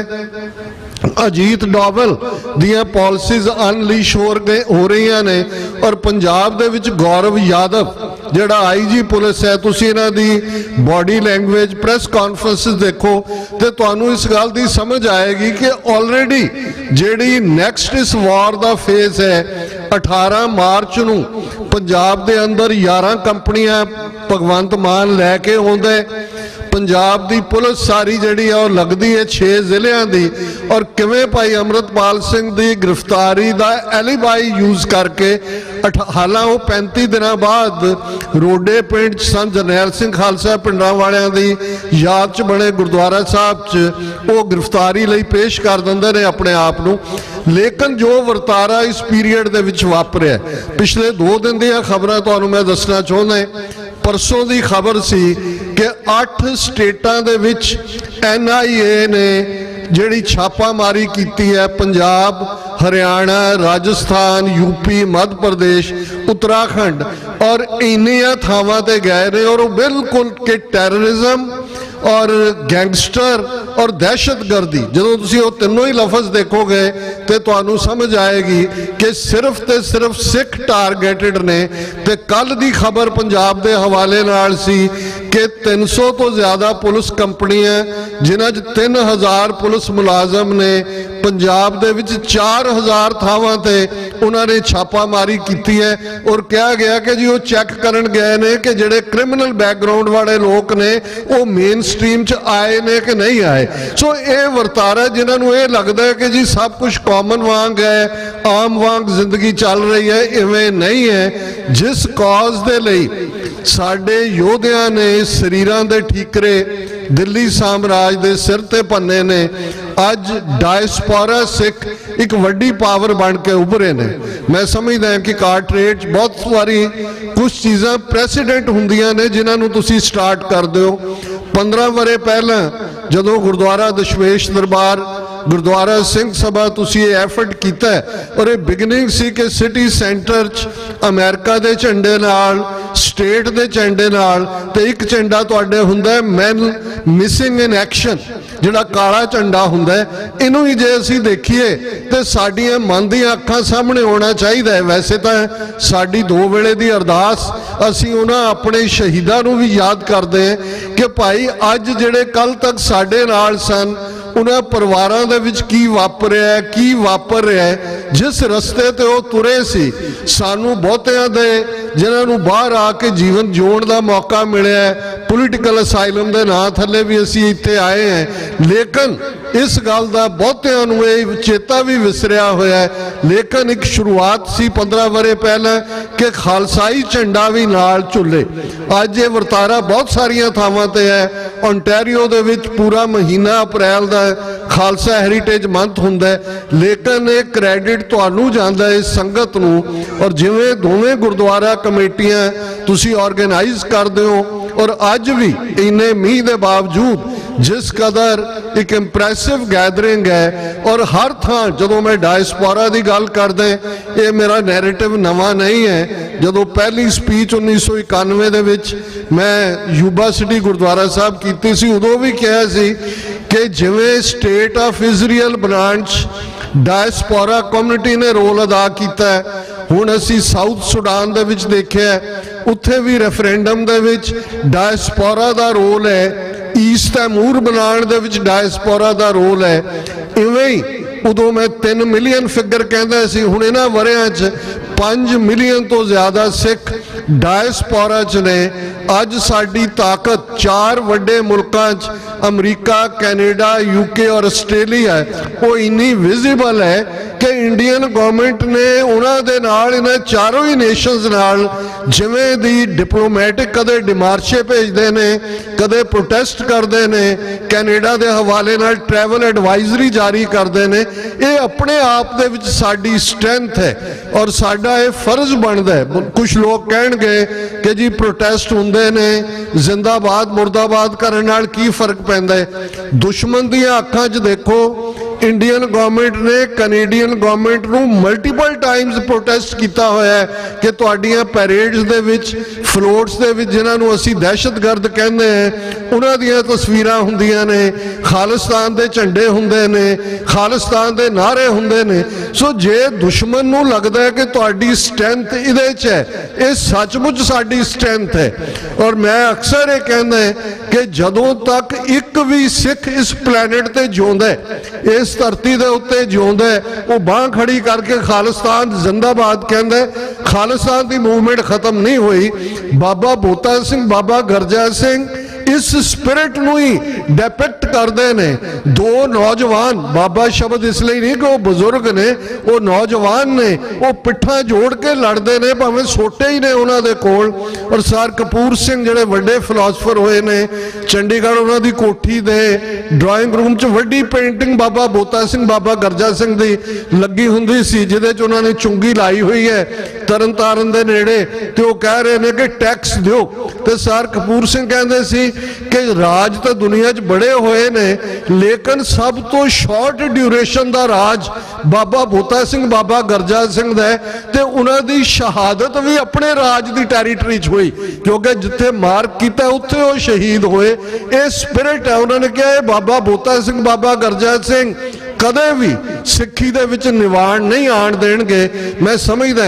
अजीत डोवल दियां पॉलिसीज़ अनलीश हो रही ने, और पंजाब दे विच गौरव यादव जिहड़ा IG पुलिस है, तुसीं इन्हां the body language press conferences देखो तो तुहानूं इस गल दी समझ आएगी कि ऑलरेडी जिहड़ी नैक्सट इस वॉर दा फेज है 18 मार्च नूं पंजाब दे अंदर 11 कंपनियां भगवंत मान लैके आउंदे, पंजाब दी पुलिस सारी जिहड़ी है वो लगदी है 6 ਜ਼ਿਲ੍ਹਿਆਂ दी, और किवें भाई अमृतपाल सिंह दी गिरफ्तारी दा एलीबाई यूज करके हालां वो 35 दिनों बाद रोडे पिंड संत जरनैल सिंह खालसा पिंडां वालियां दी याद च बने गुरुद्वारा साहब च वो गिरफ्तारी लई पेश कर दिंदे ने अपने आप नूं। लेकिन जो वरतारा इस पीरीयड दे विच वापरिया, पिछले 2 दिन दी खबरां तुहानूं मैं दसना चाहुंदा, परसों की खबर सी कि 8 स्टेटां दे विच NIA ने जिहड़ी छापामारी की है, पंजाब, हरियाणा, राजस्थान, UP, मध्य प्रदेश, उत्तराखंड और इन्नियां थावां ते गए ने, और बिल्कुल कि टैररिज्म और गैंगस्टर और दहशतगर्दी जो तुसीं वो तीनों ही लफज देखोगे तो तुहानूं समझ आएगी कि सिर्फ तो सिर्फ सिख टारगेटेड ने। तो कल की खबर पंजाब के हवाले नाल सी कि 300 तो ज़्यादा पुलिस कंपनियां जिन्हां 3000 पुलिस मुलाजम ने, पंजाब दे विच 4000 थावां ते उन्होंने छापामारी की है, और कहा गया कि जी वो चैक करन गए ने कि जिहड़े क्रिमिनल बैकग्राउंड वाले लोग ने वो मेन स्ट्रीम च आए ने कि नहीं आए। सो ये वरतारा जिन्होंने ये लगता है कि जी सब कुछ कॉमन वांग है, आम वांग जिंदगी चल रही है, इवें नहीं है। जिस कॉज दे लई साडे योधियां ने शरीरां दे ठीकरे दिल्ली साम्राज दे सिर ते भन्ने ने, अज डायस्पोरा सिख एक वड्डी पावर बन के उभरे ने। मैं समझदा कि कार्टरेट बहुत सारी कुछ चीज़ां प्रेसिडेंट हुंदियां ने जिन्होंने तुसीं स्टार्ट कर दो। 15 वरे पहला जदों गुरुद्वारा दशमेश दरबार गुरुद्वारा सिंह सभा तुसीं ये एफर्ट किया है, और ये बिगनिंग सी कि सिटी सेंटर अमेरिका के झंडे नाल, स्टेट के झंडे नाल, ते एक झंडा तुहाडे हुंदा है मैन मिसिंग इन एक्शन, जिहड़ा काला झंडा हुंदा है। इनू ही जे असीं देखीए तो साडियां मन दी अखां सामने होना चाहिए है। वैसे तो साडी 2 वेले दी अरदास असीं उन्हां अपने शहीदां नूं भी याद करदे हैं कि भाई अज जिहड़े कल तक साडे नाल सन उन्हां परिवारां दे विच की वापरिया है, की वापर रहा है, जिस रस्ते ते वो तुरे सी। सानू बहुतियां दे जिन्हां नूं बाहर आके जीवन जिउण दा मौका मिलिया है, पोलीटिकल असाइलम दे नां थल्ले भी असीं इत्थे आए हैं, लेकिन इस गल दा बहुतियां नूं इह चेता भी विसरिया होया है। लेकिन एक शुरुआत सी 15 वरे पहले कि खालसाई झंडा भी नाल झुले। अज ये वरतारा बहुत सारियां थावां ते है। ओंटारियो दे विच पूरा महीना अप्रैल दा खालसा हैरीटेज मंथ हुंदा है, लेकिन ये क्रैडिट तुहानूं जांदा है इस संगत नूं, और जिवें दोवें गुरुद्वारा कमेटियां तुसीं ऑर्गेनाइज करदे हो, और अज भी इन्ने मीह के बावजूद जिस कदर एक इंप्रैसिव गैदरिंग है, और हर थां जदों मैं डायस्पोरा की गल करदा, ये मेरा नैरेटिव नवा नहीं है। जदों पहली स्पीच 1991 दे विच मैं युबा सिटी गुरुद्वारा साहब कीती सी, उदों भी कहा सी कि जिवें स्टेट ऑफ इजराइल बनाउण डायस्पोरा कम्युनिटी ने रोल अदा किया है। हुण असीं साउथ सुडान दे विच देखिया, उत्थे भी रेफरेंडम दे विच डायस्पोरा दा रोल है, ईस्ट तैमूर बनाउण दे विच डायस्पोरा दा रोल है। इवें ही उदों मैं 3 मिलियन फिगर कहंदा सी, हुण इन्हां वरियां च 5 मिलियन तो ज़्यादा सिख डायस्पोरा च ने। अज साडी ताकत 4 वड्डे मुल्कां च अमरीका, कैनेडा, यूके और आस्ट्रेलिया वो इन्नी विजिबल है कि इंडियन गवर्नमेंट ने उन्होंने नाल इन्हां चारों ही नेशनस नाल जिवें दी डिप्लोमैटिक कदे डिमार्शे भेजते हैं, कदे प्रोटेस्ट करते हैं, कैनेडा के हवाले नाल ट्रैवल एडवाइजरी जारी करते हैं। ये अपने आप दे विच साडी स्ट्रेंथ है और साडा ये फर्ज बनता है। कुछ लोग कहणगे कि जी प्रोटेस्ट हुंदे ने, जिंदाबाद मुर्दाबाद करन नाल की फर्क पैंदा है। दुश्मन दी अखां 'च देखो, इंडियन गवर्नमेंट ने कैनेडियन गवर्नमेंट नूं मल्टीपल टाइम्स प्रोटेस्ट किया होया है कि तुहाडीआं पैरेड्स दे विच, फ्लोट्स दे विच जिन्हां नूं असीं दहशतगर्द कहंदे हैं उन्हां दीआं तस्वीरां हुंदियां ने, खालिस्तान दे झंडे हुंदे ने, खालिस्तान दे नारे हुंदे ने। सो जे दुश्मन नूं लगदा है कि तुहाडी स्ट्रेंथ इहदे च है, ये सचमुच साडी स्ट्रेंथ है। और मैं अक्सर ये कहंदा है कि जदों तक एक भी सिख इस प्लैनेट ते जिउंदा है, इस धरती दे उत्ते जिउंदा है, वो बांह खड़ी करके खालिस्तान जिंदाबाद कहंदा है, खालिस्तान की मूवमेंट खत्म नहीं हुई। बाबा बोता सिंह, बाबा गरजा सिंह इस स्पिरिट नूं ही डिपिक्ट करते हैं। दो नौजवान, बाबा शब्द इसलिए नहीं कि वो बुजुर्ग ने, वो नौजवान ने, वो पिट्ठा जोड़ के लड़ते ने, भावें सोटे ही ने उन्होंने कोल। और सर कपूर सिंह जिहड़े वड्डे फिलोसफर होए ने, चंडीगढ़ उन्हों की कोठी दे ड्राइंग रूम च वड्डी पेंटिंग बाबा बोता सिंह, बाबा गरजा सिंह की लगी हुंदी सी, जिहदे च उन्होंने चुंगी लाई हुई है तरन ताਰਨ दे नेड़े, ते वो कह रहे ने कि टैक्स दिओ। ते सर कपूर सिंह कहंदे सी कि राज तो दुनिया च बड़े हुए ने, लेकिन सब तो शॉर्ट ड्यूरेशन का राज बाबा बोता सिंह, बाबा गरजा सिंह दा है। ते उन्हां दी शहादत भी अपने राज की टैरीटरी च हुई, क्योंकि जिथे मार्क किया उत्थे वो शहीद होए। ये स्पिरिट है। उन्होंने कहा बाबा बोता सिंह, बाबा गरजा सिंह कदे भी सिक्खी दे विच निवाण नहीं आण देणगे। मैं समझदा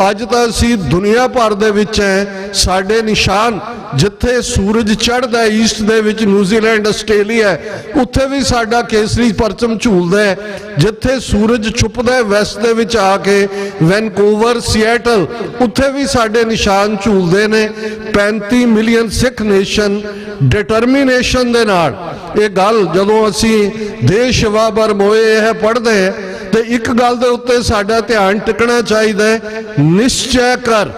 अज तां असीं दुनिया भर दे विच हैं, साडे निशान जिथे सूरज चढ़दा है ईस्ट दे विच, न्यूजीलैंड, आस्ट्रेलिया, उत्थे भी साडा केसरी परचम झूलदा है। जिथे सूरज छुपदा है वैस्ट दे विच आके वैनकूवर, सिएटल, उत्थे भी साडे निशान झूलदे ने। 35 मिलियन सिख नेशन डिटरमिनेशन दे नाल ये गल जदों असीं देश वाबर मोए है पढ़ते हैं तो एक गल दे उत्ते साडा ध्यान टिकना चाहिए, निश्चय कर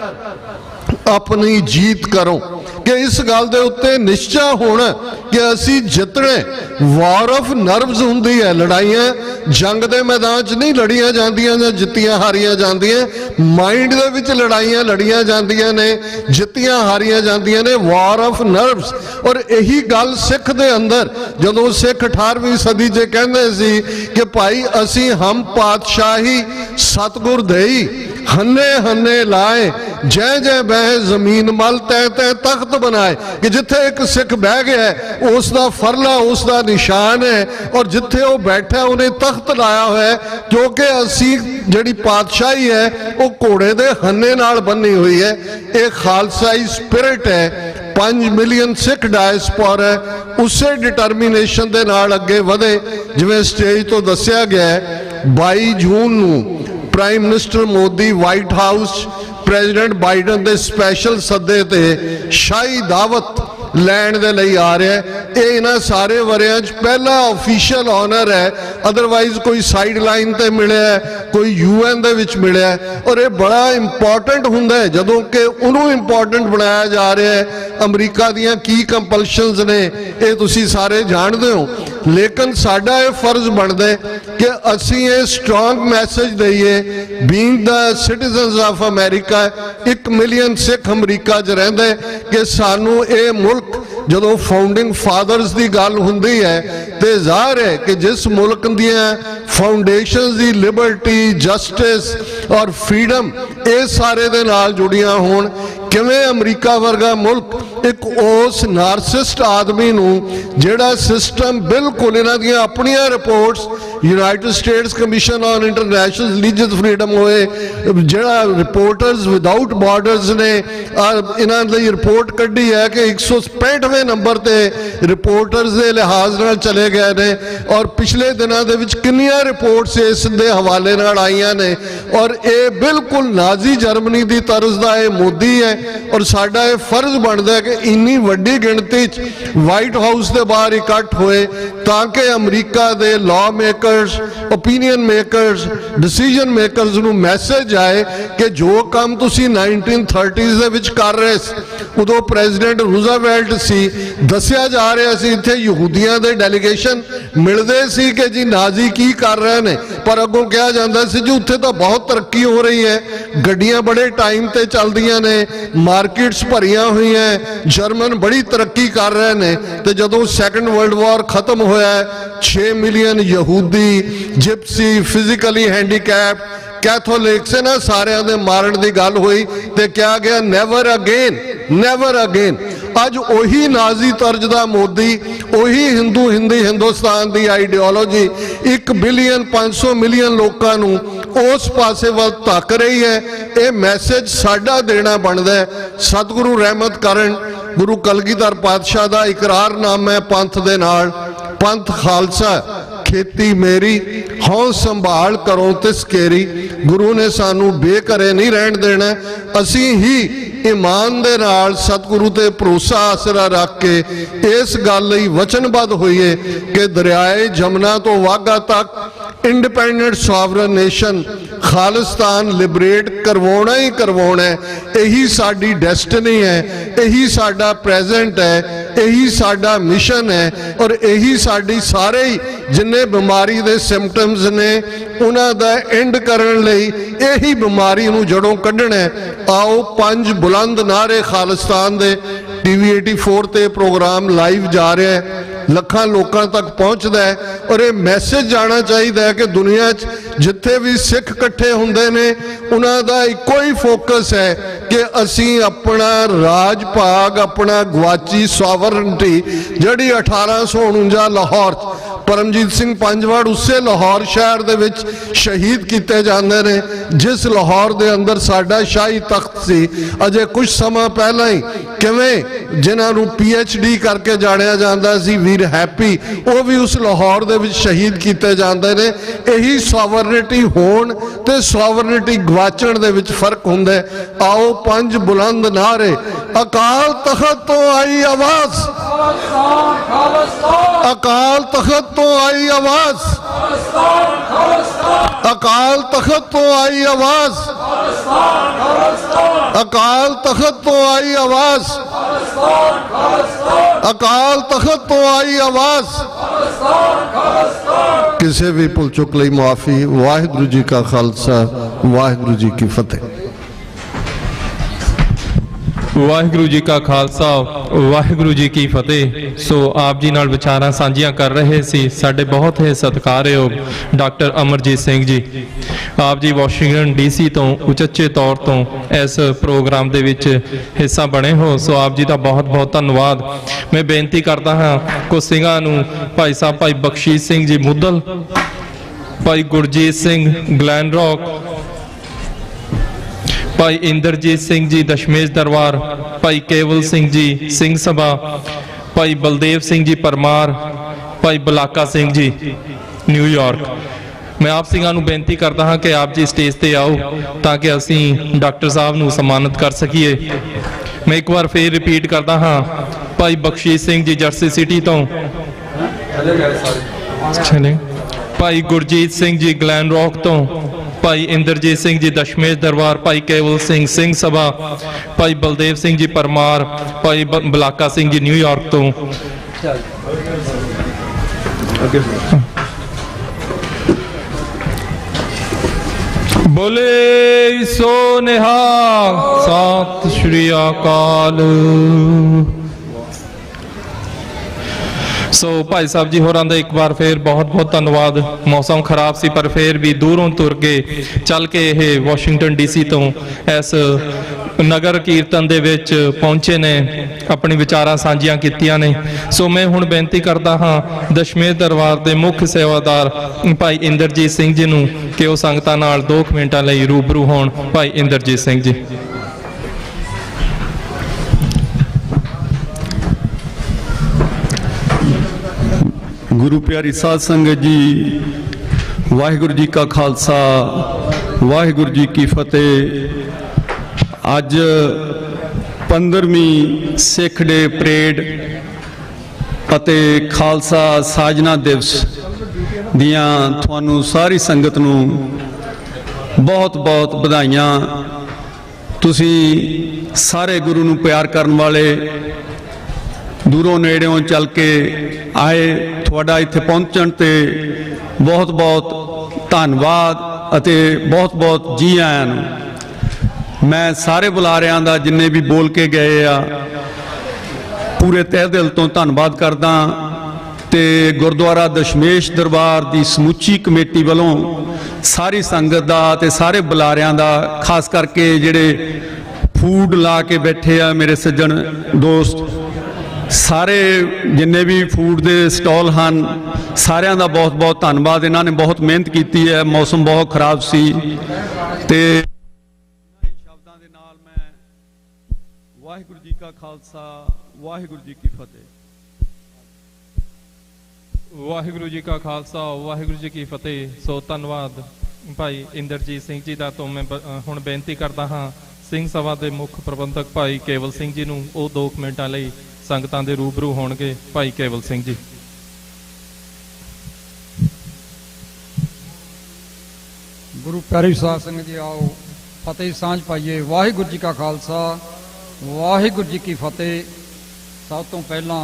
अपनी जीत करो। कि इस गल दे उत्ते निश्चय होना कि असी जितने। वॉर ऑफ नर्व्स हुंदी है, लड़ाइयां जंग दे मैदान च नहीं लड़ियां जांदियां जां जित्तियां हारियां जांदियां, माइंड दे विच लड़ाइयां लड़ियां जांदियां ने, जित्तियां हारियां जांदियां ने। War of nerves. और यही गल सिख दे अंदर जदों सिख 18वीं सदी च कहंदे सी कि भाई असी हम पातशाही सतगुर देई, हन्ने हन्ने लाए, जै जै बह जमीन मल, तै तै तख्त बनाए। कि जिथे एक सिख बह गया उसका फरला, उसका निशान है, और जिथे वो बैठा उन्हें तख्त लाया हुआ है, क्योंकि असी जिहड़ी पातशाही है वो घोड़े दे हन्ने नाल बनी हुई है। एक खालसाई स्पिरिट है। 5 मिलियन सिख डायस्पोरा है, उसे डिटरमिनेशन दे नाल अगे वधे। जिवें स्टेज तो दस्सिया गया है 22 जून नूं prime minister Modi white house president Biden के स्पैशल सदे ते शाही दावत लैण दे लई आ रहा है। ये इन्हां सारे वरियां च पहला ऑफिशियल ऑनर है, अदरवाइज कोई साइड लाइन ते मिले है, कोई UN दे विच मिले है। और ये बड़ा इंपॉर्टेंट हुंदा है जदों कि उन्होंने इंपॉर्टेंट बनाया जा रहा है। अमरीका दियां की कंपल्शनस ने ये तुसीं सारे जानते हो, लेकिन साडा ये फर्ज बनदा है कि असीं ये स्ट्रॉन्ग मैसेज दईए। Being the citizens of America, 1 million Sikh अमरीका च रहिंदा है, कि सानू ये मुल्क जदों फाउंडिंग फादर्स की गल हुंदी है तो ज़ाहिर है कि जिस मुल्क दियां फाउंडेशनस की लिबर्टी, जस्टिस और फ्रीडम ये सारे दे नाल जुड़ियां होण, किवें अमरीका वर्गा मुल्क एक उस नारसिस्ट आदमी नूं जिहड़ा सिस्टम बिल्कुल इन्हां दियां अपनियां reports United states commission on international religious freedom होए, जिहड़ा रिपोर्टर्स विदाउट बॉर्डर्स ने इन्हां दी रिपोर्ट कड्ढी है कि 165वें नंबर ते रिपोर्टर्स दे लिहाज नाल चले गए ने। और पिछले दिनों दे विच किन्नियां रिपोर्ट्स इस दे हवाले नाल आईयां ने। और ये बिल्कुल नाजी जर्मनी दी तर्ज दा ये मोदी है ਔਰ ਸਾਡਾ ਇਹ ਫਰਜ਼ ਬਣਦਾ ਹੈ ਕਿ ਇੰਨੀ ਵੱਡੀ ਗਿਣਤੀ 'ਚ ਵਾਈਟ ਹਾਊਸ ਦੇ ਬਾਹਰ ਇਕੱਠ ਹੋਏ ਤਾਂ ਕਿ ਅਮਰੀਕਾ ਦੇ law makers, opinion makers, decision makers ਨੂੰ ਮੈਸੇਜ ਆਏ ਕਿ ਜੋ ਕੰਮ ਤੁਸੀਂ 1930s ਦੇ ਵਿੱਚ ਕਰ ਰਹੇ ਸੀ, ਉਦੋਂ ਪ੍ਰੈਜ਼ੀਡੈਂਟ ਰੂਜ਼ਵੈਲਟ ਸੀ, ਦੱਸਿਆ ਜਾ ਰਿਹਾ ਸੀ ਇੱਥੇ ਯਹੂਦੀਆਂ ਦੇ ਡੈਲੀਗੇਸ਼ਨ ਮਿਲਦੇ ਸੀ ਕਿ ਜੀ ਨਾਜ਼ੀ ਕੀ ਕਰ ਰਹੇ ਨੇ, ਪਰ ਅੱਗੋਂ ਕਿਹਾ ਜਾਂਦਾ ਸੀ ਜੀ ਉੱਥੇ ਤਾਂ ਬਹੁਤ ਤਰੱਕੀ ਹੋ ਰਹੀ ਹੈ, ਗੱਡੀਆਂ ਬੜੇ ਟਾਈਮ ਤੇ ਚੱਲਦੀਆਂ ਨੇ, ਮਾਰਕੀਟਸ ਭਰੀਆਂ ਹੋਈਆਂ, ਜਰਮਨ ਬੜੀ ਤਰੱਕੀ ਕਰ ਰਹੇ ਨੇ। ਤੇ ਜਦੋਂ ਸੈਕੰਡ ਵਰਲਡ ਵਾਰ ਖਤਮ ਹੋਇਆ 6 ਮਿਲੀਅਨ ਯਹੂਦੀ, ਜਿਪਸੀ, ਫਿਜ਼ੀਕਲੀ ਹੈਂਡੀਕੈਪ, कैथोलिक्स ना सारिਆਂ ਦੇ ਮਾਰਨ ਦੀ ਗੱਲ ਹੋਈ ਤੇ ਕਿਹਾ ਗਿਆ ਨੈਵਰ ਅਗੇਨ, ਨੈਵਰ ਅਗੇਨ। ਅੱਜ ਉਹੀ ਨਾਜ਼ੀ ਤਰਜ਼ ਦਾ ਮੋਦੀ, ਉਹੀ ਹਿੰਦੁਸਤਾਨ ਦੀ ਆਈਡੀਓਲੋਜੀ 1 ਬਿਲੀਅਨ 500 ਮਿਲੀਅਨ ਲੋਕਾਂ ਨੂੰ ਉਸ ਪਾਸੇ ਵੱਲ ਧੱਕ ਰਹੀ ਹੈ। ਇਹ ਮੈਸੇਜ ਸਾਡਾ ਦੇਣਾ ਬਣਦਾ ਹੈ। ਸਤਿਗੁਰੂ ਰਹਿਮਤ ਕਰਨ, ਗੁਰੂ ਕਲਗੀਧਰ ਪਾਤਸ਼ਾਹ ਦਾ ਇਕਰਾਰਨਾਮਾ ਹੈ ਪੰਥ ਦੇ ਨਾਲ, ਪੰਥ ਖਾਲਸਾ खेती मेरी हौं संभाल करो तिस केरी। गुरु ने सानू बेघरे नहीं रहन देना, असी ही ईमान दे नाल सतगुरु ते भरोसा आसरा रख के इस गल लई वचनबद्ध होइए कि दरियाए जमुना तो वाघा तक independent sovereign nation Khalistan liberate करवाना ही करवाना है। यही साडी डेस्टिनी है, यही साडा प्रेजेंट है, यही साडा मिशन है और यही साडी सारे ही जिन्ने बीमारी दे सिम्पटम्स ने उन्हां दा एंड करन लई यही बीमारी नूं जड़ों कढना है। आओ 5 बुलंद नारे खालिस्तान दे। TV 84 ते प्रोग्राम लाइव जा रहा है, ਲੱਖਾਂ ਲੋਕਾਂ ਤੱਕ ਪਹੁੰਚਦਾ ਹੈ ਔਰ ਇਹ ਮੈਸੇਜ ਜਾਣਾ ਚਾਹੀਦਾ ਹੈ ਕਿ ਦੁਨੀਆ 'ਚ ਜਿੱਥੇ ਵੀ ਸਿੱਖ ਇਕੱਠੇ ਹੁੰਦੇ ਨੇ ਉਹਨਾਂ ਦਾ ਇੱਕੋ ਹੀ ਫੋਕਸ ਹੈ ਕਿ ਅਸੀਂ ਆਪਣਾ ਰਾਜ ਭਾਗ, ਆਪਣਾ ਗਵਾਚੀ ਸੋਵਰਨਟੀ ਜਿਹੜੀ 1849 ਲਾਹੌਰ 'ਚ परमजीत सिंह पंजवाड़ उसे लाहौर शहर दे विच शहीद किए जाते हैं, जिस लाहौर दे अंदर साडा शाही तख्त सी। अजे कुछ समा पहला ही किवें जिन्होंने PhD करके जानिया जाता सी वीर हैप्पी, वो भी उस लाहौर दे विच शहीद किए जाते हैं। यही सॉवरनिटी होण ते सॉवरनिटी गवाचण दे विच फर्क हुंदा है। आओ 5 बुलंद नारे। अकाल तख्त तो आई आवाज़, अकाल तख्त तो आई आवाज, अकाल तख्त तो आई आवाज, अकाल तख्त तो आई आवाज, अकाल तख्त तो आई आवाज। किसी भी भुल चुक लई मुआफी। वाहिगुरू जी का खालसा, वाहिगुरू जी की फतेह। ਵਾਹਿਗੁਰੂ ਜੀ ਕਾ ਖਾਲਸਾ, ਵਾਹਿਗੁਰੂ ਜੀ ਕੀ ਫਤਿਹ। ਸੋ ਆਪ ਜੀ ਨਾਲ ਵਿਚਾਰਾਂ ਸਾਂਝੀਆਂ ਕਰ ਰਹੇ ਸੀ ਸਾਡੇ ਬਹੁਤ ਹੀ ਸਤਿਕਾਰਯੋਗ ਡਾਕਟਰ ਅਮਰਜੀਤ ਸਿੰਘ ਜੀ। ਆਪ ਜੀ ਵਾਸ਼ਿੰਗਟਨ DC ਤੋਂ ਉਚੇਚੇ ਤੌਰ ਤੋਂ ਇਸ ਪ੍ਰੋਗਰਾਮ ਦੇ ਵਿੱਚ ਹਿੱਸਾ ਬਣੇ ਹੋ, ਸੋ ਆਪ ਜੀ ਦਾ ਬਹੁਤ ਬਹੁਤ ਧੰਨਵਾਦ। ਮੈਂ ਬੇਨਤੀ ਕਰਦਾ ਹਾਂ ਕੁਝ ਸਿੰਘਾਂ ਨੂੰ, ਭਾਈ ਸਾਹਿਬ ਭਾਈ ਬਖਸ਼ੀਸ਼ ਸਿੰਘ ਜੀ ਮੁੱਦਲ, ਭਾਈ ਗੁਰਜੀਤ ਸਿੰਘ ਗਲੈਨ ਰੌਕ, ਭਾਈ ਇੰਦਰਜੀਤ ਸਿੰਘ ਜੀ ਦਸ਼ਮੇਸ਼ ਦਰਬਾਰ, ਭਾਈ ਕੇਵਲ ਸਿੰਘ ਜੀ ਸਿੰਘ ਸਭਾ, ਭਾਈ ਬਲਦੇਵ ਸਿੰਘ ਜੀ ਪਰਮਾਰ, ਭਾਈ ਬਲਾਕਾ ਸਿੰਘ ਜੀ ਨਿਊਯਾਰਕ। मैं आप ਸਿੰਘਾਂ ਨੂੰ ਬੇਨਤੀ ਕਰਦਾ ਹਾਂ ਕਿ ਆਪ ਜੀ ਸਟੇਜ ਤੇ ਆਓ ਤਾਂ ਕਿ ਅਸੀਂ ਡਾਕਟਰ ਸਾਹਿਬ ਨੂੰ ਸਨਮਾਨਿਤ ਕਰ ਸਕੀਏ। ਮੈਂ ਇੱਕ ਵਾਰ ਫੇਰ ਰਿਪੀਟ ਕਰਦਾ ਹਾਂ, ਭਾਈ ਬਖਸ਼ੀਸ਼ ਸਿੰਘ ਜੀ ਜਰਸੀ ਸਿਟੀ ਤੋਂ, ਭਾਈ ਗੁਰਜੀਤ ਸਿੰਘ ਜੀ ਗਲੈਨ ਰੌਕ ਤੋਂ, ਭਾਈ ਇੰਦਰਜੀਤ ਸਿੰਘ ਜੀ ਦਸ਼ਮੇਸ਼ ਦਰਬਾਰ, ਭਾਈ ਕੇਵਲ ਸਿੰਘ ਸਿੰਘ ਸਭਾ, ਭਾਈ ਬਲਦੇਵ ਸਿੰਘ ਜੀ ਪਰਮਾਰ, ਭਾਈ ਬਲਾਕਾ ਸਿੰਘ ਜੀ ਨਿਊਯਾਰਕ ਤੋਂ। बोले सो निहाल, सत श्री अकाल। सो भाई साहब जी होरां दा एक बार फिर बहुत बहुत धन्यवाद। मौसम खराब सी पर फिर भी दूरों तुर के चल के ये वाशिंगटन DC तो इस नगर कीर्तन दे विच पहुंचे ने, अपनी विचारां सांझियां कीतियां ने। सो मैं हुण बेनती करदा हाँ दशमेश दरबार के मुख्य सेवादार भाई इंदरजीत सिंह जी नूं कि वो संगतां नाल 2 मिनटां लई रूबरू होण। भाई इंदरजीत सिंह जी। गुरु प्यारी साध संगत जी, वाहिगुरू जी का खालसा, वाहिगुरू जी की फतेह। अज 15ਵੀਂ ਸਿੱਖ ਡੇ ਪਰੇਡ ਅਤੇ ਖਾਲਸਾ ਸਾਜਨਾ ਦਿਵਸ ਦੀਆਂ ਤੁਹਾਨੂੰ ਸਾਰੀ ਸੰਗਤ ਨੂੰ ਬਹੁਤ ਬਹੁਤ ਵਧਾਈਆਂ। ਤੁਸੀਂ ਸਾਰੇ ਗੁਰੂ ਨੂੰ ਪਿਆਰ ਕਰਨ ਵਾਲੇ ਦੂਰੋਂ ਨੇੜਿਓਂ ਚੱਲ ਕੇ ਆਏ, ਤੁਹਾਡਾ ਇੱਥੇ ਪਹੁੰਚਣ ਤੇ ਬਹੁਤ ਬਹੁਤ ਧੰਨਵਾਦ ਅਤੇ ਬਹੁਤ ਬਹੁਤ ਜੀ ਆਇਆਂ ਨੂੰ। ਮੈਂ ਸਾਰੇ ਬੁਲਾਰਿਆਂ ਦਾ ਜਿੰਨੇ ਵੀ ਬੋਲ ਕੇ ਗਏ ਆ ਪੂਰੇ ਤਹਿ ਦਿਲ ਤੋਂ ਧੰਨਵਾਦ ਕਰਦਾ ਤੇ ਗੁਰਦੁਆਰਾ ਦਸ਼ਮੇਸ਼ ਦਰਬਾਰ ਦੀ ਸਮੁੱਚੀ ਕਮੇਟੀ ਵੱਲੋਂ ਸਾਰੀ ਸੰਗਤ ਦਾ ਤੇ ਸਾਰੇ ਬੁਲਾਰਿਆਂ ਦਾ, ਖਾਸ ਕਰਕੇ ਜਿਹੜੇ ਫੂਡ ਲਾ ਕੇ ਬੈਠੇ ਆ ਮੇਰੇ ਸੱਜਣ ਦੋਸਤ, ਸਾਰੇ ਜਿੰਨੇ ਵੀ ਫੂਡ ਦੇ ਸਟਾਲ ਹਨ ਸਾਰਿਆਂ ਦਾ ਬਹੁਤ ਬਹੁਤ ਧੰਨਵਾਦ। ਇਹਨਾਂ ਨੇ ਬਹੁਤ ਮਿਹਨਤ ਕੀਤੀ ਹੈ, ਮੌਸਮ ਬਹੁਤ ਖਰਾਬ ਸੀ ਤੇ ਸ਼ਬਦਾਂ ਦੇ ਨਾਲ ਮੈਂ ਵਾਹਿਗੁਰੂ ਜੀ ਕਾ ਖਾਲਸਾ ਵਾਹਿਗੁਰੂ ਜੀ ਕੀ ਫਤਿਹ। ਵਾਹਿਗੁਰੂ ਜੀ ਕਾ ਖਾਲਸਾ ਵਾਹਿਗੁਰੂ ਜੀ ਕੀ ਫਤਿਹ। ਸੋ ਧੰਨਵਾਦ ਭਾਈ ਇੰਦਰਜੀਤ ਸਿੰਘ ਜੀ ਦਾ। ਤੋਂ ਮੈਂ ਹੁਣ ਬੇਨਤੀ ਕਰਦਾ ਹਾਂ ਸਿੰਘ ਸਭਾ ਦੇ ਮੁੱਖ ਪ੍ਰਬੰਧਕ ਭਾਈ ਕੇਵਲ ਸਿੰਘ ਜੀ ਨੂੰ, ਉਹ 2 ਮਿੰਟਾਂ ਲਈ ਸੰਗਤਾਂ ਦੇ ਰੂਬਰੂ ਹੋਣਗੇ। ਭਾਈ ਕੇਵਲ ਸਿੰਘ ਜੀ। ਗੁਰੂ ਪਿਆਰੀ ਸਾਧ ਸੰਗਤ ਜੀ, ਆਓ ਫਤਿਹ ਸਾਂਝ ਪਾਈਏ। ਵਾਹਿਗੁਰੂ ਜੀ ਕਾ ਖਾਲਸਾ ਵਾਹਿਗੁਰੂ ਜੀ ਕੀ ਫਤਿਹ। ਸਭ ਤੋਂ ਪਹਿਲਾਂ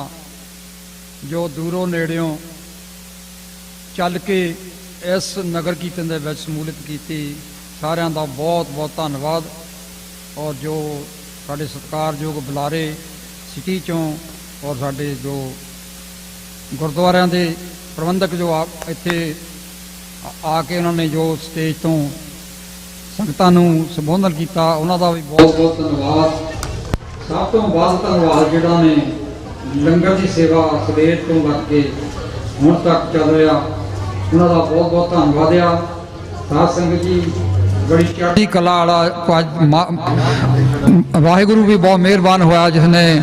ਜੋ ਦੂਰੋਂ ਨੇੜਿਓਂ ਚੱਲ ਕੇ ਇਸ ਨਗਰ ਕੀਰਤਨ ਦੇ ਵਿੱਚ ਸਮੂਲਿਤ ਕੀਤੀ, ਸਾਰਿਆਂ ਦਾ ਬਹੁਤ ਬਹੁਤ ਧੰਨਵਾਦ। ਔਰ ਜੋ ਸਾਡੇ ਸਤਿਕਾਰਯੋਗ ਬੁਲਾਰੇ ਸਿਟੀ ਚੋਂ ਔਰ ਸਾਡੇ ਜੋ ਗੁਰਦੁਆਰਿਆਂ ਦੇ ਪ੍ਰਬੰਧਕ ਜੋ ਇੱਥੇ ਆ ਕੇ ਉਹਨਾਂ ਨੇ ਜੋ ਸਟੇਜ ਤੋਂ ਸੰਗਤਾਂ ਨੂੰ ਸੰਬੋਧਨ ਕੀਤਾ, ਉਹਨਾਂ ਦਾ ਵੀ ਬਹੁਤ ਬਹੁਤ ਧੰਨਵਾਦ। ਸਭ ਤੋਂ ਵੱਧ ਧੰਨਵਾਦ ਜਿਹੜਾ ਨੇ ਲੰਗਰ ਦੀ ਸੇਵਾ ਸਵੇਰ ਤੋਂ ਲੱਗ ਕੇ ਹੁਣ ਤੱਕ ਚੱਲ ਰਿਹਾ, ਉਹਨਾਂ ਦਾ ਬਹੁਤ ਬਹੁਤ ਧੰਨਵਾਦ ਆ। ਸਾਧ ਸੰਗਤ ਜੀ ਬੜੀ ਚੜ੍ਹਦੀ ਕਲਾ ਵਾਲਾ ਵਾਹਿਗੁਰੂ ਵੀ ਬਹੁਤ ਮਿਹਰਬਾਨ ਹੋਇਆ ਜਿਸ ਨੇ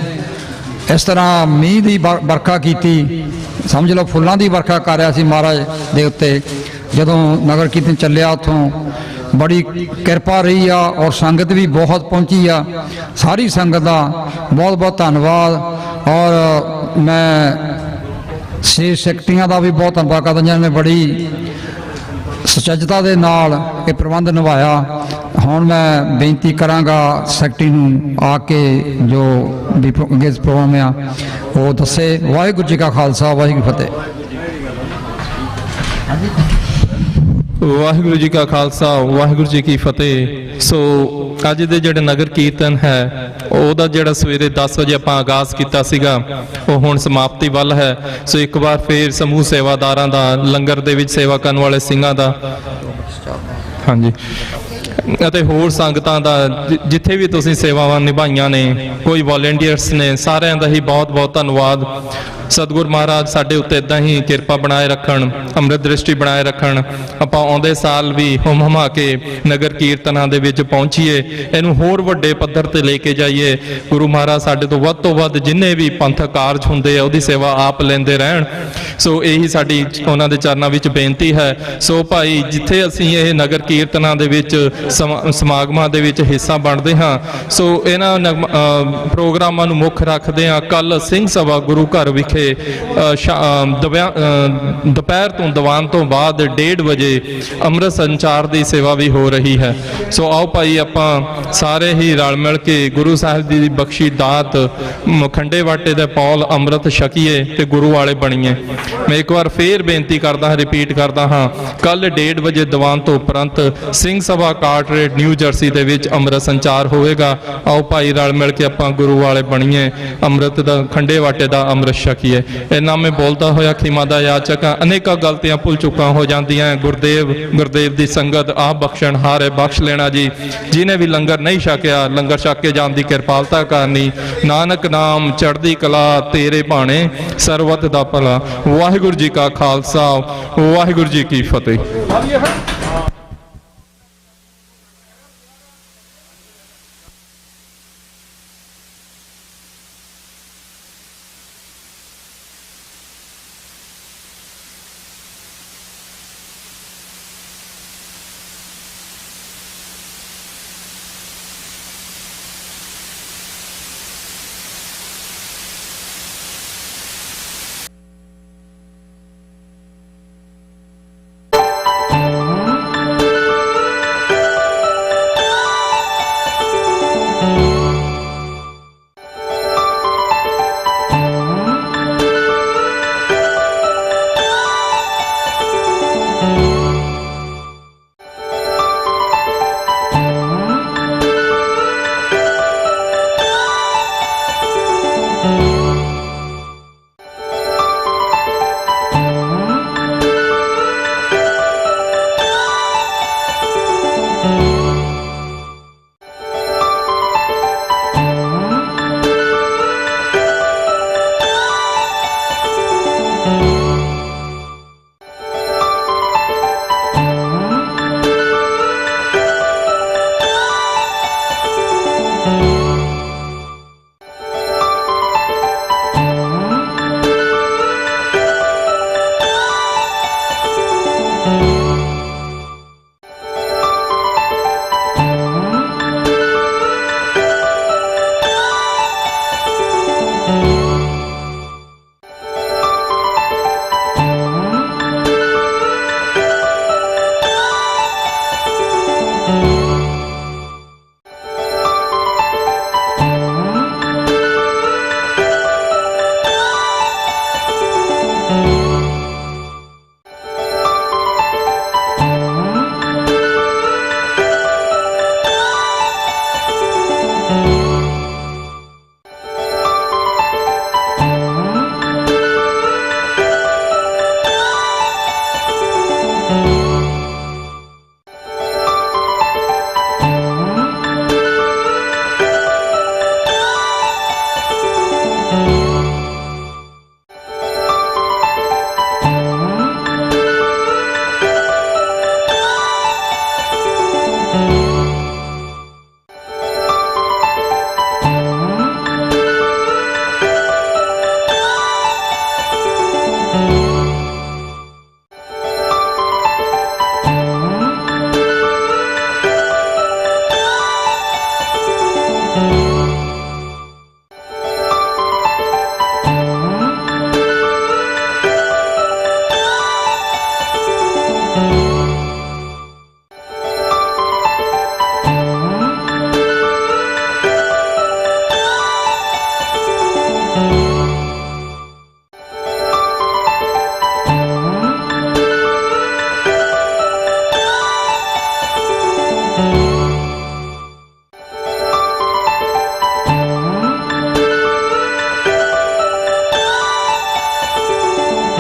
ਇਸ ਤਰ੍ਹਾਂ ਮੀਂਹ ਦੀ ਵਰਖਾ ਕੀਤੀ, ਸਮਝ ਲਓ ਫੁੱਲਾਂ ਦੀ ਵਰਖਾ ਕਰ ਰਿਹਾ ਸੀ ਮਹਾਰਾਜ ਦੇ ਉੱਤੇ। ਜਦੋਂ ਨਗਰ ਕੀਰਤਨ ਚੱਲਿਆ ਉੱਥੋਂ ਬੜੀ ਕਿਰਪਾ ਰਹੀ ਆ ਔਰ ਸੰਗਤ ਵੀ ਬਹੁਤ ਪਹੁੰਚੀ ਆ। ਸਾਰੀ ਸੰਗਤ ਦਾ ਬਹੁਤ ਬਹੁਤ ਧੰਨਵਾਦ। ਔਰ ਮੈਂ ਛੇ ਸੈਕਟਰੀਆਂ ਦਾ ਵੀ ਬਹੁਤ ਧੰਨਵਾਦ ਕਰਦਾ ਜਿਨ੍ਹਾਂ ਨੇ ਬੜੀ ਸੁਚੱਜਤਾ ਦੇ ਨਾਲ ਇਹ ਪ੍ਰਬੰਧ ਨਿਭਾਇਆ। ਹੁਣ ਮੈਂ ਬੇਨਤੀ ਕਰਾਂਗਾ ਸੈਕਟਰੀ ਨੂੰ ਆ ਕੇ ਜੋ ਵੀ ਅੱਗੇ ਪ੍ਰੋਗਰਾਮ ਆ ਉਹ ਦੱਸੇ। ਵਾਹਿਗੁਰੂ ਜੀ ਕਾ ਖਾਲਸਾ ਵਾਹਿਗੁਰੂ ਫਤਿਹ। ਵਾਹਿਗੁਰੂ ਜੀ ਕਾ ਖਾਲਸਾ ਵਾਹਿਗੁਰੂ ਜੀ ਕੀ ਫਤਿਹ। ਸੋ ਅੱਜ ਦੇ ਜਿਹੜੇ ਨਗਰ ਕੀਰਤਨ ਹੈ ਉਹਦਾ ਜਿਹੜਾ ਸਵੇਰੇ 10 ਵਜੇ ਆਪਾਂ ਆਗਾਜ਼ ਕੀਤਾ ਸੀਗਾ ਉਹ ਹੁਣ ਸਮਾਪਤੀ ਵੱਲ ਹੈ। ਸੋ ਇੱਕ ਵਾਰ ਫੇਰ ਸਮੂਹ ਸੇਵਾਦਾਰਾਂ ਦਾ, ਲੰਗਰ ਦੇ ਵਿੱਚ ਸੇਵਾ ਕਰਨ ਵਾਲੇ ਸਿੰਘਾਂ ਦਾ, ਹਾਂਜੀ, ਅਤੇ ਹੋਰ ਸੰਗਤਾਂ ਦਾ ਜਿੱਥੇ ਵੀ ਤੁਸੀਂ ਸੇਵਾਵਾਂ ਨਿਭਾਈਆਂ ਨੇ, ਕੋਈ ਵੋਲੰਟੀਅਰਸ ਨੇ, ਸਾਰਿਆਂ ਦਾ ਹੀ ਬਹੁਤ ਬਹੁਤ ਧੰਨਵਾਦ। ਸਤਿਗੁਰ ਮਹਾਰਾਜ ਸਾਡੇ ਉੱਤੇ ਇੱਦਾਂ ਹੀ ਕਿਰਪਾ ਬਣਾਏ ਰੱਖਣ, ਅੰਮ੍ਰਿਤ ਦ੍ਰਿਸ਼ਟੀ ਬਣਾਏ ਰੱਖਣ। ਆਪਾਂ ਆਉਂਦੇ ਸਾਲ ਵੀ ਹੁਮ ਹੁਮਾ ਕੇ ਨਗਰ ਕੀਰਤਨਾਂ ਦੇ ਵਿੱਚ ਪਹੁੰਚੀਏ, ਇਹਨੂੰ ਹੋਰ ਵੱਡੇ ਪੱਧਰ ਤੇ ਲੈ ਕੇ ਜਾਈਏ। ਗੁਰੂ ਮਹਾਰਾਜ ਸਾਡੇ ਤੋਂ ਵੱਧ ਜਿੰਨੇ ਵੀ ਪੰਥਕ ਕਾਰਜ ਹੁੰਦੇ ਆ ਉਹਦੀ ਸੇਵਾ ਆਪ ਲੈਂਦੇ ਰਹਿਣ। ਸੋ ਇਹੀ ਸਾਡੀ ਉਹਨਾਂ ਦੇ ਚਰਨਾਂ ਵਿੱਚ ਬੇਨਤੀ ਹੈ। ਸੋ ਭਾਈ ਜਿੱਥੇ ਅਸੀਂ ਇਹ ਨਗਰ ਕੀਰਤਨਾਂ ਦੇ ਵਿੱਚ ਸਮਾਗਮਾਂ ਦੇ ਵਿੱਚ ਹਿੱਸਾ ਬਣਦੇ ਹਾਂ, ਸੋ ਇਹਨਾਂ ਪ੍ਰੋਗਰਾਮਾਂ ਨੂੰ ਮੁੱਖ ਰੱਖਦੇ ਹਾਂ। ਕੱਲ ਸਿੰਘ ਸਭਾ ਗੁਰੂ ਘਰ ਵਿਖੇ ਦੁਪਹਿਰ ਤੋਂ ਦੀਵਾਨ ਤੋਂ ਬਾਅਦ 1:30 ਵਜੇ ਅੰਮ੍ਰਿਤ ਸੰਚਾਰ ਦੀ ਸੇਵਾ ਵੀ ਹੋ ਰਹੀ ਹੈ। ਸੋ ਆਓ ਭਾਈ ਆਪਾਂ ਸਾਰੇ ਹੀ ਰਲ ਮਿਲ ਕੇ ਗੁਰੂ ਸਾਹਿਬ ਦੀ ਬਖਸ਼ੀ ਦਾਤ ਖੰਡੇ ਵਾਟੇ ਦੇ ਪੌਲ ਅੰਮ੍ਰਿਤ ਛਕੀਏ ਤੇ ਗੁਰੂ ਵਾਲੇ ਬਣੀਏ। ਮੈਂ ਇੱਕ ਵਾਰ ਫੇਰ ਬੇਨਤੀ ਕਰਦਾ ਹਾਂ, ਰਿਪੀਟ ਕਰਦਾ ਹਾਂ, ਕੱਲ 1:30 ਵਜੇ ਦੀਵਾਨ ਤੋਂ ਉਪਰੰਤ ਸਿੰਘ ਸਭਾ ਕਾਰਟਰੇਟ ਨਿਊ ਜਰਸੀ ਦੇ ਵਿੱਚ ਅੰਮ੍ਰਿਤ ਸੰਚਾਰ ਹੋਵੇਗਾ। ਆਓ ਭਾਈ ਰਲ ਮਿਲ ਕੇ ਆਪਾਂ ਗੁਰੂ ਵਾਲੇ ਬਣੀਏ, ਅੰਮ੍ਰਿਤ ਦਾ ਖੰਡੇ ਵਾਟੇ ਦਾ ਅੰਮ੍ਰਿਤ ਛਕੀਏ। ਇਹਨਾਂ ਮੈਂ ਬੋਲਦਾ ਹੋਇਆ ਖਿਮਾ ਦਾ ਯਾਚਕ ਹਾਂ, ਅਨੇਕਾਂ ਗਲਤੀਆਂ ਭੁੱਲ ਚੁੱਕਾ ਹੋ ਜਾਂਦੀਆਂ। ਗੁਰਦੇਵ ਦੀ ਸੰਗਤ ਆਪ ਬਖਸ਼ਣ ਹਾਰੇ ਬਖਸ਼ ਲੈਣਾ ਜੀ। ਜਿਹਨੇ ਵੀ ਲੰਗਰ ਨਹੀਂ ਛਕਿਆ, ਲੰਗਰ ਛਕ ਕੇ ਜਾਣ ਦੀ ਕਿਰਪਾਲਤਾ ਕਰਨੀ। ਨਾਨਕ ਨਾਮ ਚੜ੍ਹਦੀ ਕਲਾ ਤੇਰੇ ਭਾਣੇ ਸਰਬੱਤ ਦਾ ਭਲਾ। ਵਾਹਿਗੁਰੂ ਜੀ ਕਾ ਖਾਲਸਾ ਵਾਹਿਗੁਰੂ ਜੀ ਕੀ ਫਤਿਹ।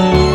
Thank you.